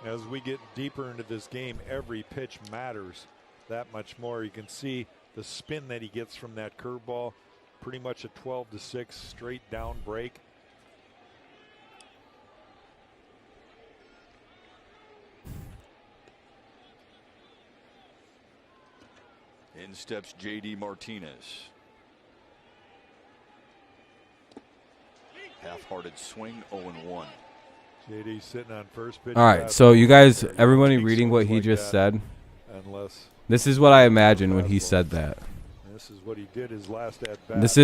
As we get deeper into this game, every pitch matters that much more. You can see the spin that he gets from that curveball. Pretty much a 12-6 straight down break. In steps J.D. Martinez. Half-hearted swing, 0-1. J.D. sitting on first pitch. All right, so you guys, everybody reading what he just said. This is what I imagined when he said that. This is what he did his last at bat. This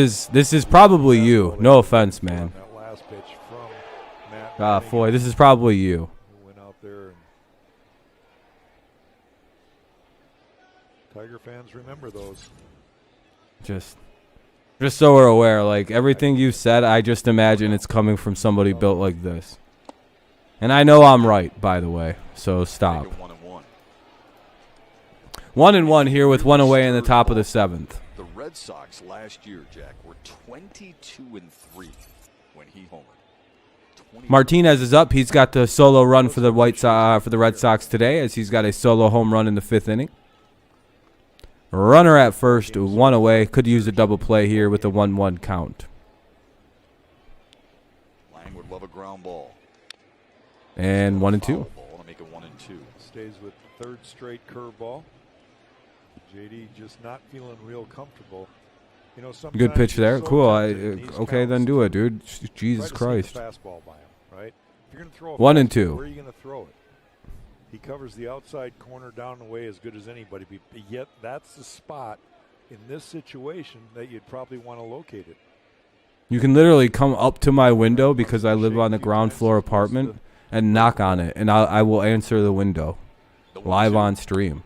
is probably you. No offense, man. That last pitch from Matt Foy, this is probably you. Went out there and Tiger fans remember those. Just Just so we're aware, like, everything you said, I just imagine it's coming from somebody built like this. And I know I'm right, by the way, so stop. 1-1 here with one away in the top of the 7th. The Red Sox last year, Jack, were 22-3 when he homered. Martinez is up. He's got the solo run for the Red Sox today, as he's got a solo home run in the 5th inning. Runner at first, one away. Could use a double play here with a 1-1 count. Lang would love a ground ball. And 1-2. To make it 1-2. Stays with the 3rd straight curveball. JD just not feeling real comfortable. You know, good pitch there. So cool. Okay, then do it, dude. Jesus Christ. Fastball by him, right? If you're going to throw a 1-2. Where are you going to throw it? He covers the outside corner down the way as good as anybody. Yet that's the spot in this situation that you'd probably want to locate it. You can literally come up to my window because I live on the ground floor apartment and knock on it, and I will answer the window live on stream.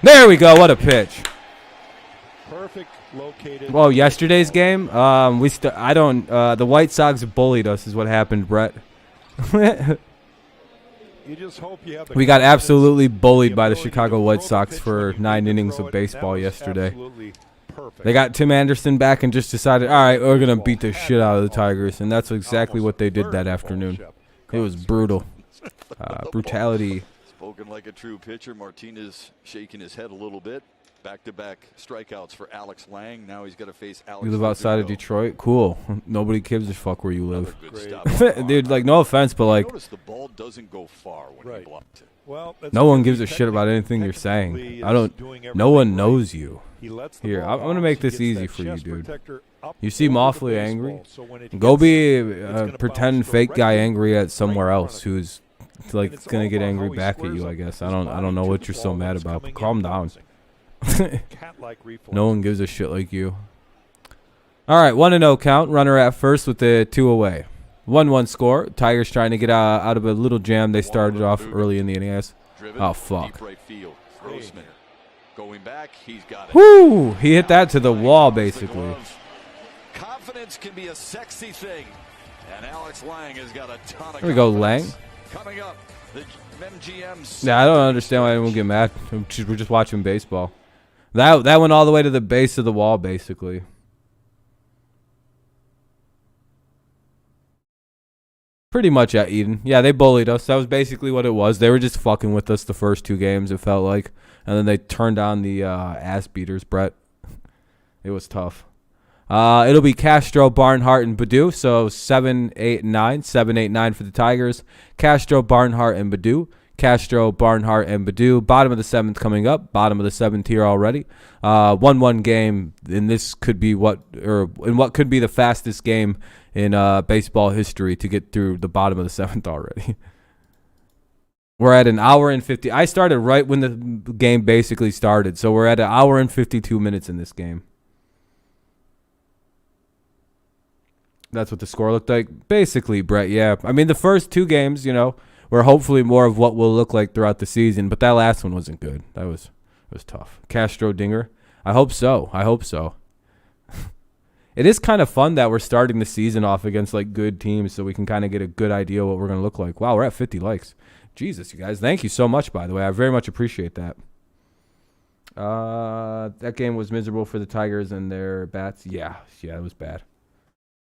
There we go. What a pitch. Perfect located. Well, yesterday's game, the White Sox bullied us is what happened, Brett. You just hope you have we got absolutely bullied by the Chicago White Sox for 9 innings of baseball yesterday. They got Tim Anderson back and just decided, all right, we're going to beat the shit out of the Tigers, and that's exactly what they did that afternoon. It was brutal. Brutality. Spoken like a true pitcher. Martinez shaking his head a little bit. Back-to-back strikeouts for Alex Lang. Now he's got to face Alex. You live outside of Detroit? Cool. Nobody gives a fuck where you live. Dude, like, no offense, but, like, notice the ball doesn't go far when he blocked it. Well, no one gives a shit about anything you're saying. No one knows you. Here, I'm going to make this easy for you, dude. You seem awfully angry. Go be a pretend fake guy angry at somewhere else who's, like, going to get angry back at you, I guess. I don't know what you're so mad about, but calm down. No one gives a shit like you. All right, 1-0 count. Runner at first with the 2 away. 1-1 score. Tigers trying to get out of a little jam they started off early in the inning. Oh, fuck. Going back, he's got it. Woo! He hit that to the wall, basically. Confidence can be a sexy thing. And Alex Lang has got a ton of There we go, Lang. Coming up, the MGM's. Yeah, I don't understand why anyone get mad. We're just watching baseball. That went all the way to the base of the wall, basically. Pretty much at Eden. Yeah, they bullied us. That was basically what it was. They were just fucking with us the first 2 games, it felt like. And then they turned on the ass beaters, Brett. It was tough. It'll be Castro, Barnhart, and Baddoo. So 7, 8, 9. 7, 8, 9 for the Tigers. Castro, Barnhart, and Baddoo. Castro, Barnhart, and Baddoo. Bottom of the 7th coming up. Bottom of the 7th here already. 1-1 game. And this could be what could be the fastest game in baseball history to get through the bottom of the 7th already. We're at 1 hour and 50. I started right when the game basically started. So we're at 1 hour and 52 minutes in this game. That's what the score looked like. Basically, Brett, yeah. I mean, the first 2 games, were hopefully more of what we'll look like throughout the season. But that last one wasn't good. It was tough. Castro Dinger. I hope so. It is kind of fun that we're starting the season off against, like, good teams so we can kind of get a good idea of what we're going to look like. Wow, we're at 50 likes. Jesus, you guys. Thank you so much, by the way. I very much appreciate that. That game was miserable for the Tigers and their bats. Yeah, it was bad.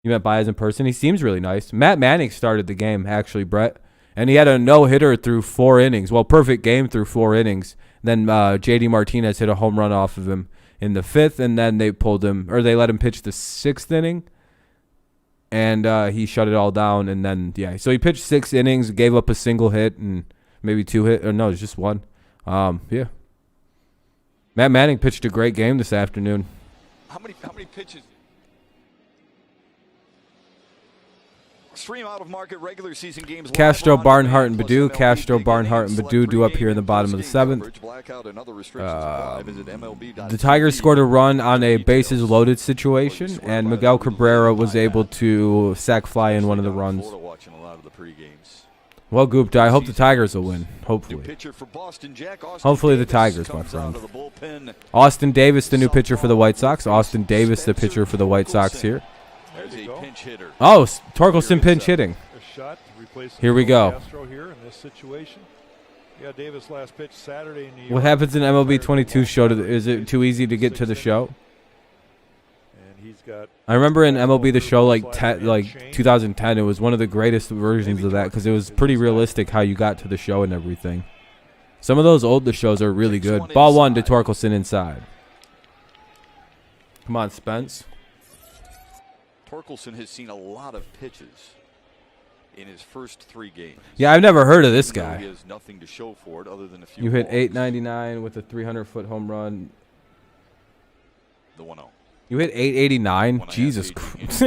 You met Báez in person. He seems really nice. Matt Manning started the game, actually, Brett. And he had a no-hitter through 4 innings. Well, perfect game through 4 innings. Then J.D. Martinez hit a home run off of him in the 5th, and then they let him pitch the 6th inning, and he shut it all down. And then, so he pitched 6 innings, gave up a single hit, and maybe 2 hits. Or no, it's just 1. Matt Manning pitched a great game this afternoon. How many pitches? Stream out of market regular season games. Castro, Barnhart, and Baddoo. Castro, Barnhart, and Baddoo do up here in the bottom of the 7th. The Tigers scored a run on a bases loaded situation, and Miguel Cabrera was able to sac fly in one of the runs. Well, Goop, I hope the Tigers will win. Hopefully. Pitcher for Boston, Jack. Hopefully the Tigers, my friend. Austin Davis, the new pitcher for the White Sox. Austin Davis, the pitcher for the White Sox here. Oh, Torkelson pinch hitting. Here we go. Yeah, Davis last pitch Saturday in New York. What happens in MLB 22 show? Is it too easy to get to the show? And he's got. I remember in MLB the show like 2010, it was one of the greatest versions of that because it was pretty realistic how you got to the show and everything. Some of those older shows are really good. Ball 1 to Torkelson inside. Come on, Spence. Torkelson has seen a lot of pitches in his first 3 games. Yeah, I've never heard of this guy. He has nothing to show for it other than a few. You hit balls. 899 with a 300-foot home run. The 1-0. You hit 889. Jesus Christ.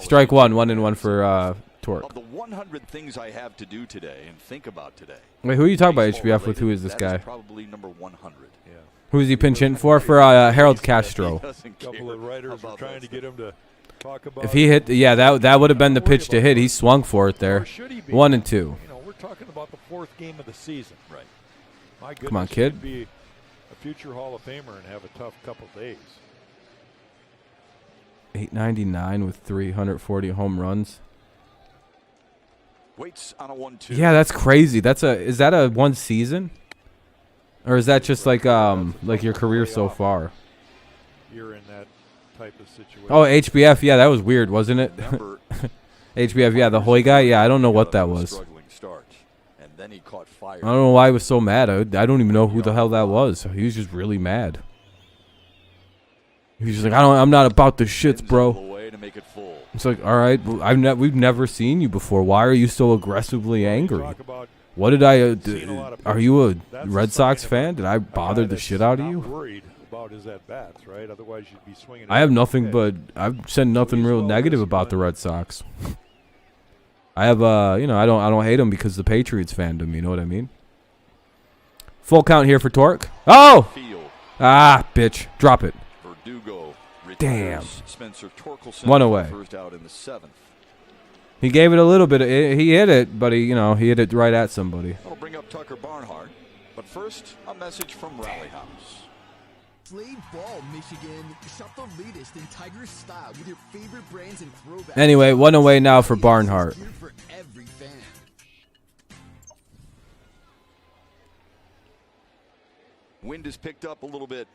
Strike 1, 1-1 for Torque. Of the 100 things I have to do today and think about today. Wait, who are you talking about HBF with? Who is this guy? Probably number 100. Yeah. Who is he pinch hitting for? For Harold Castro. A couple of writers were trying to get him to talk about. If he hit, yeah, that would have been the pitch to hit. He swung for it there. 1 and 2. You know, we're talking about the 4th game of the season. Right. My goodness, come on, kid. Be a future Hall of Famer and have a tough couple days. 899 with 340 home runs. Waits on a 1-2. Yeah, that's crazy. Is that a 1 season? Or is that just like your career so far? You're in that type of situation. Oh, HBF, yeah, that was weird, wasn't it? HBF, yeah, the Hoy guy, yeah, I don't know what that was. And then he caught fire. I don't know why he was so mad. I don't even know who the hell that was. He was just really mad. He's just like, I'm not about the shits, bro. It's like, all right, we've never seen you before. Why are you so aggressively angry? What did I do? Are you a Red Sox fan? Did I bother the shit out of you? Worried about his at bats, right? Otherwise, you'd be swinging. I have nothing but I've said nothing real negative about the Red Sox. I have I don't hate them because the Patriots fandom. You know what I mean? Full count here for Torque. Oh, bitch, drop it. Damn. 1 away. He gave it a little bit. He hit it, but he hit it right at somebody. That'll bring up Tucker Barnhart. But first, a message from Rally House. Slade Ball, Michigan. Shop the latest in Tiger style with your favorite brands and throwbacks. Anyway, 1 away now for Barnhart. For every fan. Wind has picked up a little bit.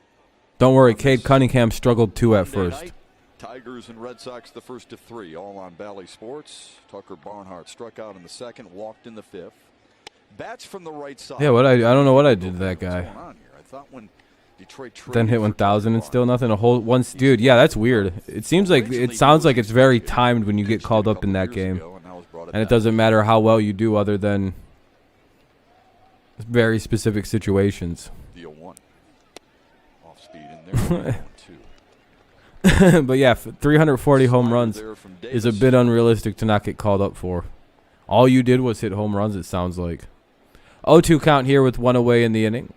Don't worry, Cade Cunningham struggled too at first. Tigers and Red Sox the first of 3, all on Bally Sports. Tucker Barnhart struck out in the 2nd, walked in the 5th. Bats from the right side. Yeah, I don't know what I did to that guy. I thought when Detroit then hit 1,000 and still nothing. A whole once, dude. Yeah, that's weird. It sounds like it's very timed when you get called up in that game, and it doesn't matter how well you do, other than very specific situations. The 0-1. Off speed in there. But yeah, 340 home runs is a bit unrealistic to not get called up for. All you did was hit home runs, it sounds like. 0-2 count here with 1 away in the inning.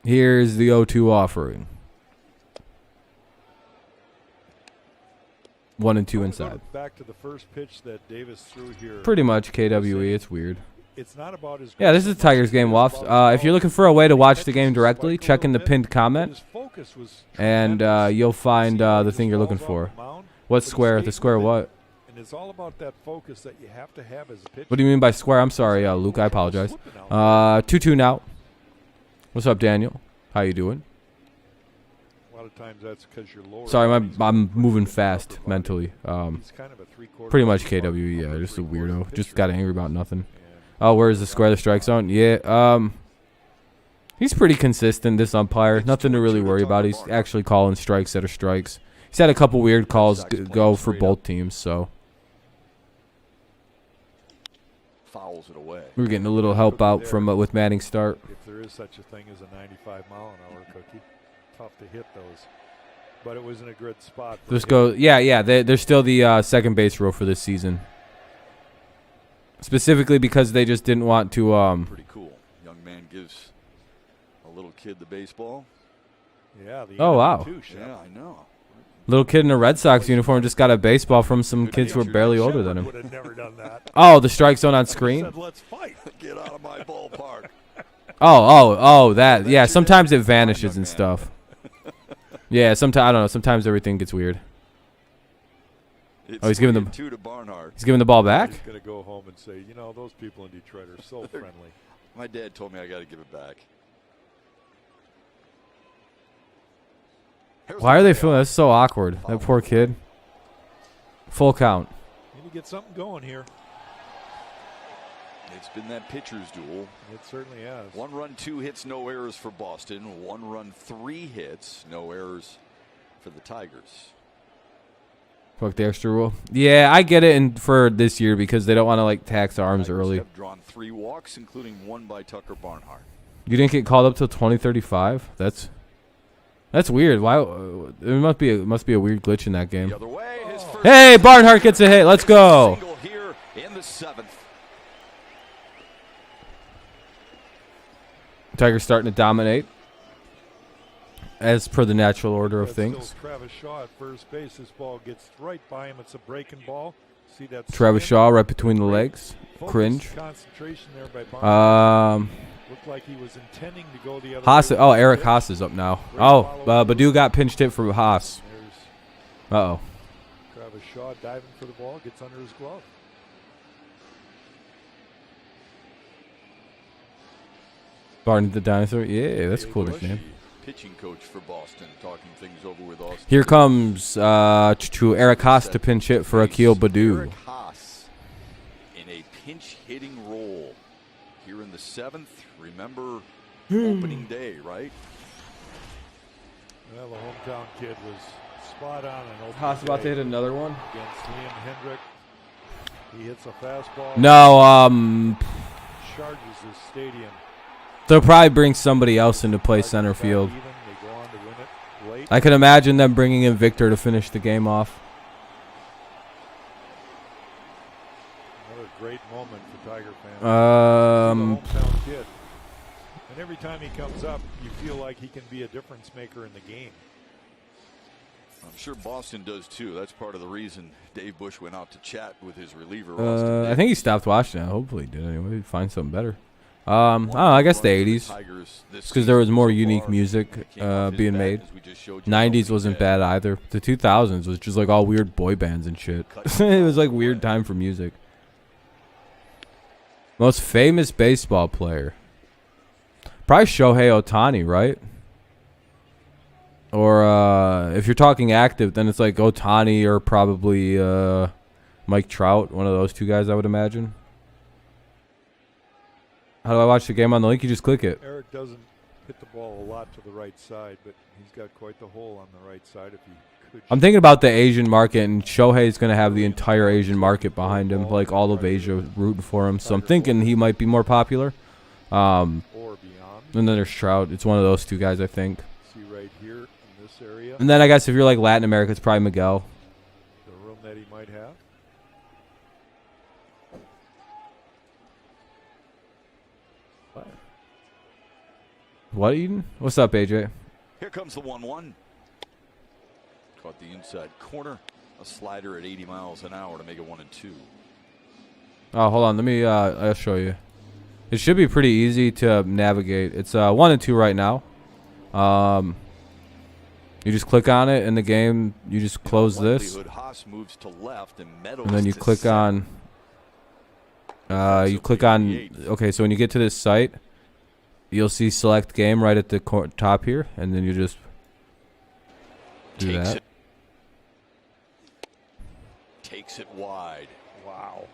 Here's the 0-2 offering. 1 and 2 inside. Back to the first pitch that Davis threw here. Pretty much KWE. It's weird. It's not about his. Yeah, this is Tigers game, Wops. If you're looking for a way to watch the game directly, check in the pinned comment, and you'll find the thing you're looking for. What's square? The square what? And it's all about that focus that you have to have as a pitcher. What do you mean by square? I'm sorry, Luke. I apologize. 2-2 now. What's up, Daniel? How you doing? A lot of times that's because you're lower. Sorry, I'm moving fast mentally. Pretty much KWE. Yeah, just a weirdo. Just got angry about nothing. Oh, where is the square, the strike zone? Yeah, he's pretty consistent, this umpire. Nothing to really worry about. He's actually calling strikes that are strikes. He's had a couple weird calls go for both teams, so. Fouls it away. We're getting a little help out from with Manning's start. If there is such a thing as a 95-mile-an-hour cookie, tough to hit those. But it was in a good spot. Let's go. Yeah, they're still the second base row for this season. Specifically because they just didn't want to. Pretty cool. Young man gives a little kid the baseball. Yeah. Oh wow. Yeah, I know. Little kid in a Red Sox uniform just got a baseball from some kids who are barely older than him. Would have never done that. Oh, the strike zone on screen? Said, let's fight. Get out of my ballpark. That. Yeah, sometimes it vanishes and stuff. Yeah, sometimes I don't know. Sometimes everything gets weird. Oh, he's giving the ball back. He's gonna go home and say, you know, those people in Detroit are so friendly. My dad told me I got to give it back. Why are they feeling? That's so awkward. That poor kid. Full count. Need to get something going here. It's been that pitcher's duel. It certainly has. 1 run, 2 hits, no errors for Boston. 1 run, 3 hits, no errors for the Tigers. Fuck the extra rule. Yeah, I get it for this year because they don't want to like tax arms Tigers early. Have drawn 3 walks, including 1 by Tucker Barnhart. You didn't get called up till 2035. That's weird. Why? There must be a weird glitch in that game. The other way, hey, Barnhart gets a hit. Let's go. Single here in the 7th. Tigers starting to dominate, as per the natural order of things. Still Travis Shaw at first base. This ball gets right by him. It's a breaking ball. See that? Travis Shaw right between the legs. Cringe. Concentration there by looked like he was intending to go the other Haas. way. Oh, Eric Haas is up now. Oh, Badu got pinched hit for Haas. Uh-oh. Travis Shaw diving for the ball, gets under his glove. Barney the Dinosaur. Yeah, that's a cool nickname. Pitching coach for Boston, talking things over with Austin. Here comes to Eric Haas to pinch hit for Akil Badu. Eric Haas in a pinch hitting role here in the 7th. Remember opening day, right? Well, the hometown kid was spot on. Haas about to hit another one against Liam Hendrick. He hits a fastball. No, charges his stadium. They'll probably bring somebody else into play center field. I can imagine them bringing in Victor to finish the game off. Another great moment for Tiger fans. The hometown kid. And every time he comes up, you feel like he can be a difference maker in the game. I'm sure Boston does too. That's part of the reason Dave Bush went out to chat with his reliever. I think he stopped watching it. Hopefully he did anyway. He'd find something better. I don't know, I guess the 80s. It's because there was more unique music being made. 90s wasn't bad either. The 2000s was just like all weird boy bands and shit. It was like weird time for music. Most famous baseball player. Probably Shohei Ohtani, right? Or if you're talking active, then it's like Ohtani or probably Mike Trout. One of those two guys, I would imagine. How do I watch the game on the link? You just click it. Eric doesn't hit the ball a lot to the right side, but he's got quite the hole on the right side. If he could, I'm thinking about the Asian market, and Shohei's going to have the entire Asian market behind him, like all of Asia rooting for him. So I'm thinking he might be more popular. Or beyond. And then there's Trout. It's one of those two guys, I think. See right here in this area. And then I guess if you're like Latin America, it's probably Miguel. The room that he might have. What, Eden? What's up, AJ? Here comes the 1-1. Caught the inside corner. A slider at 80 miles an hour to make it 1-2. Oh, hold on. Let me. I'll show you. It should be pretty easy to navigate. It's 1-2 right now. You just click on it in the game. You just close this, Haas moves to left and then you click on. You click on. Okay, so when you get to this site, you'll see select game right at the top here, and then you just do that. Takes it wide. Wow.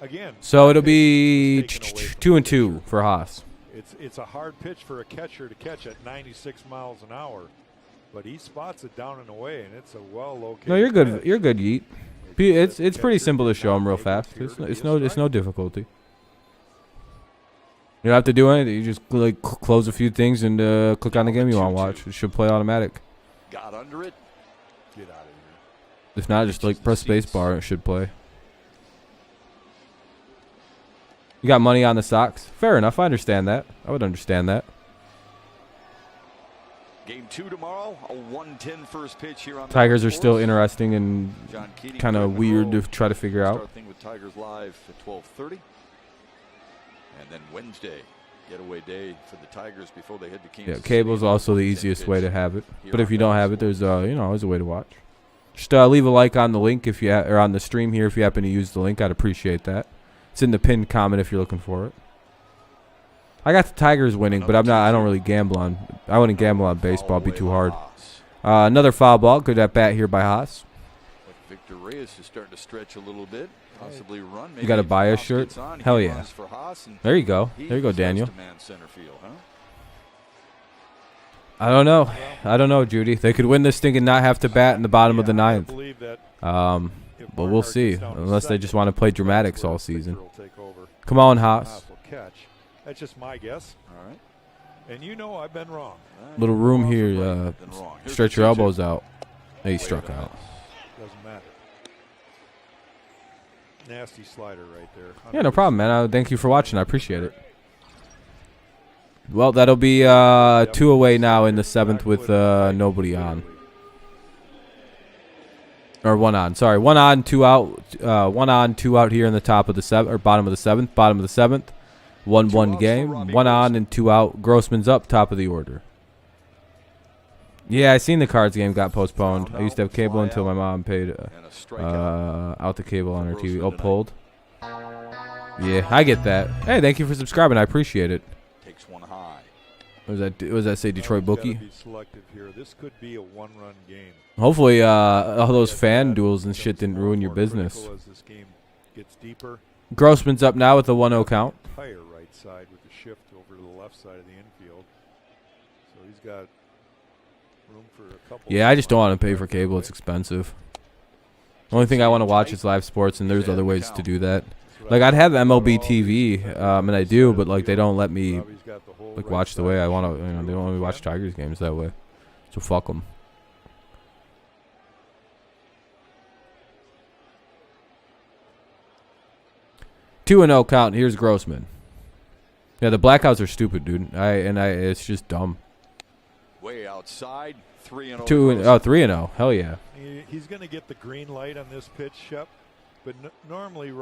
Again. So it'll be 2-2 for Haas. It's a hard pitch for a catcher to catch at 96 miles an hour, but he spots it down and away, and it's a well located. No, you're good. Pitch. You're good, Yeet. It's pretty simple to show him real fast. It's no difficulty. You don't have to do anything. You just like close a few things and click on the game you want to watch. It should play automatic. Got under it. Get out of here. If not, just like press space bar and it should play. You got money on the Sox? Fair enough. I understand that. I would understand that. Game 2 tomorrow, a 1:10 first pitch here on Tigers the are still course. interesting and John Keating, kind of Greg weird to Monroe try to figure out. Start thing with Tigers Live at 12:30. And then Wednesday, getaway day for the Tigers before they head to Kansas Yeah, City. cable's also the easiest way to have it. But if you don't have it, there's always a way to watch. Just leave a like on the link if you or on the stream here if you happen to use the link. I'd appreciate that. It's in the pinned comment if you're looking for it. I got the Tigers winning, but I don't really gamble on. I wouldn't gamble on baseball. It'd be too hard. Another foul ball. Good at bat here by Haas. Victor Reyes is starting to stretch a little bit, possibly run. You got a Báez shirt? Hell yeah. There you go. There you go, Daniel. Center field, huh? I don't know, Judy. They could win this thing and not have to bat in the bottom of the ninth. But we'll see, unless they just want to play dramatics all season. Come on, Haas. That's just my guess. All right. And you know I've been wrong. Little room here. Stretch your elbows out. He struck out. Doesn't matter. Nasty slider right there. Yeah, no problem, man. Thank you for watching. I appreciate it. Well, that'll be 2 away now in the 7th with nobody on. Or 1 on. Sorry, 1 on, 2 out. 1 on, 2 out here in the top of the 7th or bottom of the 7th. Bottom of the 7th. 1-1 game. 1 on and 2 out. Grossman's up, top of the order. Yeah, I seen the Cards game got postponed. I used to have cable until my mom paid out the cable on her TV. Oh, pulled. Yeah, I get that. Hey, thank you for subscribing. I appreciate it. Takes one high. What does that say, Detroit Bookie? Be selective here. This could be a one-run game. Hopefully, all those fan duels and shit didn't ruin your business. As this game gets deeper. Grossman's up now with a 1-0 count. Entire right side with the shift over to the left side of the infield. So he's got room for a couple. Yeah, I just don't want to pay for cable. It's expensive. The only thing I want to watch is live sports, and there's other ways to do that. Like, I'd have MLB TV, and I do, but like they don't let me like watch the way I want to. They don't let me watch Tigers games that way. So fuck them. Two and 0 count. Here's Grossman. Yeah, the blackouts are stupid, dude. It's just dumb. Way outside. 3-0. 3-0. Hell yeah. He's going to get the green light on this pitch, Shep. But normally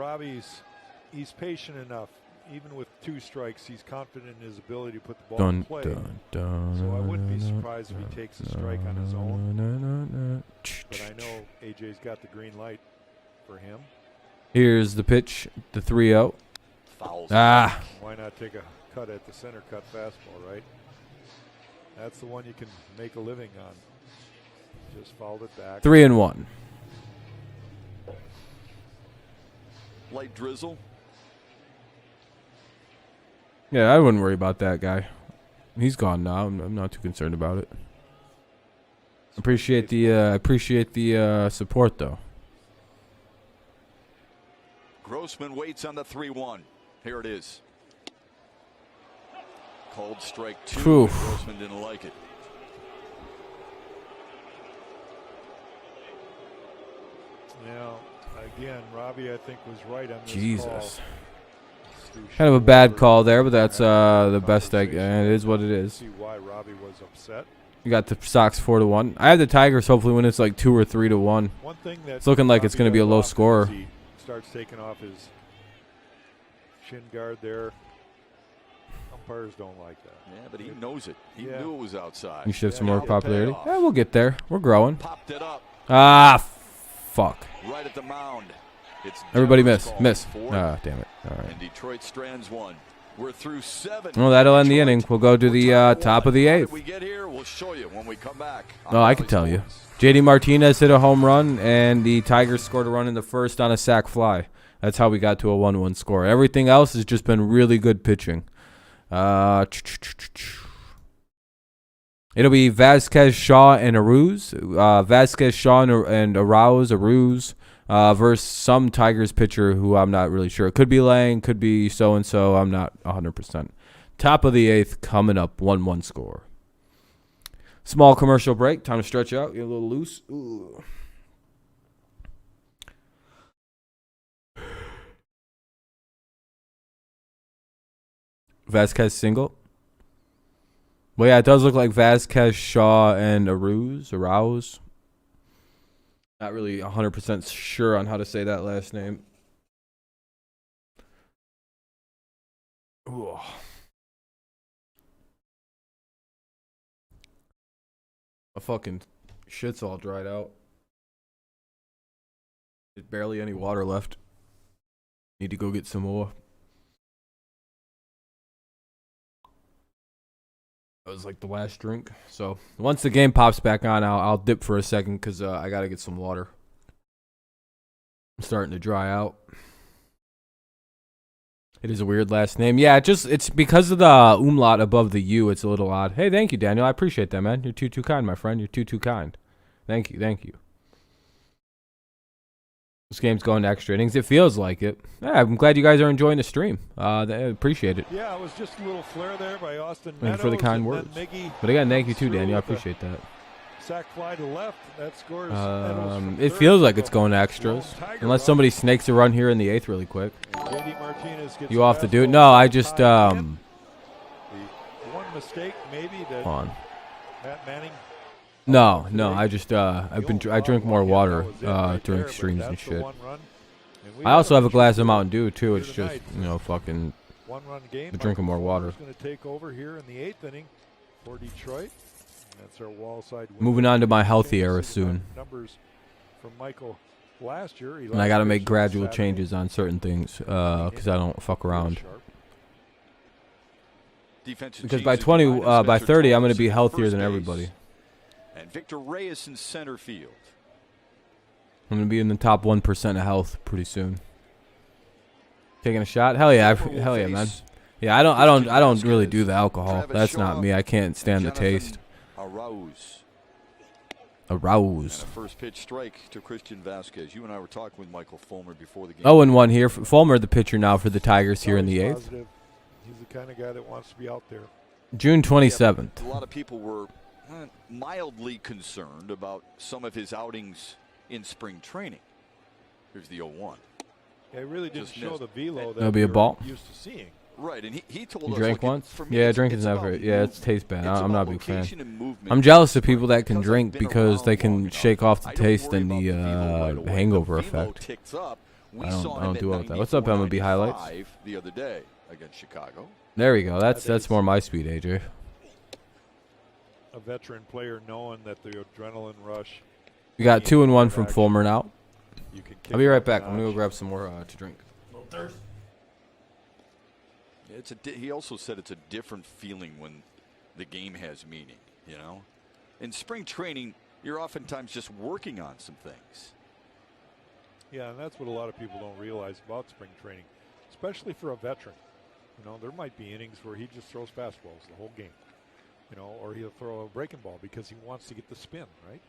he's patient enough. Even with 2 strikes, he's confident in his ability to put the ball in play. So I wouldn't be surprised if he takes a strike on his own. But I know AJ's got the green light for him. Here's the pitch, the 3-0. Fouls. Ah. Why not take a cut at the center cut fastball, right? That's the one you can make a living on. Just fouled it back. 3-1. Light drizzle. Yeah, I wouldn't worry about that guy. He's gone now. I'm not too concerned about it. Appreciate the support though. Grossman waits on the 3-1. Here it is. Called strike 2. Grossman didn't like it. Now, again, Robbie, I think, was right on this Jesus. Call. Kind of a bad call there, but that's the best. It is what it is. See why Robbie was upset. You got the Sox 4-1. I have the Tigers. Hopefully, when it's like 2 or 3-1. One thing that It's looking like it's going to be a low score. He starts taking off his shin guard there. Umpires don't like that. Yeah, but he knows it. He knew it was outside. You should have some more popularity. Yeah, we'll get there. We're growing. Popped it up. Ah, fuck. Right at the mound. Everybody miss. Ah, damn it. All right. And Detroit strands 1. We're through 7. Well, that'll end the inning. We'll go to the top of the 8th. We get here, we'll show you when we come back. Oh, I can tell you. JD Martinez hit a home run, and the Tigers scored a run in the first on a sac fly. That's how we got to a 1-1 score. Everything else has just been really good pitching. It'll be Vasquez, Shaw, and Aruz. Vasquez, Shaw, and Aruz versus some Tigers pitcher who I'm not really sure. It could be Lang, could be so-and-so. I'm not 100%. Top of the 8th coming up, 1-1 score. Small commercial break. Time to stretch out. Get a little loose. Ooh. Vasquez single. Well, yeah, it does look like Vasquez, Shaw, and Arouse. Not really 100% sure on how to say that last name. Ooh. My fucking shit's all dried out. There's barely any water left. Need to go get some more. That was like the last drink. So once the game pops back on, I'll dip for a second because I gotta get some water. I'm starting to dry out. It is a weird last name. Yeah, it's because of the umlaut above the U. It's a little odd. Hey, thank you, Daniel. I appreciate that, man. You're too kind, my friend. You're too kind. Thank you. This game's going to extra innings. It feels like it. Yeah, I'm glad you guys are enjoying the stream. I appreciate it. Yeah, it was just a little flare there by Austin Thank you for the kind words. But again, thank you too, Daniel. I appreciate that. Sack fly to left. That scores. It feels like it's going to extras. Unless somebody snakes a run here in the 8th really quick. You off to do it? No, I just one mistake maybe that on. Matt Manning. No, I just I drink more water during streams and shit. I also have a glass of Mountain Dew too. It's just fucking drinking more water. Going to take over here in the 8th inning for Detroit. That's our wall side. Moving on to my healthy era soon. Numbers from Michael last year. And I got to make gradual changes on certain things because I don't fuck around. Because by 30, I'm going to be healthier than everybody. And Victor Reyes in center field. I'm going to be in the top 1% of health pretty soon. Taking a shot? Hell yeah, man. Yeah, I don't really do the alcohol. That's not me. I can't stand the taste. Arouse. And a first pitch strike to Christian Vasquez. You and I were talking with Michael Fulmer before the game. 0-1 here. Fulmer, the pitcher now for the Tigers here in the 8th. He's the kind of guy that wants to be out there. June 27th. A lot of people were mildly concerned about some of his outings in spring training. Here's the 0-1. Yeah, it really didn't show the velo that that'll be a ball. Used to seeing. Right, and he told us. You drank once? Yeah, drinking's never. Yeah, it tastes bad. I'm not a big fan. Movement. I'm jealous of people that can drink because they can shake off the taste and the hangover effect. I don't do well with that. What's up, MLB highlights? The other day against Chicago. There we go. That's more my speed, AJ. A veteran player knowing that the adrenaline rush. We got 2-1 from Fulmer now. I'll be right back. I'm gonna go grab some more to drink. A little thirst. He also said it's a different feeling when the game has meaning, you know? In spring training, you're oftentimes just working on some things. Yeah, and that's what a lot of people don't realize about spring training, especially for a veteran. You know, there might be innings where he just throws fastballs the whole game, you know, or he'll throw a breaking ball because he wants to get the spin, right?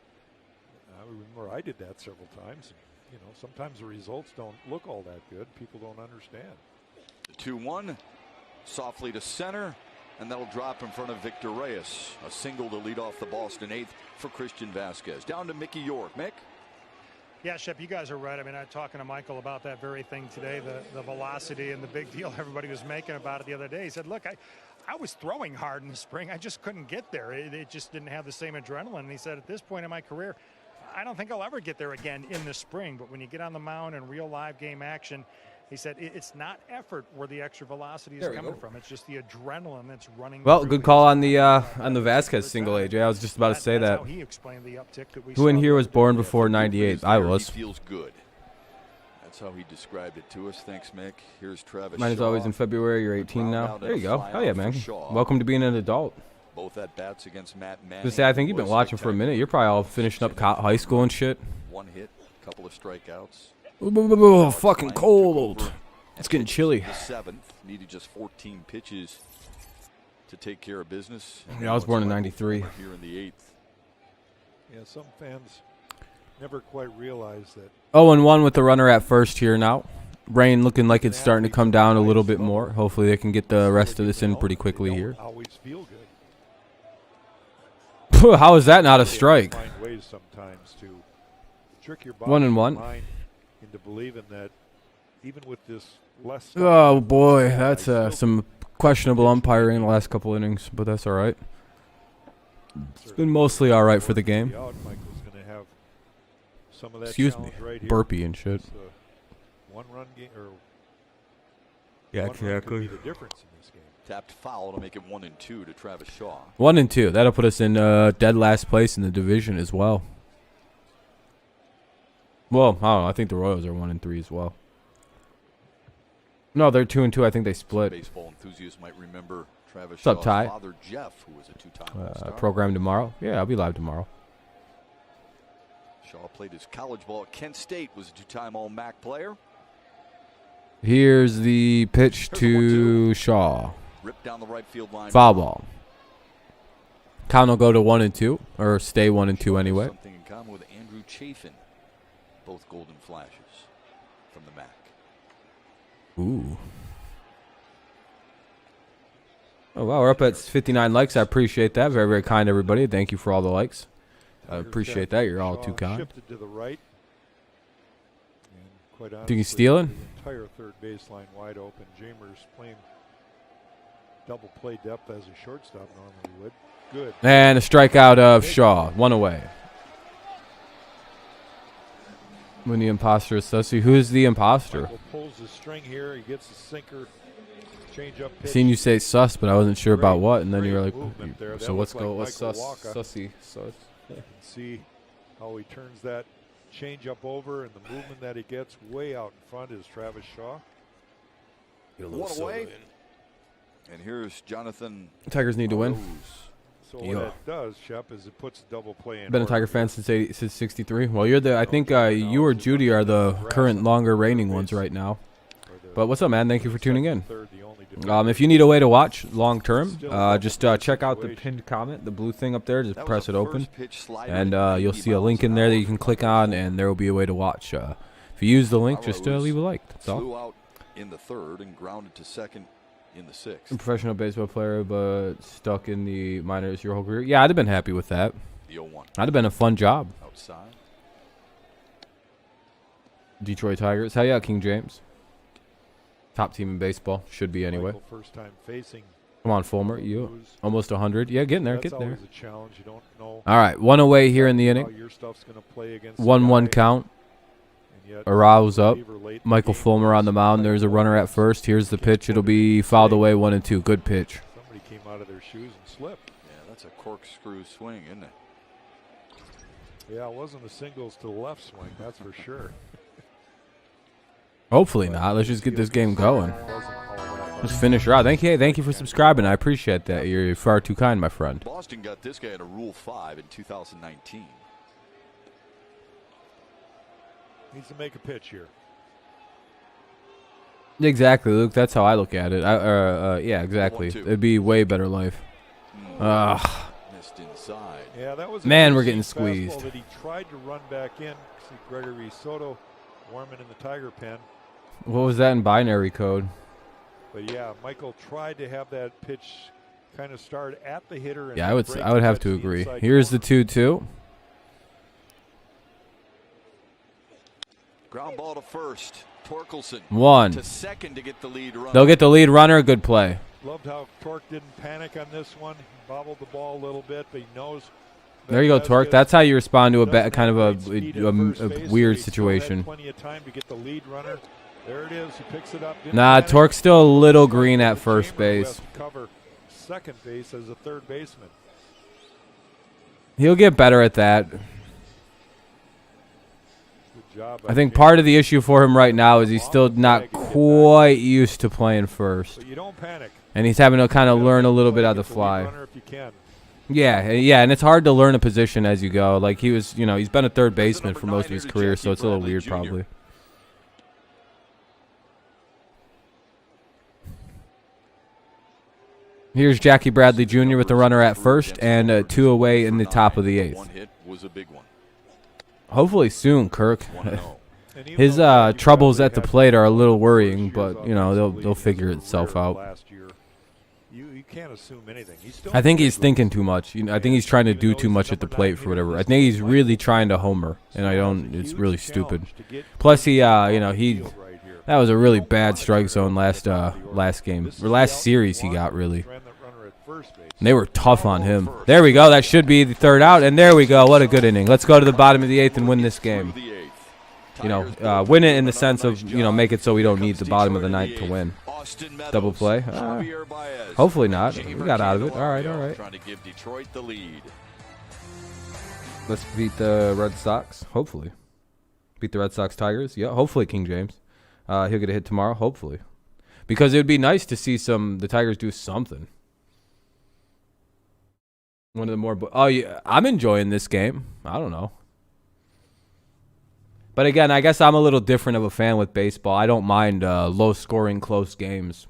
I remember I did that several times. And, you know, sometimes the results don't look all that good. People don't understand. The 2-1. Softly to center, and that'll drop in front of Victor Reyes. A single to lead off the Boston 8th for Christian Vasquez. Down to Mickey York. Mick? Yeah, Shep, you guys are right. I mean, I'm talking to Michael about that very thing today, the velocity and the big deal everybody was making about it the other day. He said, look, I was throwing hard in the spring. I just couldn't get there. It just didn't have the same adrenaline. And he said, at this point in my career, I don't think I'll ever get there again in the spring. But when you get on the mound in real live game action, he said it's not effort where the extra velocity is coming from. It's just the adrenaline that's running. Well, good call on the Vasquez single, AJ. I was just about to say that. How he explained the uptick that we Who in here was born before '98? I was. Feels good. That's how he described it to us. Thanks, Mick. Here's Travis. Mine is always in February. You're 18 now. There you go. Hell yeah, man. Welcome to being an adult. Both at bats against Matt Manning. I think you've been watching for a minute. You're probably all finishing up high school and shit. One hit, couple of strikeouts. Fucking cold. It's getting chilly. The 7th needed just 14 pitches to take care of business. Yeah, I was born in '93. Here in the 8th. Yeah, some fans never quite realize that. 0-1 with the runner at first here now. Rain looking like it's starting to come down a little bit more. Hopefully they can get the rest of this in pretty quickly here. Always feel good. How is that not a strike? Find ways sometimes to trick your 1-1 into believing that even with this less. Oh boy, that's some questionable umpiring the last couple innings, but that's all right. It's been mostly all right for the game. Michael's going to have some of that Excuse me, challenge right here. burpee and shit. It's a one-run game, or Yeah, one run could be the difference in this game. Tapped foul to make it 1-2 to Travis Shaw. 1-2. That'll put us in dead last place in the division as well. Well, I don't know. I think the Royals are 1-3 as well. No, they're 2-2. I think they split. Baseball enthusiasts might remember Travis What's up, Shaw's Ty? father, Jeff, who was a two-time All-Star. Program tomorrow. Yeah, I'll be live tomorrow. Shaw played his college ball at Kent State, was a two-time All-MAC player. Here's the pitch to Shaw. Ripped down the right field line. Foul ball. Count will go to 1-2, or stay 1-2 anyway. Something in common with Andrew Chafin. Both golden flashes from the MAC. Ooh. Oh, wow, we're up at 59 likes. I appreciate that. Very, very kind, everybody. Thank you for all the likes. I appreciate that. You're all too kind. Shifted to the right. And quite honestly, Think he's stealing? the entire third baseline wide open. Jamer's playing double play depth as a shortstop normally would. Good. And a strikeout of Shaw. One away. When the imposter is Sussy. Who's the imposter? Michael pulls the string here. He gets the sinker. Change up pitch. Seen you say sus, but I wasn't sure about what, and then you were like, There. so That what's looked like what's Michael sus? Walker. Sussy. Sus. You can see how he turns that change up over, and the movement that he gets way out in front is Travis Shaw. One away. And here's Jonathan. Tigers need to win. So what it does, Shep, is it puts double play in. Been a Tiger fan since 63. Well, you're the. I think you or Judy are the current longer reigning ones right now. But what's up, man? Thank you for tuning in. If you need a way to watch long term, just check out the pinned comment, the blue thing up there. Just press it open, and you'll see a link in there that you can click on, and there will be a way to watch. If you use the link, just leave a like. That's all. Flew out in the third and grounded to second in the sixth. A professional baseball player, but stuck in the minors your whole career. Yeah, I'd have been happy with that. The 0-1. I'd have been a fun job. Outside. Detroit Tigers. How you out, King James? Top team in baseball. Should be anyway. First time facing. Come on, Fulmer. You almost 100. Yeah, getting there. Get there. That's always a challenge. You don't know. All right, one away here in the inning. 1-1 count. Arau's up. Michael Fulmer on the mound. There's a runner at first. Here's the pitch. It'll be fouled away 1-2. Good pitch. Somebody came out of their shoes and slipped. Yeah, that's a corkscrew swing, isn't it? Yeah, it wasn't a singles to the left swing, that's for sure. Hopefully not. Let's just get this game going. Let's finish her out. Thank you for subscribing. I appreciate that. You're far too kind, my friend. Boston got this guy at a Rule 5 in 2019. Needs to make a pitch here. Exactly, Luke. That's how I look at it. Yeah, exactly. It'd be way better life. Missed inside. Yeah, that was man, we're getting squeezed. That he tried to run back in. See Gregory Soto warming in the Tiger pen. What was that in binary code? But yeah, Michael tried to have that pitch kind of start at the hitter. And yeah, I would have to agree. Here's the 2-2. Ground ball to first. Torkelson. 1 to second to get the lead runner. They'll get the lead runner. Good play. Loved how Torque didn't panic on this one. He bobbled the ball a little bit, but he knows. There you go, Torque. That's how you respond to a kind of a weird situation. Plenty of time to get the lead runner. There it is. He picks it up. Nah, Torque's still a little green at first base. Cover second base as a third baseman. He'll get better at that. I think part of the issue for him right now is he's still not quite used to playing first. But you don't panic. And he's having to kind of learn a little bit on the fly. Yeah, and it's hard to learn a position as you go. Like he was, he's been a third baseman for most of his career, so it's a little weird probably. Here's Jackie Bradley Jr. with the runner at first and 2 away in the top of the 8th. One hit was a big one. Hopefully soon, Kirk. His troubles at the plate are a little worrying, but they'll figure itself out. You can't assume anything. I think he's thinking too much. I think he's trying to do too much at the plate for whatever. I think he's really trying to homer, and I don't. It's really stupid. Plus, he that was a really bad strike zone last game or last series he got really. first base. And they were tough on him. There we go. That should be the third out. And there we go. What a good inning. Let's go to the bottom of the 8th and win this game. You know, win it in the sense of, you know, make it so we don't need the bottom of the 9th to win. Double play. Hopefully not. We got out of it. All right, all right. Trying to give Detroit the lead. Let's beat the Red Sox. Hopefully. Beat the Red Sox Tigers. Yeah, hopefully King James. He'll get a hit tomorrow. Hopefully. Because it would be nice to see the Tigers do something. One of the more... Oh, yeah. I'm enjoying this game. I don't know. But again, I guess I'm a little different of a fan with baseball. I don't mind low-scoring, close games.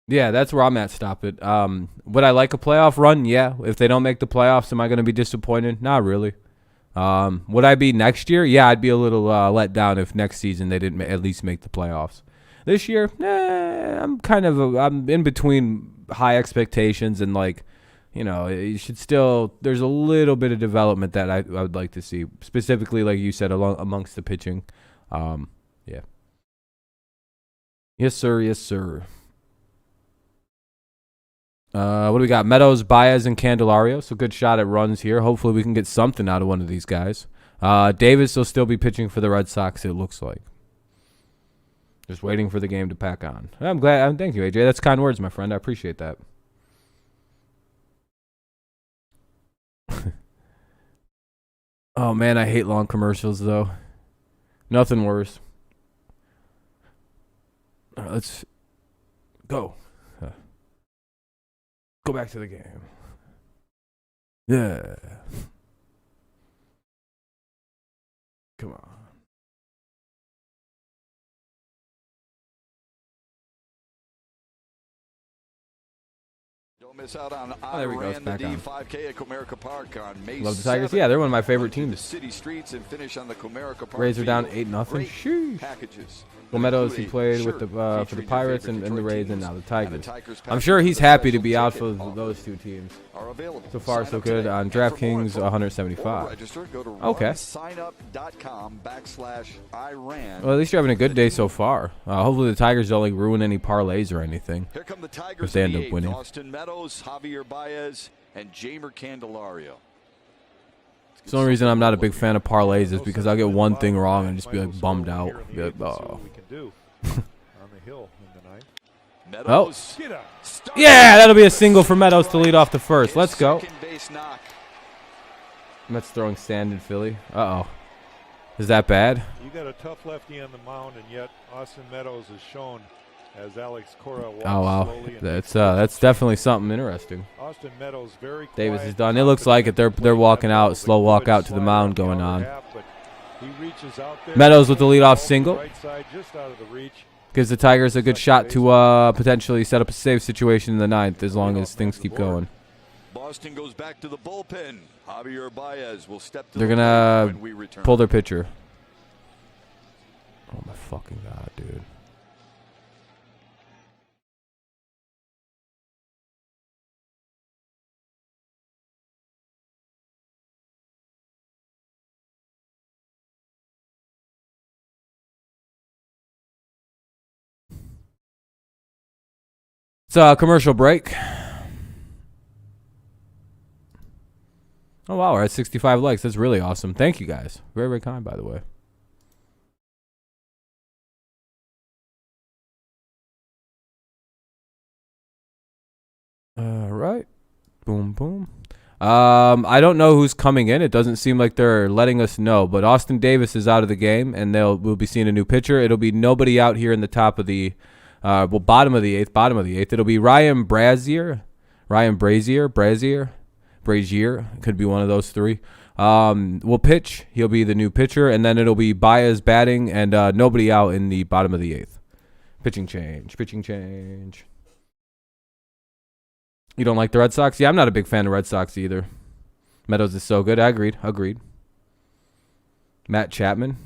Yeah, that's where I'm at. Stop it. Would I like a playoff run? Yeah. If they don't make the playoffs, am I going to be disappointed? Not really. Would I be next year? Yeah, I'd be a little let down if next season they didn't at least make the playoffs. This year, I'm I'm in between high expectations and, like, you know, you should still, there's a little bit of development that I would like to see, specifically, like you said, amongst the pitching. Yeah. Yes, sir. Yes, sir. What do we got? Meadows, Báez, and Candelario. So good shot at runs here. Hopefully we can get something out of one of these guys. Davis will still be pitching for the Red Sox, it looks like. Just waiting for the game to pack on. I'm glad. Thank you, AJ. That's kind words, my friend. I appreciate that. Oh, man, I hate long commercials, though. Nothing worse. All right, let's go. Go back to the game. Yeah. Come on. Don't miss out on there we go. It's the back on. D5K at Comerica Park on May Love the Tigers. 7th. Yeah, they're one of my favorite teams. City streets and finish on the Comerica Park. Rays are down field. 8-0. Sheesh. Packages. Well, Meadows, he played with the for the Pirates and the Rays, and now the Tigers. I'm sure he's happy to be out for those two teams. So far, so good. On DraftKings, 175. Okay. Signup.com/Iran. Well, at least you're having a good day so far. Hopefully the Tigers don't like ruin any parlays or anything. Here come the Tigers if they end up winning. Austin Meadows, Javier Baez, and Jamer Candelario. The only reason I'm not a big fan of parlays is because I'll get one thing wrong and just be like bummed out. Be like, oh. Oh. Yeah, that'll be a single for Meadows to lead off the first. Let's go. Mets throwing sand in Philly. Uh-oh. Is that bad? You got a tough lefty on the mound, and yet Austin Meadows has shown as Alex Cora walks slowly. That's definitely something interesting. Austin Meadows very quiet. Davis is done. It looks like it. They're walking out. Slow walk out to the mound going on. Meadows with the leadoff single. Right side, just out of the reach. Gives the Tigers a good shot to potentially set up a save situation in the 9th as long as things keep going. Boston goes back to the bullpen. Javier Baez will step to They're the gonna when we return. pull their pitcher. Oh my fucking god, dude. It's a commercial break. Oh, wow, we're at 65 likes. That's really awesome. Thank you, guys. Very, very kind, by the way. All right. Boom, boom. I don't know who's coming in. It doesn't seem like they're letting us know, but Austin Davis is out of the game, and we'll be seeing a new pitcher. It'll be nobody out here in the top of the bottom of the 8th. It'll be Ryan Brazier. Could be one of those three. Will pitch. He'll be the new pitcher, and then it'll be Baez batting and nobody out in the bottom of the 8th. Pitching change. You don't like the Red Sox? Yeah, I'm not a big fan of Red Sox either. Meadows is so good. I agreed. Matt Chapman.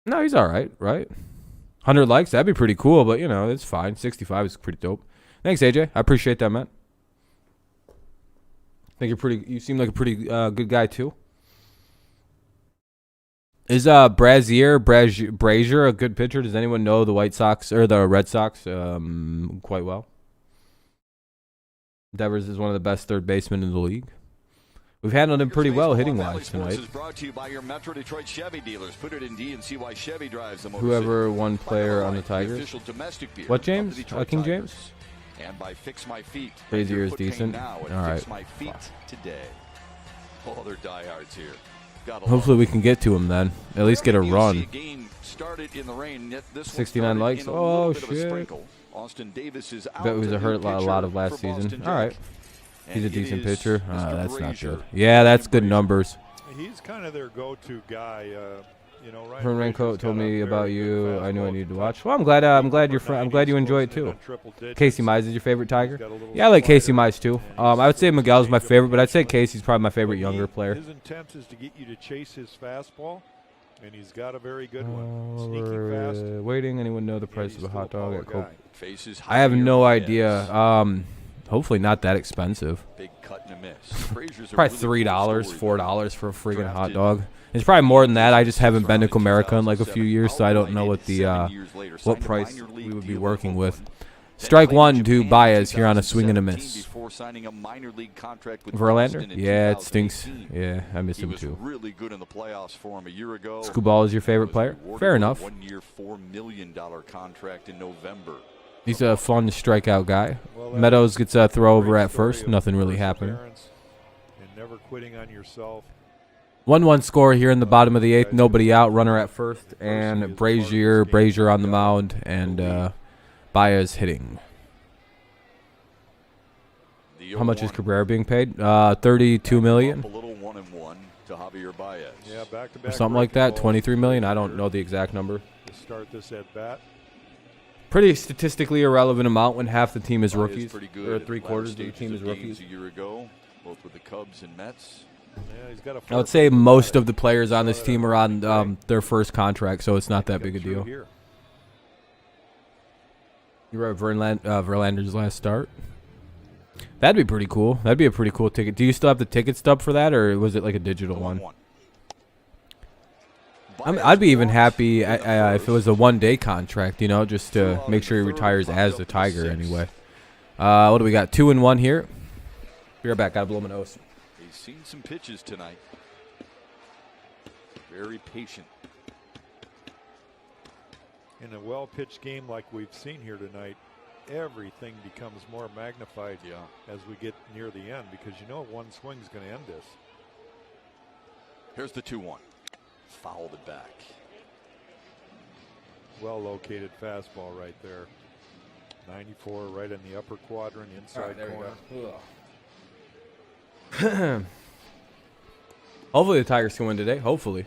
No, he's all right, right? 100 likes, that'd be pretty cool, but, you know, it's fine. 65 is pretty dope. Thanks, AJ. I appreciate that, Matt. You seem like a pretty good guy, too. Is Brazier a good pitcher? Does anyone know the White Sox or the Red Sox quite well? Devers is one of the best third basemen in the league. We've handled him pretty well hitting-wise tonight. Whoever won player on the Tigers. What, James? King James? And by Fix My Feet. Brazier is decent. All right. Fix My Feet today. Oh, they're diehards here. Hopefully we can get to him then. At least get a run. 69 likes. Oh, shit. Austin Davis is out. Bet he was hurt a lot of last season. All right. He's a decent pitcher. That's not good. Yeah, that's good numbers. He's kind of their go-to guy. Renko told me about you. I knew I needed to watch. Well, I'm glad you enjoy it too. Casey Mize is your favorite Tiger? Yeah, I like Casey Mize too. I would say Miguel's my favorite, but I'd say Casey's probably my favorite younger player. His intent is to get you to chase his fastball, and he's got a very good one. Sneaky fast. Waiting. Anyone know the price of a hot dog at Coke? I have no idea. Hopefully not that expensive. Big cut and a miss. Probably $3, $4 for a friggin' hot dog. It's probably more than that. I just haven't been to Comerica in like a few years, so I don't know what what price we would be working with. Strike one to Báez here on a swing and a miss. Verlander? Yeah, it stinks. Yeah, I miss him too. Skubal is your favorite player? Fair enough. 1-year, $4 million contract in November. He's a fun strikeout guy. Meadows gets a throw over at first. Nothing really happening. And never quitting on yourself. 1-1 score here in the bottom of the 8th. Nobody out. Runner at first. And Brazier on the mound. And Baez hitting. How much is Cabrera being paid? $32 million. A little 1-1 to Javier Baez. Yeah, or something like that. $23 million. I don't know the exact number. To start this at bat. Pretty statistically irrelevant amount when half the team is rookies. Or 3/4 of the team is rookies. A year ago, both with the Cubs and Mets. Yeah, he's got I would say most of the players on this team are on their first contract, so it's not that big a deal. You wrote Verlander's last start. That'd be pretty cool. That'd be a pretty cool ticket. Do you still have the ticket stub for that, or was it like a digital one? I'd be even happy if it was a one-day contract, just to make sure he retires as a Tiger anyway. What do we got? 2-1 here. Be right back. Gotta blow my nose. He's seen some pitches tonight. Very patient. In a well-pitched game like we've seen here tonight, everything becomes more magnified as we get near the end, because one swing is going to end this. Here's the 2-1. Fouled it back. Well located fastball right there. 94 right in the upper quadrant, inside corner. Hopefully the Tigers can win today. Hopefully.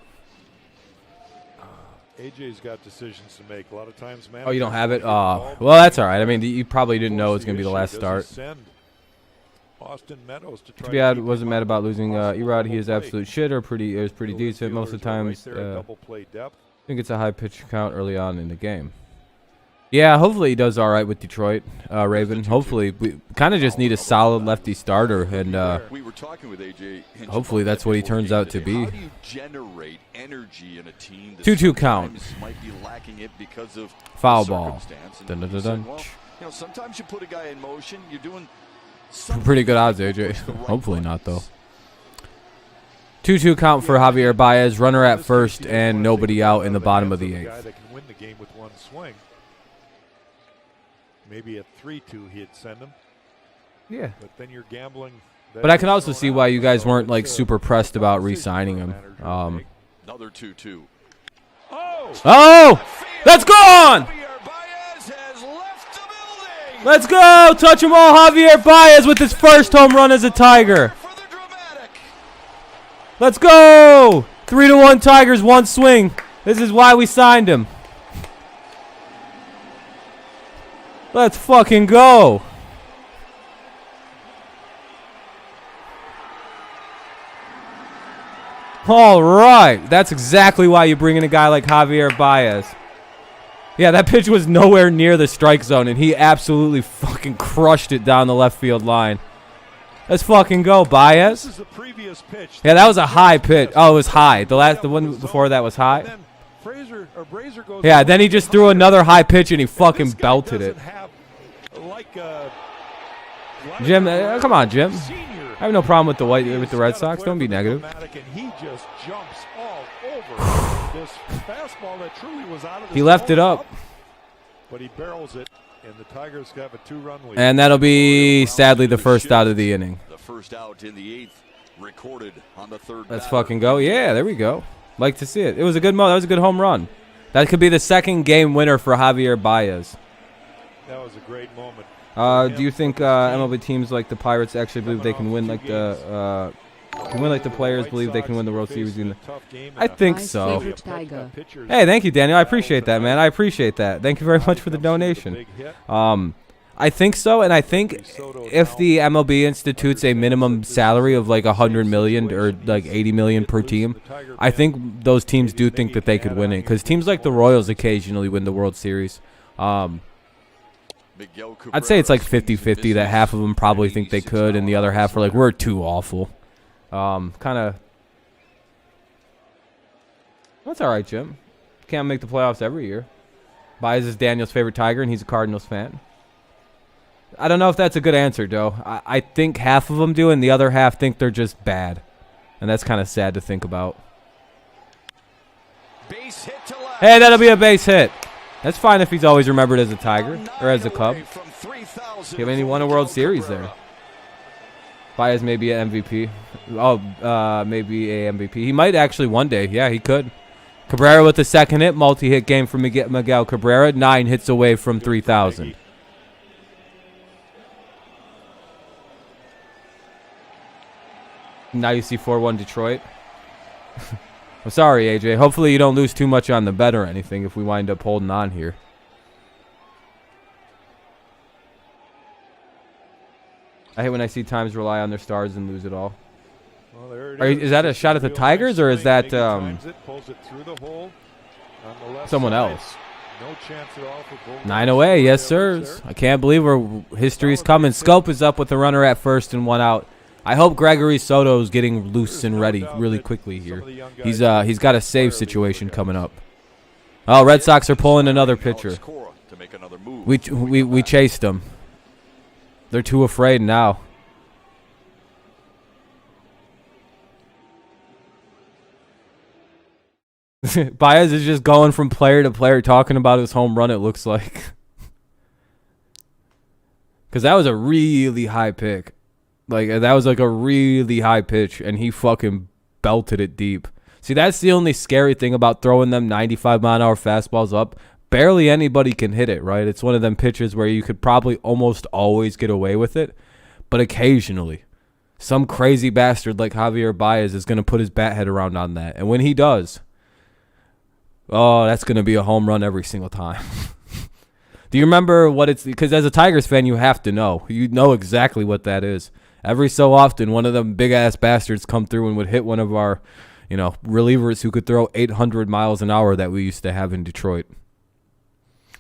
AJ's got decisions to make. A lot of times, man. Oh, you don't have it? Well, that's all right. I mean, you probably didn't know it was going to be the last start. Austin Meadows to try. Yeah, wasn't mad about losing Erod. He is absolute shit, or it was pretty decent most of the times. I think it's a high pitch count early on in the game. Yeah, hopefully he does all right with Detroit, Raven. Hopefully, we kind of just need a solid lefty starter, and we were talking with AJ. Hopefully that's what he turns out to be. How do you generate energy in a team? 2-2 count. Might be lacking it because of foul ball. Dun, dun, dun, dun. Well, sometimes you put a guy in motion. You're doing. Pretty good odds, AJ. Hopefully not, though. 2-2 count for Javier Baez. Runner at first and nobody out in the bottom of the 8th. Guy that can win the game with one swing. Maybe a 3-2 he'd send him. Yeah. But then you're gambling. But I can also see why you guys weren't like super pressed about re-signing him. Another 2-2. Oh! That's gone! Let's go! Touch 'em all, Javier Baez with his first home run as a Tiger. Let's go! 3-1 Tigers, one swing. This is why we signed him. Let's fucking go. All right. That's exactly why you bring in a guy like Javier Baez. Yeah, that pitch was nowhere near the strike zone, and he absolutely fucking crushed it down the left field line. Let's fucking go, Baez. This is the previous pitch. Yeah, that was a high pitch. Oh, it was high. The one before that was high. Then Brazier goes Yeah, then he just threw another high pitch and he fucking belted it. Jim, come on, Jim. I have no problem with the Red Sox. Don't be negative. He just jumps all over this fastball that truly was out of He left it up. But he barrels it, and the Tigers have a 2-run lead. And that'll be, sadly, the first out of the inning. The first out in the 8th, recorded on the 3rd. Let's fucking go. Yeah, there we go. Like to see it. It was a good that was a good home run. That could be the second game winner for Javier Baez. That was a great moment. Do you think MLB teams like the Pirates actually believe they can win like the players believe they can win the World Series? I think so. Hey, thank you, Daniel. I appreciate that, man. I appreciate that. Thank you very much for the donation. I think so, and I think if the MLB institutes a minimum salary of like $100 million or like $80 million per team, I think those teams do think that they could win it because teams like the Royals occasionally win the World Series. I'd say it's like 50-50 that half of them probably think they could and the other half are like, we're too awful. Kind of. That's all right, Jim. Can't make the playoffs every year. Baez is Daniel's favorite Tiger, and he's a Cardinals fan. I don't know if that's a good answer, Joe. I think half of them do, and the other half think they're just bad. And that's kind of sad to think about. Base hit to left. Hey, that'll be a base hit. That's fine if he's always remembered as a Tiger or as a Cub. I mean, he won a World Series there. Baez may be an MVP. Oh, maybe a MVP. He might actually one day. Yeah, he could. Cabrera with the second hit. Multi-hit game for Miguel Cabrera. 9 hits away from 3,000. Now you see 4-1 Detroit. I'm sorry, AJ. Hopefully you don't lose too much on the bet or anything if we wind up holding on here. I hate when I see teams rely on their stars and lose it all. Well, is that a shot at the Tigers or is that someone else? No chance at all for 9 away, yes, sirs. I can't believe history's coming. Scope is up with the runner at first and 1 out. I hope Gregory Soto is getting loose and ready really quickly here. He's got a save situation coming up. Oh, Red Sox are pulling another pitcher. We chased them. They're too afraid now. Baez is just going from player to player talking about his home run, it looks like. Because that was a really high pick. Like, that was like a really high pitch, and he fucking belted it deep. See, that's the only scary thing about throwing them 95-mile-an-hour fastballs up. Barely anybody can hit it, right? It's one of them pitches where you could probably almost always get away with it. But occasionally, some crazy bastard like Javier Baez is going to put his bat head around on that. And when he does, oh, that's going to be a home run every single time. Do you remember what it's... Because as a Tigers fan, you have to know. You know exactly what that is. Every so often, one of them big-ass bastards come through and would hit one of our, relievers who could throw 800 miles an hour that we used to have in Detroit.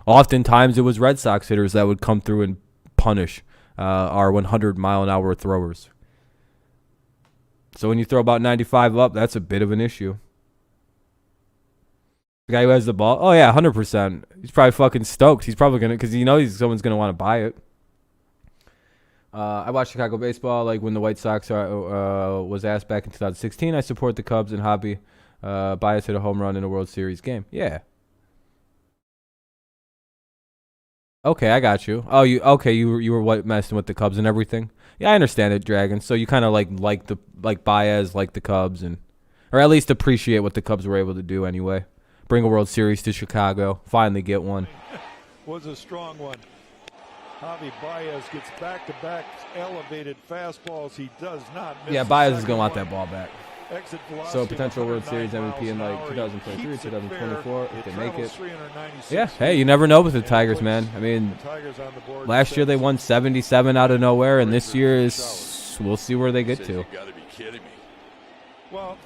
Oftentimes, it was Red Sox hitters that would come through and punish our 100-mile-an-hour throwers. So when you throw about 95 up, that's a bit of an issue. The guy who has the ball, oh, yeah, 100%. He's probably fucking stoked. He's probably going to, because someone's going to want to buy it. I watched Chicago baseball, like when the White Sox was asked back in 2016. I support the Cubs and hobby. Baez hit a home run in a World Series game. Yeah. Okay, I got you. Oh, you were messing with the Cubs and everything. Yeah, I understand it, Dragon. So you kind of like Baez, like the Cubs, or at least appreciate what the Cubs were able to do anyway. Bring a World Series to Chicago. Finally get one. Was a strong one. Javi Baez gets back-to-back elevated fastballs. He does not miss. Yeah, Baez is going to want that ball back. Exit So potential World Series MVP in like 2023 or 2024 if they make it. Yeah, hey, you never know with the Tigers, man. I mean, last year they won 77 out of nowhere, and this year we'll see where they get to.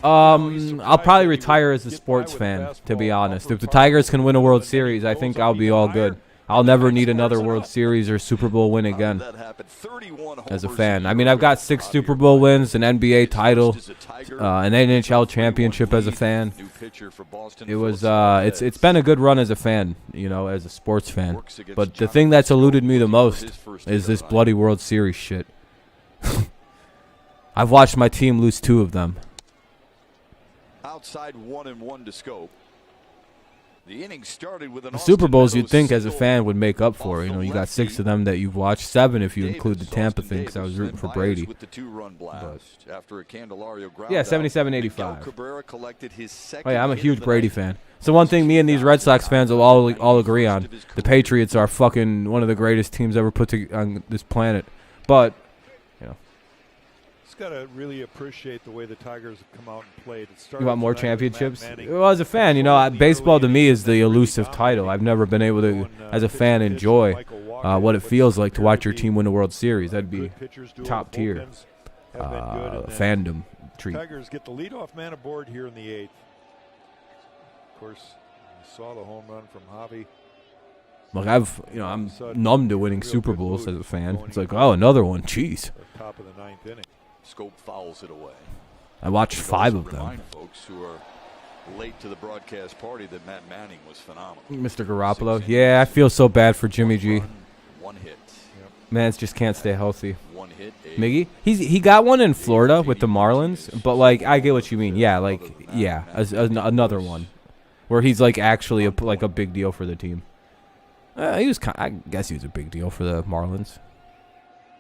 I'll probably retire as a sports fan, to be honest. If the Tigers can win a World Series, I think I'll be all good. I'll never need another World Series or Super Bowl win again as a fan. I mean, I've got 6 Super Bowl wins, an NBA title, an NHL championship as a fan. It was it's been a good run as a fan, you know, as a sports fan. But the thing that's eluded me the most is this bloody World Series shit. I've watched my team lose 2 of them. Outside 1-1 to Scope. The inning started with an The Super Bowls you'd think as a fan would make up for. You know, you got 6 of them that you've watched, 7 if you include the Tampa thing because I was rooting for Brady. Yeah, 77-85. Oh yeah, I'm a huge Brady fan. So one thing me and these Red Sox fans will all agree on: the Patriots are fucking one of the greatest teams ever put on this planet. But got to really appreciate the way the Tigers have come out and played. You want more championships? Well, as a fan, you know, baseball to me is the elusive title. I've never been able to, as a fan, enjoy what it feels like to watch your team win a World Series. That'd be top tier fandom treat. Tigers get the leadoff man aboard here in the 8th. Of course, you saw the home run from Javi. Look, I'm numb to winning Super Bowls as a fan. It's like, oh, another one. Jeez. Top of the 9th inning. Scope fouls it away. I watched 5 of them. Folks who are late to the broadcast party that Matt Manning was phenomenal. Mr. Garoppolo. Yeah, I feel so bad for Jimmy G. 1 hit. Man, just can't stay healthy. 1 hit. Miggy, he got one in Florida with the Marlins, but like I get what you mean. Yeah, like another one where he's like actually a big deal for the team. I guess he was a big deal for the Marlins.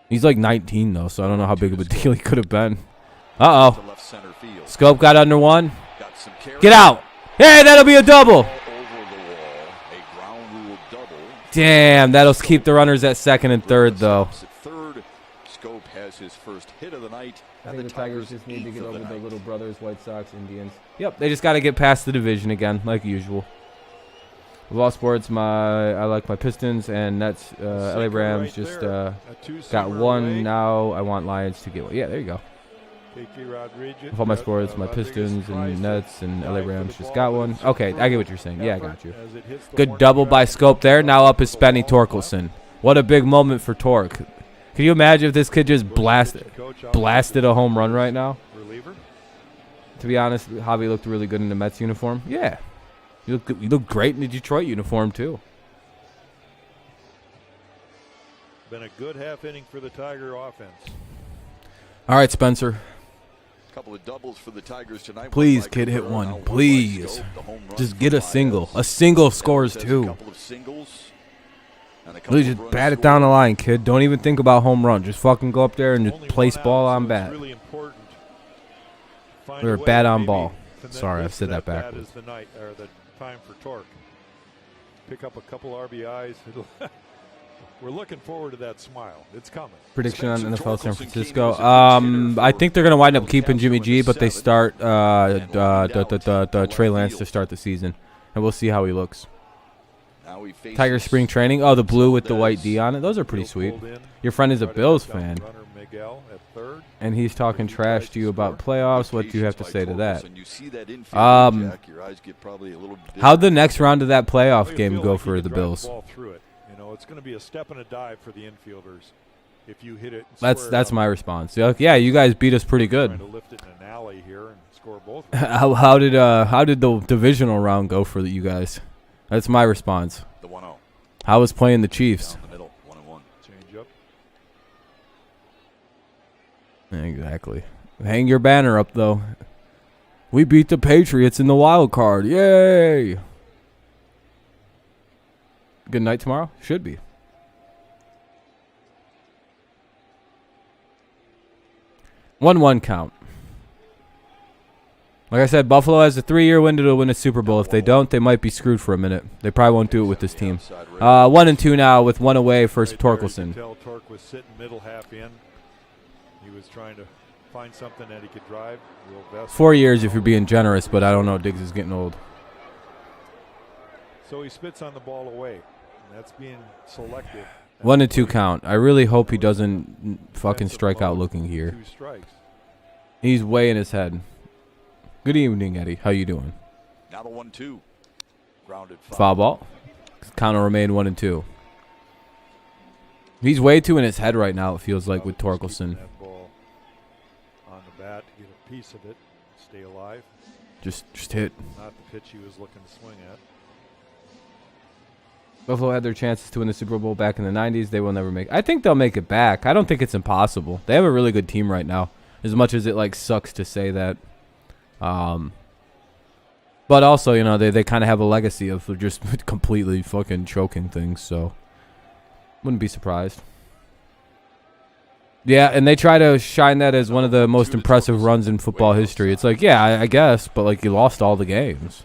He's like 19, though, so I don't know how big of a deal he could have been. Uh-oh. Scope got under 1. Get out. Hey, that'll be a double. Damn, that'll keep the runners at 2nd and 3rd, though. Scope has his first hit of the night. I think the Tigers just need to get over the little brothers, White Sox, Indians. Yep, they just got to get past the division again, like usual. Of all sports, I like my Pistons and Nets. LA Rams just got 1 now. I want Lions to get 1. Yeah, there you go. Of all my sports, my Pistons and Nets and LA Rams just got 1. Okay, I get what you're saying. Yeah, I got you. Good double by Scope there. Now up is Spenny Torkelson. What a big moment for Torque. Can you imagine if this kid just blasted a home run right now? To be honest, Javi looked really good in the Mets uniform. Yeah. You look great in the Detroit uniform, too. Been a good half inning for the Tiger offense. All right, Spencer. Couple of doubles for the Tigers tonight. Please, kid, hit 1. Please. Just get a single. A single scores 2. Please just bat it down the line, kid. Don't even think about home run. Just fucking go up there and just place ball on bat. Or bat on ball. Sorry, I've said that backwards. That is the time for Torque. Pick up a couple RBIs. We're looking forward to that smile. It's coming. Prediction on NFL San Francisco. I think they're going to wind up keeping Jimmy G, but they start Trey Lance to start the season, and we'll see how he looks. Tiger spring training. Oh, the blue with the white D on it. Those are pretty sweet. Your friend is a Bills fan, and he's talking trash to you about playoffs. What do you have to say to that? How'd the next round of that playoff game go for the Bills? It's going to be a step and a dive for the infielders if you hit it. That's my response. Yeah, you guys beat us pretty good. To lift it in an alley here and score both. How did the divisional round go for you guys? That's my response. The 1-0. How was playing the Chiefs? Down the middle, 1-1. Change up. Exactly. Hang your banner up, though. We beat the Patriots in the wild card. Yay! Good night tomorrow? Should be. One count. Like I said, Buffalo has a 3-year window to win a Super Bowl. If they don't, they might be screwed for a minute. They probably won't do it with this team. 1-2 now with 1 away for Torkelson. Torque was sitting middle half in. He was trying to find something that he could drive. 4 years if you're being generous, but I don't know. Diggs is getting old. So he spits on the ball away. And that's being selective. 1-2 count. I really hope he doesn't fucking strike out looking here. 2 strikes. He's way in his head. Good evening, Eddie. How you doing? Now the 1-2. Grounded foul ball. Count will remain 1-2. He's way too in his head right now, it feels like, with Torkelson. That ball on the bat to get a piece of it, stay alive. Just hit. Not the pitch he was looking to swing at. Buffalo had their chances to win the Super Bowl back in the 90s. They will never make it. I think they'll make it back. I don't think it's impossible. They have a really good team right now, as much as it like sucks to say that. But also, you know, they kind of have a legacy of just completely fucking choking things, so wouldn't be surprised. Yeah, and they try to shine that as one of the most impressive runs in football history. It's like, yeah, I guess, but like you lost all the games.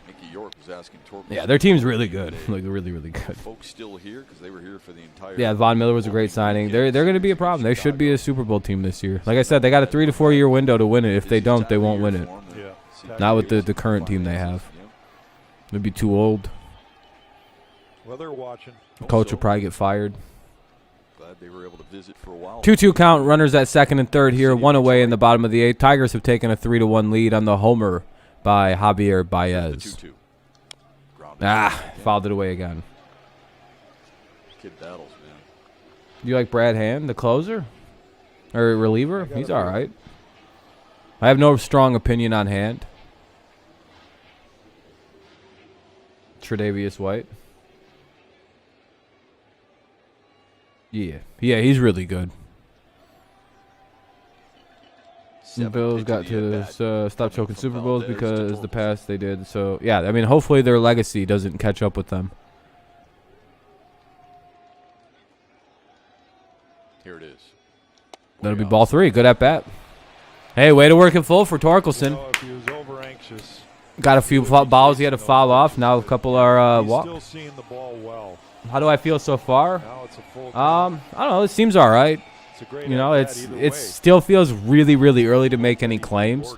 Yeah, their team's really good. Like really, really good. Folks still here because they were here for the entire. Yeah, Von Miller was a great signing. They're going to be a problem. They should be a Super Bowl team this year. Like I said, they got a 3 to 4 year window to win it. If they don't, they won't win it. Not with the current team they have. They'd be too old. Well, they're watching. The coach will probably get fired. Glad they were able to visit for a while. 2-2 count. Runners at second and third here. 1 away in the bottom of the 8th. Tigers have taken a 3-1 lead on the homer by Javier Baez. Fouled it away again. Kid battles, man. You like Brad Hand, the closer? Or reliever? He's all right. I have no strong opinion on Hand. Tre'Davious White. Yeah, he's really good. The Bills got to stop choking Super Bowls because the past they did. So, yeah, I mean, hopefully their legacy doesn't catch up with them. Here it is. That'll be ball 3. Good at bat. Hey, way to work it full for Torkelson. You know, if he was over anxious, got a few balls he had to foul off. Now a couple are walk. Still seeing the ball well. How do I feel so far? Now it's a full I don't know. It seems all right. You know, it still feels really, really early to make any claims.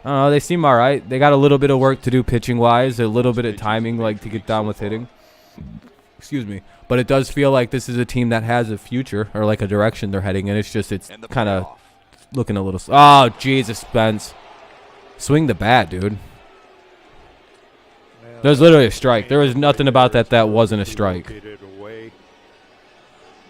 I don't know. They seem all right. They got a little bit of work to do pitching-wise, a little bit of timing, like to get down with hitting. Excuse me. But it does feel like this is a team that has a future or like a direction they're heading in. It's just it's kind of looking a little. Oh, Jesus, Spence. Swing the bat, dude. There's literally a strike. There was nothing about that wasn't a strike.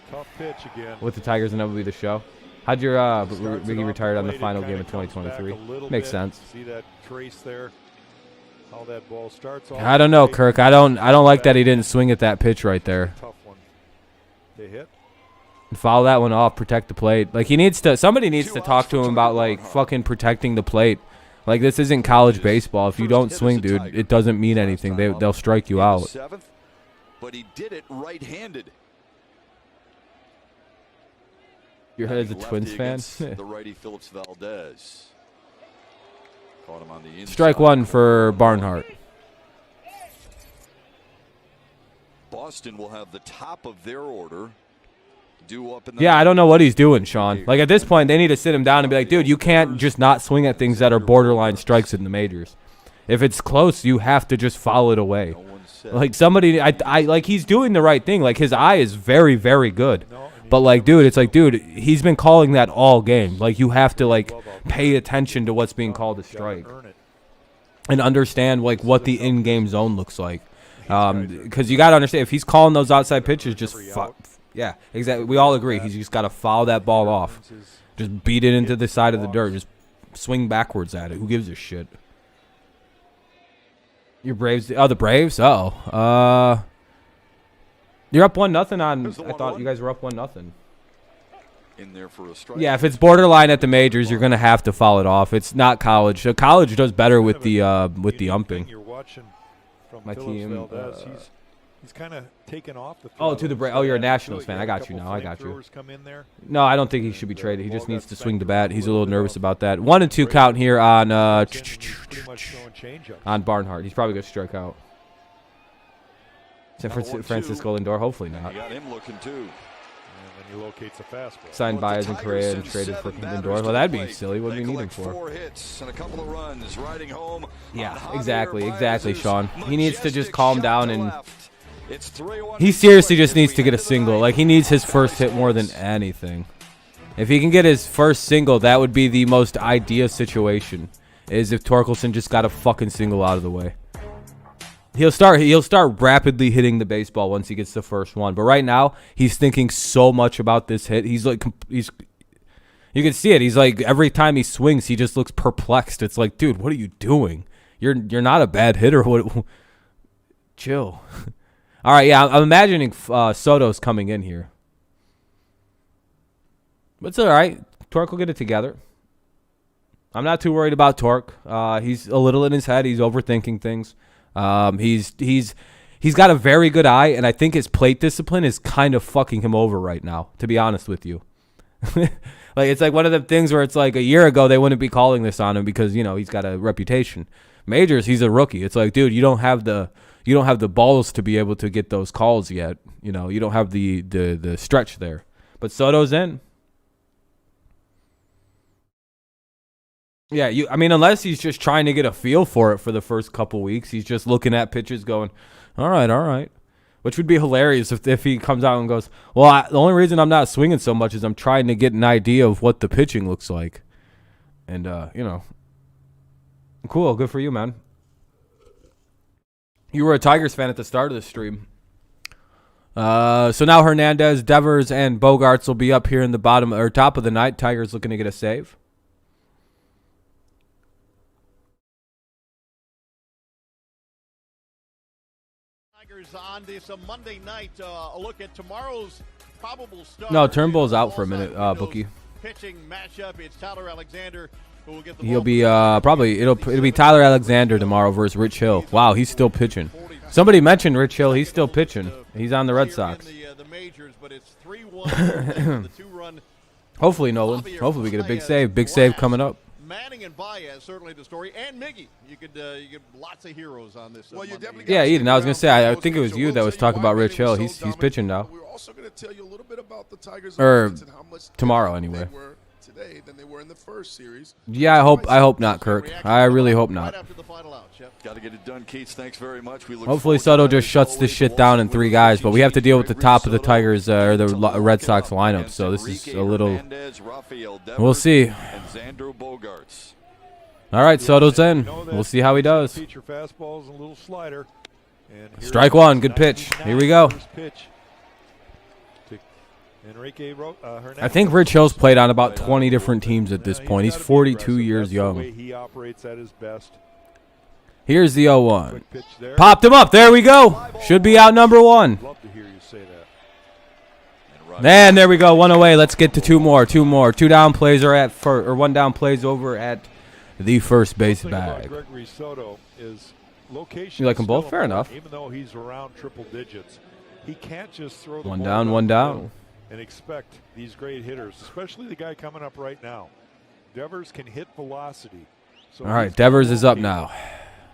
Tough pitch again. With the Tigers and that would be the show. How'd your Biggie retired on the final game of 2023? Makes sense. See that trace there? How that ball starts off. I don't know, Kirk. I don't like that he didn't swing at that pitch right there. Tough one. They hit. Foul that one off. Protect the plate. Like somebody needs to talk to him about like fucking protecting the plate. Like this isn't college baseball. If you don't swing, dude, it doesn't mean anything. They'll strike you out. But he did it right-handed. Your head is a Twins fan? The righty Phillips Valdez. Caught him on the inside. Strike 1 for Barnhart. Boston will have the top of their order due up in the. Yeah, I don't know what he's doing, Sean. Like at this point, they need to sit him down and be like, dude, you can't just not swing at things that are borderline strikes in the majors. If it's close, you have to just foul it away. Like somebody, I like he's doing the right thing. Like his eye is very, very good. But like, dude, it's like, dude, he's been calling that all game. Like you have to like pay attention to what's being called a strike and understand like what the in-game zone looks like. Because you got to understand if he's calling those outside pitches, just yeah, exactly. We all agree he's just got to foul that ball off, just beat it into the side of the dirt, just swing backwards at it. Who gives a shit? Your Braves? Oh, the Braves? Oh, you're up 1-0 on. I thought you guys were up 1-0. In there for a strike. Yeah, if it's borderline at the majors, you're gonna have to foul it off. It's not college. So college does better with the umping. You're watching from My team. He's kind of taken off the. Oh, to the Braves. Oh, you're a Nationals fan. I got you now. I got you. No, I don't think he should be traded. He just needs to swing the bat. He's a little nervous about that. 1-2 count here on Barnhart. He's probably gonna strike out. San Francisco Lindor, hopefully not. You got him looking too. And then he locates a fastball. Signed Báez and Correa and traded for Lindor. Well, that'd be silly. What do we need him for? 4 hits and a couple of runs, riding home. Yeah, exactly, Sean. He needs to just calm down and he seriously just needs to get a single. Like he needs his first hit more than anything. If he can get his first single, that would be the most ideal situation. Is if Torkelson just got a fucking single out of the way. He'll start rapidly hitting the baseball once he gets the first one. But right now, he's thinking so much about this hit. You can see it. He's like, every time he swings, he just looks perplexed. It's like, dude, what are you doing? You're not a bad hitter. What? Chill. All right, yeah, I'm imagining Soto's coming in here. But it's all right. Torque will get it together. I'm not too worried about Torque. He's a little in his head. He's overthinking things. He's got a very good eye, and I think his plate discipline is kind of fucking him over right now, to be honest with you. Like, it's like one of the things where it's like a year ago they wouldn't be calling this on him because, you know, he's got a reputation. Majors, he's a rookie. It's like, dude, you don't have the balls to be able to get those calls yet. You know, you don't have the stretch there. But Soto's in. Yeah, I mean, unless he's just trying to get a feel for it for the first couple weeks, he's just looking at pitches going, all right. Which would be hilarious if he comes out and goes, well, the only reason I'm not swinging so much is I'm trying to get an idea of what the pitching looks like. And, you know, cool. Good for you, man. You were a Tigers fan at the start of the stream. So now Hernandez, Devers, and Bogarts will be up here in the bottom or top of the ninth. Tigers looking to get a save. On this Monday night, a look at tomorrow's probable start. No, Turnbull's out for a minute, Bookie. Pitching matchup. It's Tyler Alexander who will get the He'll be probably it'll be Tyler Alexander tomorrow versus Rich Hill. Wow, he's still pitching. Somebody mentioned Rich Hill. He's still pitching. He's on the Red Sox. The majors, but it's 3-1. The two-run. Hopefully, Nolan. Hopefully, we get a big save. Big save coming up. Manning and Báez, certainly the story, and Miggy. You get lots of heroes on this. Well, you yeah, Eden. I was gonna say. I think it was you that was talking about Rich Hill. He's pitching now. We're also going to tell you a little bit about the Tigers and how much tomorrow anyway. Today than they were in the first series. Yeah, I hope not, Kirk. I really hope not. Got to get it done, Keats. Thanks very much. Hopefully Soto just shuts this shit down in 3 guys, but we have to deal with the top of the Tigers or the Red Sox lineup, so this is a little. We'll see. All right, Soto's in. We'll see how he does. Strike one. Good pitch. Here we go. I think Rich Hill's played on about 20 different teams at this point. He's 42 years young. Here's the 0-1. Popped him up. There we go. Should be out number 1. And there we go. 1 away. Let's get to 2 more. 2 more. 2 down plays are at or 1 down plays over at the first base bag. You like them both? Fair enough. Even though he's around triple digits, he can't just throw the 1 ball down, 1 down. And expect these great hitters, especially the guy coming up right now. Devers can hit velocity. So all right, Devers is up now.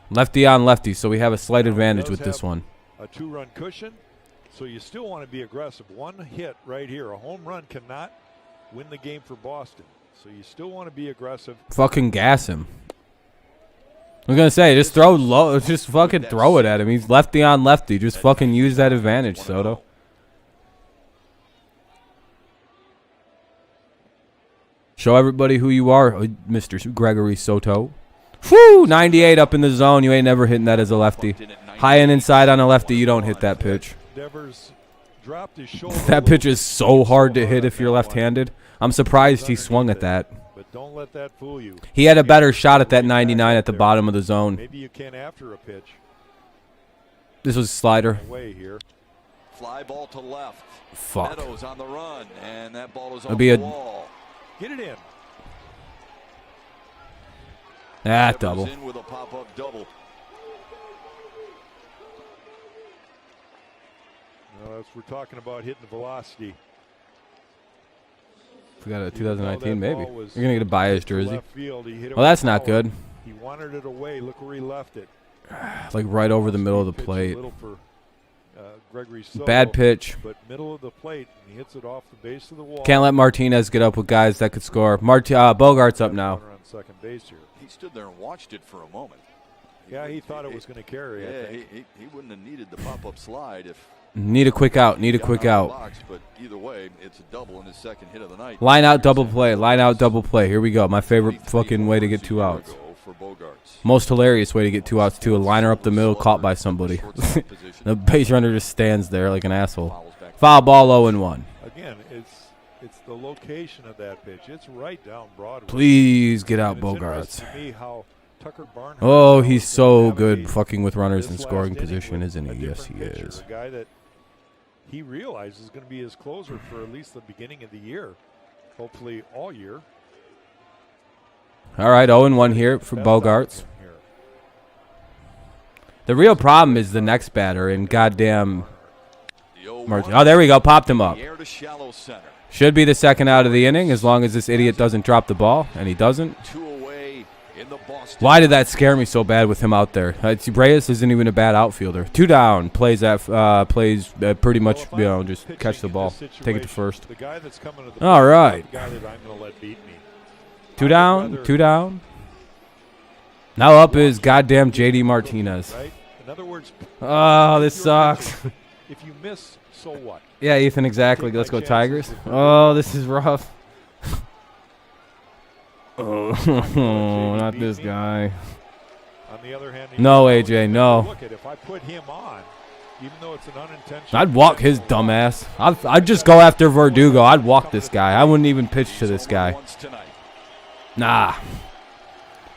Lefty on lefty, so we have a slight advantage with this one. A 2-run cushion, so you still want to be aggressive. 1 hit right here, a home run cannot win the game for Boston. So you still want to be aggressive. Fucking gas him. I'm going to say, just throw low. Just fucking throw it at him. He's lefty on lefty. Just fucking use that advantage, Soto. Show everybody who you are, Mr. Gregory Soto. Whew, 98 up in the zone. You ain't never hitting that as a lefty. High and inside on a lefty, you don't hit that pitch. That pitch is so hard to hit if you're left-handed. I'm surprised he swung at that. But don't let that fool you. He had a better shot at that 99 at the bottom of the zone. Maybe you can after a pitch. This was a slider. Fly ball to left. Fuck. Meadows on the run, and that ball is It'll be a wall. Get it in. Double. In with a pop-up double. Well, we're talking about hitting the velocity. We got a 2019, maybe. You're going to get a Báez jersey. Well, that's not good. He wanted it away. Look where he left it. Like right over the middle of the plate. Soto, bad pitch. But middle of the plate, and he hits it off the base of the wall. Can't let Martinez get up with guys that could score. Bogart's up now. On second base here. He stood there and watched it for a moment. He thought it was going to carry. Yeah, he wouldn't have needed the pop-up slide if. Need a quick out. Need a quick out. Box, but either way, it's a double in his second hit of the night. Line out, double play. Line out, double play. Here we go. My favorite fucking way to get 2 outs. For Bogarts. Most hilarious way to get 2 outs, too. A liner up the middle, caught by somebody. The base runner just stands there like an asshole. Foul ball, 0-1. Again, it's the location of that pitch. It's right down Broadway. Please get out, Bogarts. Oh, he's so good fucking with runners in scoring position, isn't he? Yes, he is. A guy that he realizes is going to be his closer for at least the beginning of the year. Hopefully all year. All right, 0-1 here for Bogarts. The real problem is the next batter and goddamn Martin. Oh, there we go. Popped him up. Should be the second out of the inning as long as this idiot doesn't drop the ball, and he doesn't. Why did that scare me so bad with him out there? Baez isn't even a bad outfielder. 2 down. Plays pretty much, just catch the ball. Take it to first. All right. 2 down. 2 down. Now up is goddamn JD Martinez. Oh, this sucks. If you miss, so what? Yeah, Ethan, exactly. Let's go Tigers. Oh, this is rough. Oh, not this guy. On the other hand, no, AJ, no. Look at if I put him on, even though it's an unintentional. I'd walk his dumbass. I'd just go after Verdugo. I'd walk this guy. I wouldn't even pitch to this guy. Nah.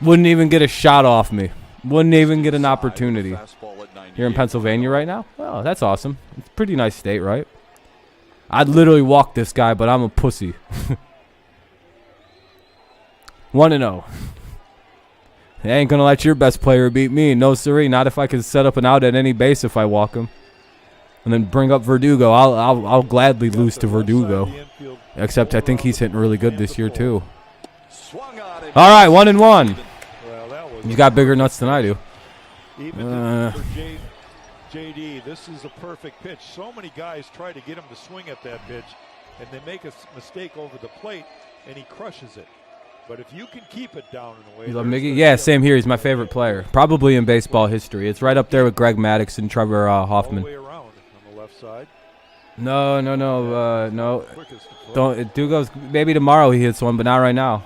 Wouldn't even get a shot off me. Wouldn't even get an opportunity. You're in Pennsylvania right now? Oh, that's awesome. It's a pretty nice state, right? I'd literally walk this guy, but I'm a pussy. 1-0. They ain't going to let your best player beat me. No, siree. Not if I can set up an out at any base if I walk him. And then bring up Verdugo. I'll gladly lose to Verdugo. Except I think he's hitting really good this year, too. All right, 1-1. He's got bigger nuts than I do. Even for JD, this is a perfect pitch. So many guys try to get him to swing at that pitch, and they make a mistake over the plate, and he crushes it. But if you can keep it down in a way. You love Miggy? Yeah, same here. He's my favorite player. Probably in baseball history. It's right up there with Greg Maddux and Trevor Hoffman. All the way around on the left side. No. Don't. Dugo's maybe tomorrow he hits one, but not right now.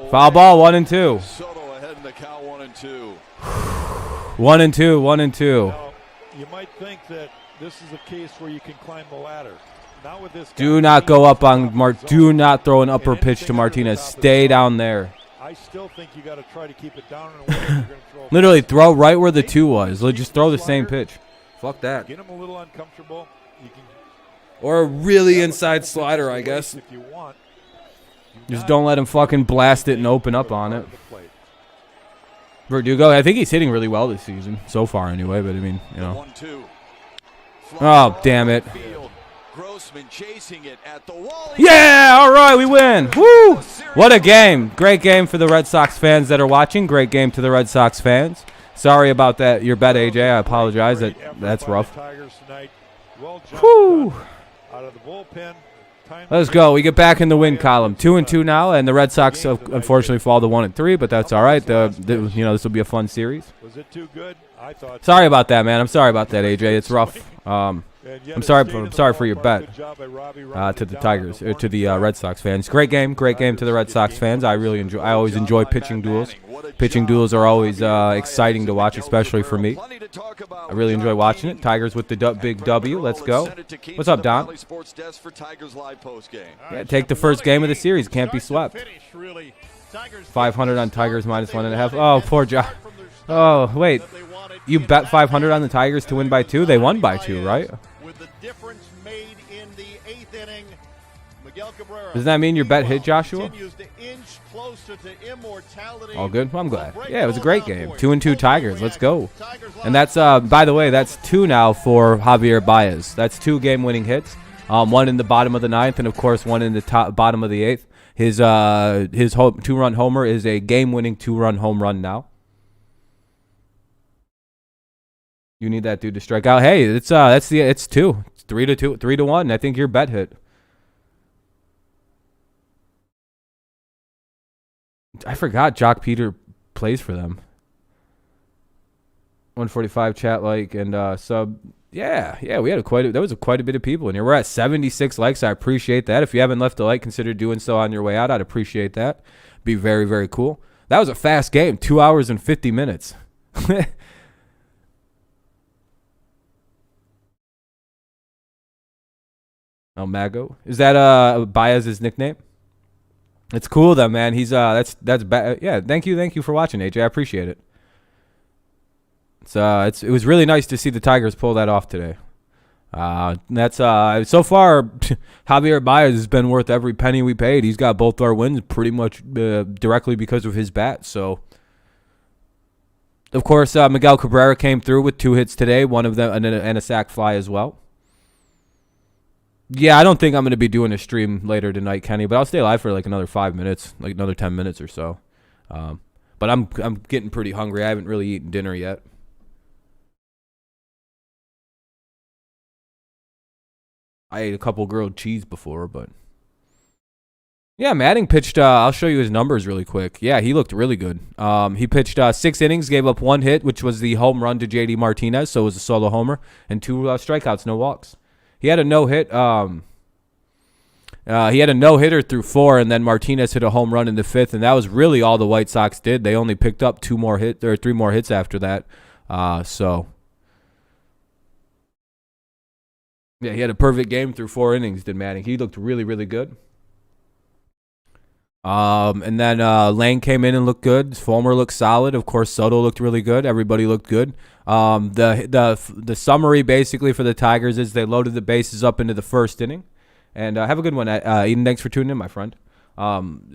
Foul ball, 1-2. Soto ahead in the count, 1-2. 1-2. Now, you might think that this is a case where you can climb the ladder. Not with this. Do not go up on Mart. Do not throw an upper pitch to Martinez. Stay down there. I still think you got to try to keep it down. In a way you're gonna throw literally throw right where the 2 was. Just throw the same pitch. Fuck that. Get him a little uncomfortable. You can. Or a really inside slider, I guess. If you want. Just don't let him fucking blast it and open up on it. Verdugo, I think he's hitting really well this season. So far, anyway. But, I mean, Oh, damn it. Yeah, all right, we win. Woo! What a game. Great game for the Red Sox fans that are watching. Great game to the Red Sox fans. Sorry about that. Your bet, AJ. I apologize. That's rough. Woo! Out of the bullpen. Let's go. We get back in the win column. 2-2 now, and the Red Sox unfortunately fall to 1-3, but that's all right. This will be a fun series. Was it too good? I thought. Sorry about that, man. I'm sorry about that, AJ. It's rough. I'm sorry for your bet to the Tigers, to the Red Sox fans. Great game to the Red Sox fans. I always enjoy pitching duels. Pitching duels are always exciting to watch, especially for me. I really enjoy watching it. Tigers with the big W. Let's go. What's up, Don? Yeah, take the first game of the series. Can't be swept. 500 on Tigers minus 1.5. Oh, poor Josh. Oh, wait. You bet 500 on the Tigers to win by 2? They won by 2, right? Does that mean your bet hit, Joshua? All good? Well, I'm glad. Yeah, it was a great game. 2-2 Tigers. Let's go. And that's, by the way, that's 2 now for Javier Baez. That's 2 game-winning hits. 1 in the bottom of the 9th, and, of course, 1 in the bottom of the 8th. His 2-run homer is a game-winning 2-run home run now. You need that dude to strike out. Hey, it's 2. It's 3-2, 3-1. I think your bet hit. I forgot Jock Peter plays for them. 145 chat like and sub. Yeah, we had there was quite a bit of people in here. We're at 76 likes. I appreciate that. If you haven't left a like, consider doing so on your way out. I'd appreciate that. Be very, very cool. That was a fast game, 2 hours and 50 minutes. El Mago. Is that Baez's nickname? It's cool though, man. He's that's yeah, thank you for watching, AJ. I appreciate it. It was really nice to see the Tigers pull that off today. That's so far Javier Baez has been worth every penny we paid. He's got both our wins pretty much directly because of his bat. So of course Miguel Cabrera came through with 2 hits today, one of them and a sac fly as well. Yeah, I don't think I'm going to be doing a stream later tonight, Kenny, but I'll stay live for like another 5 minutes, like another 10 minutes or so. But I'm getting pretty hungry. I haven't really eaten dinner yet. I ate a couple grilled cheese before, but yeah, Manning pitched. I'll show you his numbers really quick. Yeah, he looked really good. He pitched 6 innings, gave up 1 hit, which was the home run to J.D. Martinez, so it was a solo homer, and 2 strikeouts, no walks. He had a no-hit. He had a no-hitter through 4, and then Martinez hit a home run in the 5th, and that was really all the White Sox did. They only picked up 3 more hits after that. So yeah, he had a perfect game through 4 innings, did Manning. He looked really, really good. And then Lane came in and looked good. Fulmer looked solid. Of course, Soto looked really good. Everybody looked good. The summary basically for the Tigers is they loaded the bases up into the 1st inning. And have a good one, Eden. Thanks for tuning in, my friend.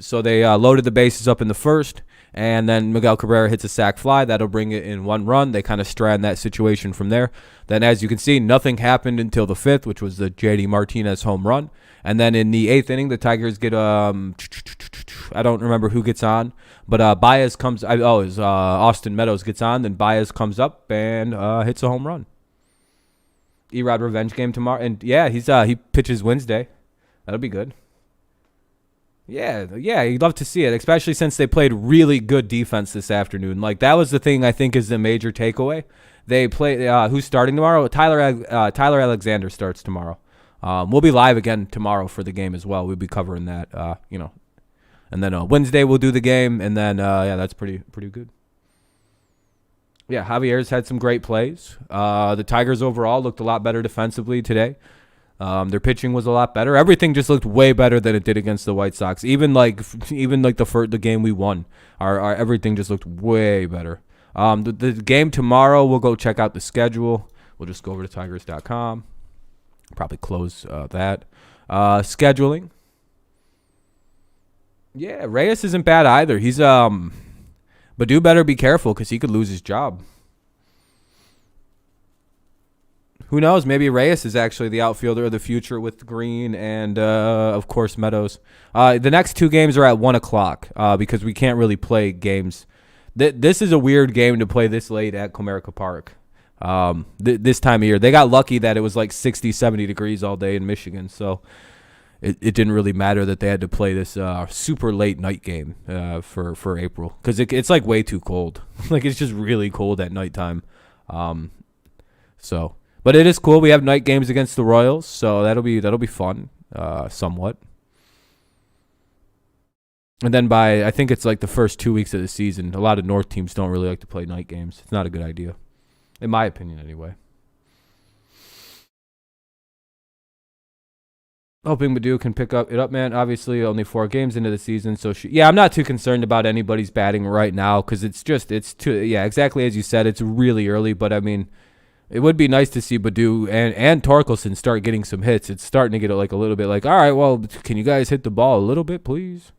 So they loaded the bases up in the 1st, and then Miguel Cabrera hits a sac fly. That'll bring it in 1 run. They kind of strand that situation from there. Then, as you can see, nothing happened until the 5th, which was the J.D. Martinez home run. And then in the 8th inning, the Tigers get I don't remember who gets on, but Báez comes. Austin Meadows gets on. Then Báez comes up and hits a home run. Erod revenge game tomorrow, and yeah, he pitches Wednesday. That'll be good. Yeah, you'd love to see it, especially since they played really good defense this afternoon. Like, that was the thing I think is the major takeaway. They play. Who's starting tomorrow? Tyler Alexander starts tomorrow. We'll be live again tomorrow for the game as well. We'll be covering that, and then Wednesday we'll do the game, and then that's pretty good. Yeah, Javier's had some great plays. The Tigers overall looked a lot better defensively today. Their pitching was a lot better. Everything just looked way better than it did against the White Sox. Even the game we won, our everything just looked way better. The game tomorrow, we'll go check out the schedule. We'll just go over to Tigers.com. Probably close that. Scheduling. Yeah, Reyes isn't bad either. He's but do better be careful because he could lose his job. Who knows? Maybe Reyes is actually the outfielder of the future with Green and, of course, Meadows. The next 2 games are at 1 o'clock because we can't really play games. This is a weird game to play this late at Comerica Park this time of year. They got lucky that it was like 60, 70 degrees all day in Michigan, so it didn't really matter that they had to play this super late night game for April because it's like way too cold. Like, it's just really cold at nighttime. But it is cool. We have night games against the Royals, so that'll be fun, somewhat. And then I think it's like the first 2 weeks of the season, a lot of North teams don't really like to play night games. It's not a good idea, in my opinion, anyway. Hoping Badu can pick it up, man. Obviously, only 4 games into the season, so I'm not too concerned about anybody's batting right now because it's exactly as you said. It's really early, but I mean, it would be nice to see Badu and Torkelson start getting some hits. It's starting to get like a little bit like, all right, well, can you guys hit the ball a little bit, please?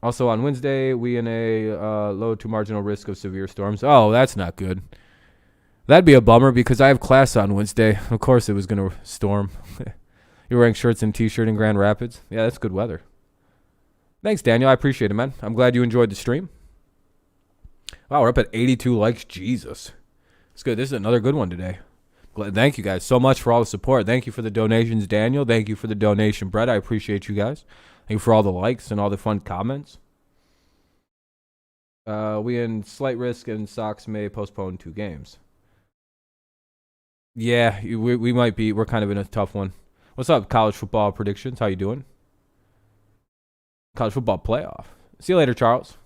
Also on Wednesday, we in a low to marginal risk of severe storms. Oh, that's not good. That'd be a bummer because I have class on Wednesday. Of course it was going to storm. You're wearing shirts and T-shirt in Grand Rapids? Yeah, that's good weather. Thanks, Daniel. I appreciate it, man. I'm glad you enjoyed the stream. Wow, we're up at 82 likes. Jesus. It's good. This is another good one today. Thank you guys so much for all the support. Thank you for the donations, Daniel. Thank you for the donation, Brett. I appreciate you guys. Thank you for all the likes and all the fun comments. We in slight risk and Sox may postpone 2 games. Yeah, we might be. We're kind of in a tough one. What's up, college football predictions? How you doing? College football playoff. See you later, Charles.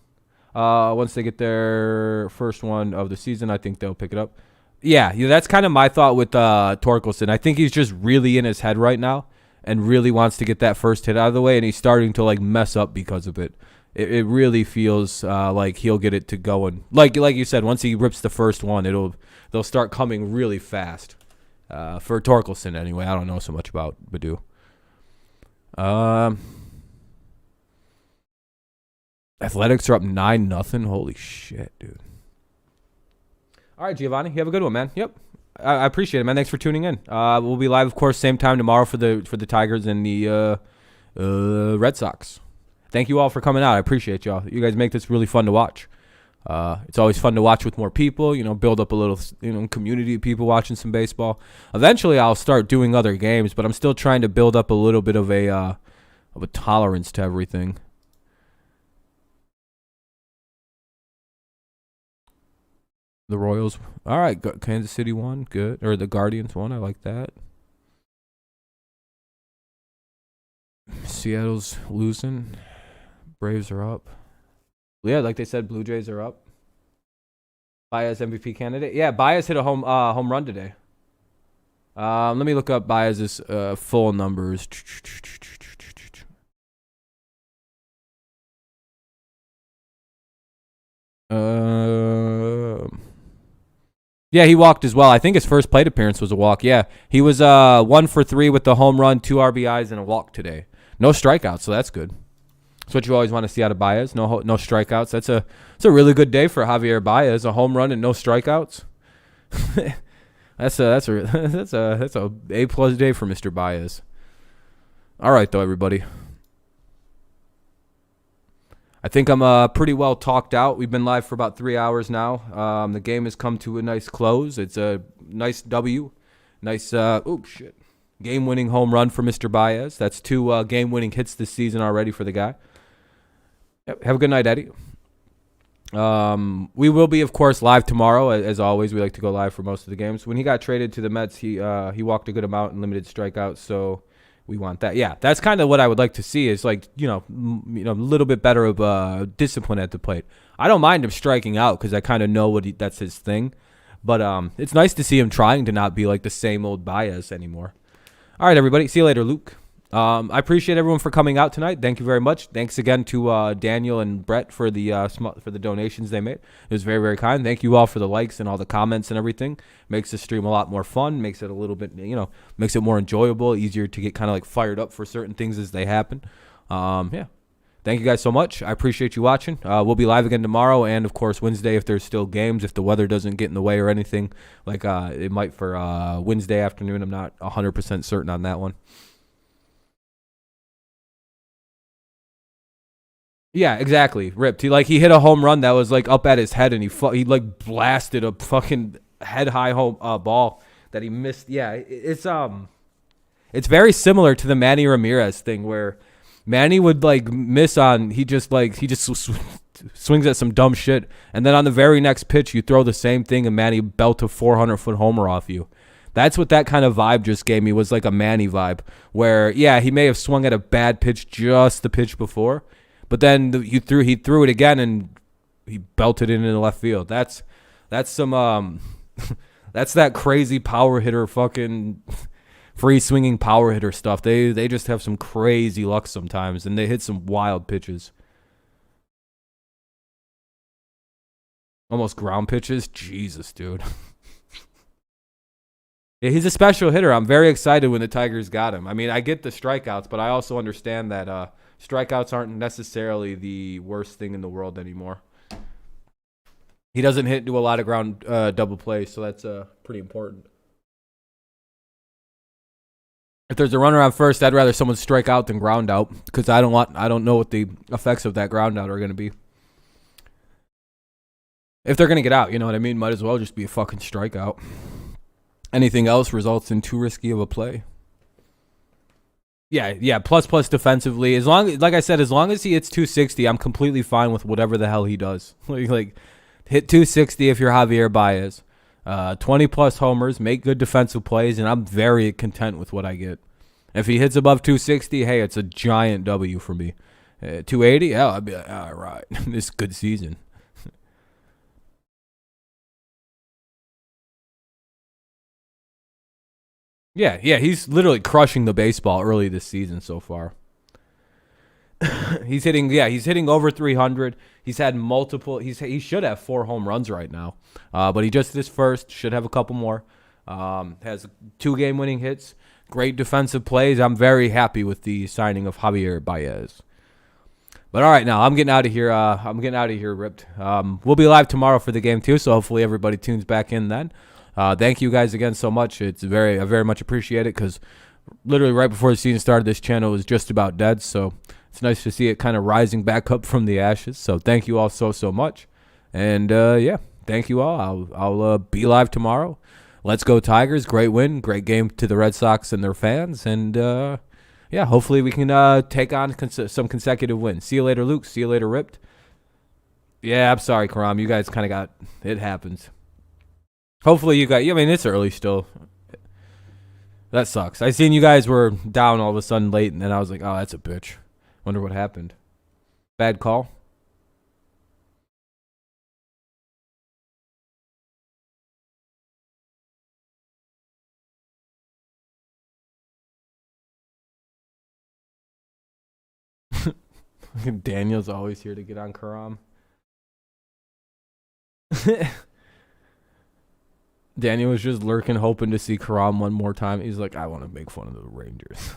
Once they get their first one of the season, I think they'll pick it up. Yeah, that's kind of my thought with Torkelson. I think he's just really in his head right now and really wants to get that first hit out of the way, and he's starting to like mess up because of it. It really feels like he'll get it to going. Like you said, once he rips the first one, they'll start coming really fast. For Torkelson, anyway. I don't know so much about Badu. Athletics are up 9-0. Holy shit, dude. All right, Giovanni, you have a good one, man. Yep, I appreciate it, man. Thanks for tuning in. We'll be live, of course, same time tomorrow for the Tigers and the Red Sox. Thank you all for coming out. I appreciate y'all. You guys make this really fun to watch. It's always fun to watch with more people. Build up a little community of people watching some baseball. Eventually, I'll start doing other games, but I'm still trying to build up a little bit of a tolerance to everything. The Royals. All right, Kansas City won. Good. Or the Guardians won. I like that. Seattle's losing. Braves are up. Yeah, like they said, Blue Jays are up. Baez MVP candidate. Yeah, Baez hit a home run today. Let me look up Baez's full numbers. Yeah, he walked as well. I think his first plate appearance was a walk. Yeah, he was 1 for 3 with the home run, 2 RBIs, and a walk today. No strikeouts, so that's good. That's what you always want to see out of Baez. No strikeouts. That's a really good day for Javier Baez. A home run and no strikeouts. that's a A+ day for Mr. Baez. All right, though, everybody. I think I'm pretty well talked out. We've been live for about 3 hours now. The game has come to a nice close. It's a nice W. Nice, game-winning home run for Mr. Baez. That's 2 game-winning hits this season already for the guy. Yep. Have a good night, Eddie. We will be, of course, live tomorrow. As always, we like to go live for most of the games. When he got traded to the Mets, he walked a good amount and limited strikeouts, so we want that. Yeah, that's kind of what I would like to see is, like, a little bit better of discipline at the plate. I don't mind him striking out because I kind of know that's his thing. But it's nice to see him trying to not be like the same old Baez anymore. All right, everybody. See you later, Luke. I appreciate everyone for coming out tonight. Thank you very much. Thanks again to Daniel and Brett for the donations they made. It was very, very kind. Thank you all for the likes and all the comments and everything. Makes the stream a lot more fun. Makes it a little bit, makes it more enjoyable, easier to get kind of like fired up for certain things as they happen. Yeah. Thank you guys so much. I appreciate you watching. We'll be live again tomorrow and, of course, Wednesday if there's still games, if the weather doesn't get in the way or anything like it might for Wednesday afternoon. I'm not 100% certain on that one. Yeah, exactly. Ripped. He hit a home run that was like up at his head, and he like blasted a fucking head high home ball that he missed. Yeah, it's very similar to the Manny Ramirez thing where Manny would like miss on he just swings at some dumb shit, and then on the very next pitch you throw the same thing and Manny belt a 400-foot homer off you. That's what that kind of vibe just gave me, was like a Manny vibe where yeah, he may have swung at a bad pitch just the pitch before. But then he threw it again and he belted it into left field. That's some that's that crazy power hitter fucking free swinging power hitter stuff. They just have some crazy luck sometimes and they hit some wild pitches. Almost ground pitches. Jesus, dude. Yeah, he's a special hitter. I'm very excited when the Tigers got him. I mean, I get the strikeouts, but I also understand that strikeouts aren't necessarily the worst thing in the world anymore. He doesn't hit into a lot of ground double plays, so that's pretty important. If there's a runner on first, I'd rather someone strike out than ground out because I don't know what the effects of that ground out are going to be. If they're going to get out, you know what I mean? Might as well just be a fucking strikeout. Anything else results in too risky of a play. Yeah, plus defensively. Like I said, as long as he hits 260, I'm completely fine with whatever the hell he does. Like hit 260 if you're Javier Baez. 20-plus homers, make good defensive plays, and I'm very content with what I get. If he hits above 260, hey, it's a giant W for me. 280, yeah, I'd be like, all right, this is a good season. Yeah, he's literally crushing the baseball early this season so far. He's hitting over 300. He's had multiple. He should have 4 home runs right now, but he just did his first. Should have a couple more. Has 2 game-winning hits. Great defensive plays. I'm very happy with the signing of Javier Baez. But all right, now I'm getting out of here. Ripped. We'll be live tomorrow for the game too, so hopefully everybody tunes back in then. Thank you guys again so much. I very much appreciate it because literally right before the season started, this channel was just about dead. So it's nice to see it kind of rising back up from the ashes. So thank you all so much. And thank you all. I'll be live tomorrow. Let's go Tigers. Great win. Great game to the Red Sox and their fans. And hopefully we can take on some consecutive wins. See you later, Luke. See you later, Ripped. Yeah, I'm sorry, Karam. You guys kind of got it happens. Hopefully you got. I mean, it's early still. That sucks. I seen you guys were down all of a sudden late, and then I was like, oh, that's a bitch. Wonder what happened. Bad call. Daniel's always here to get on Karam. Daniel was just lurking, hoping to see Karam one more time. He's like, I want to make fun of the Rangers.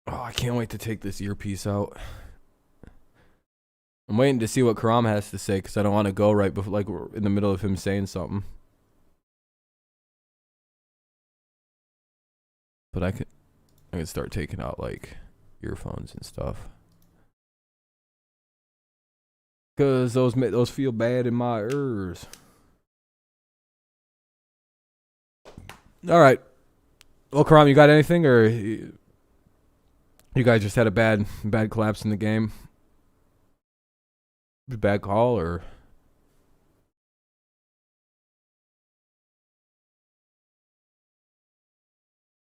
Oh, I can't wait to take this earpiece out. I'm waiting to see what Karam has to say because I don't want to go right before, like, we're in the middle of him saying something. But I could start taking out like earphones and stuff. Cause those feel bad in my ears. All right. Well, Karam, you got anything, or you guys just had a bad collapse in the game? Bad call, or?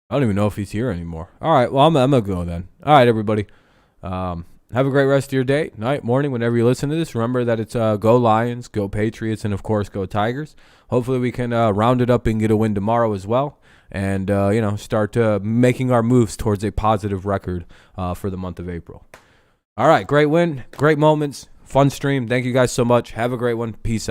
I don't even know if he's here anymore. All right, well, I'm going to go then. All right, everybody. Have a great rest of your day, night, morning, whenever you listen to this. Remember that it's go Lions, go Patriots, and, of course, go Tigers. Hopefully we can round it up and get a win tomorrow as well and, start making our moves towards a positive record for the month of April. All right, great win, great moments, fun stream. Thank you guys so much. Have a great one. Peace out.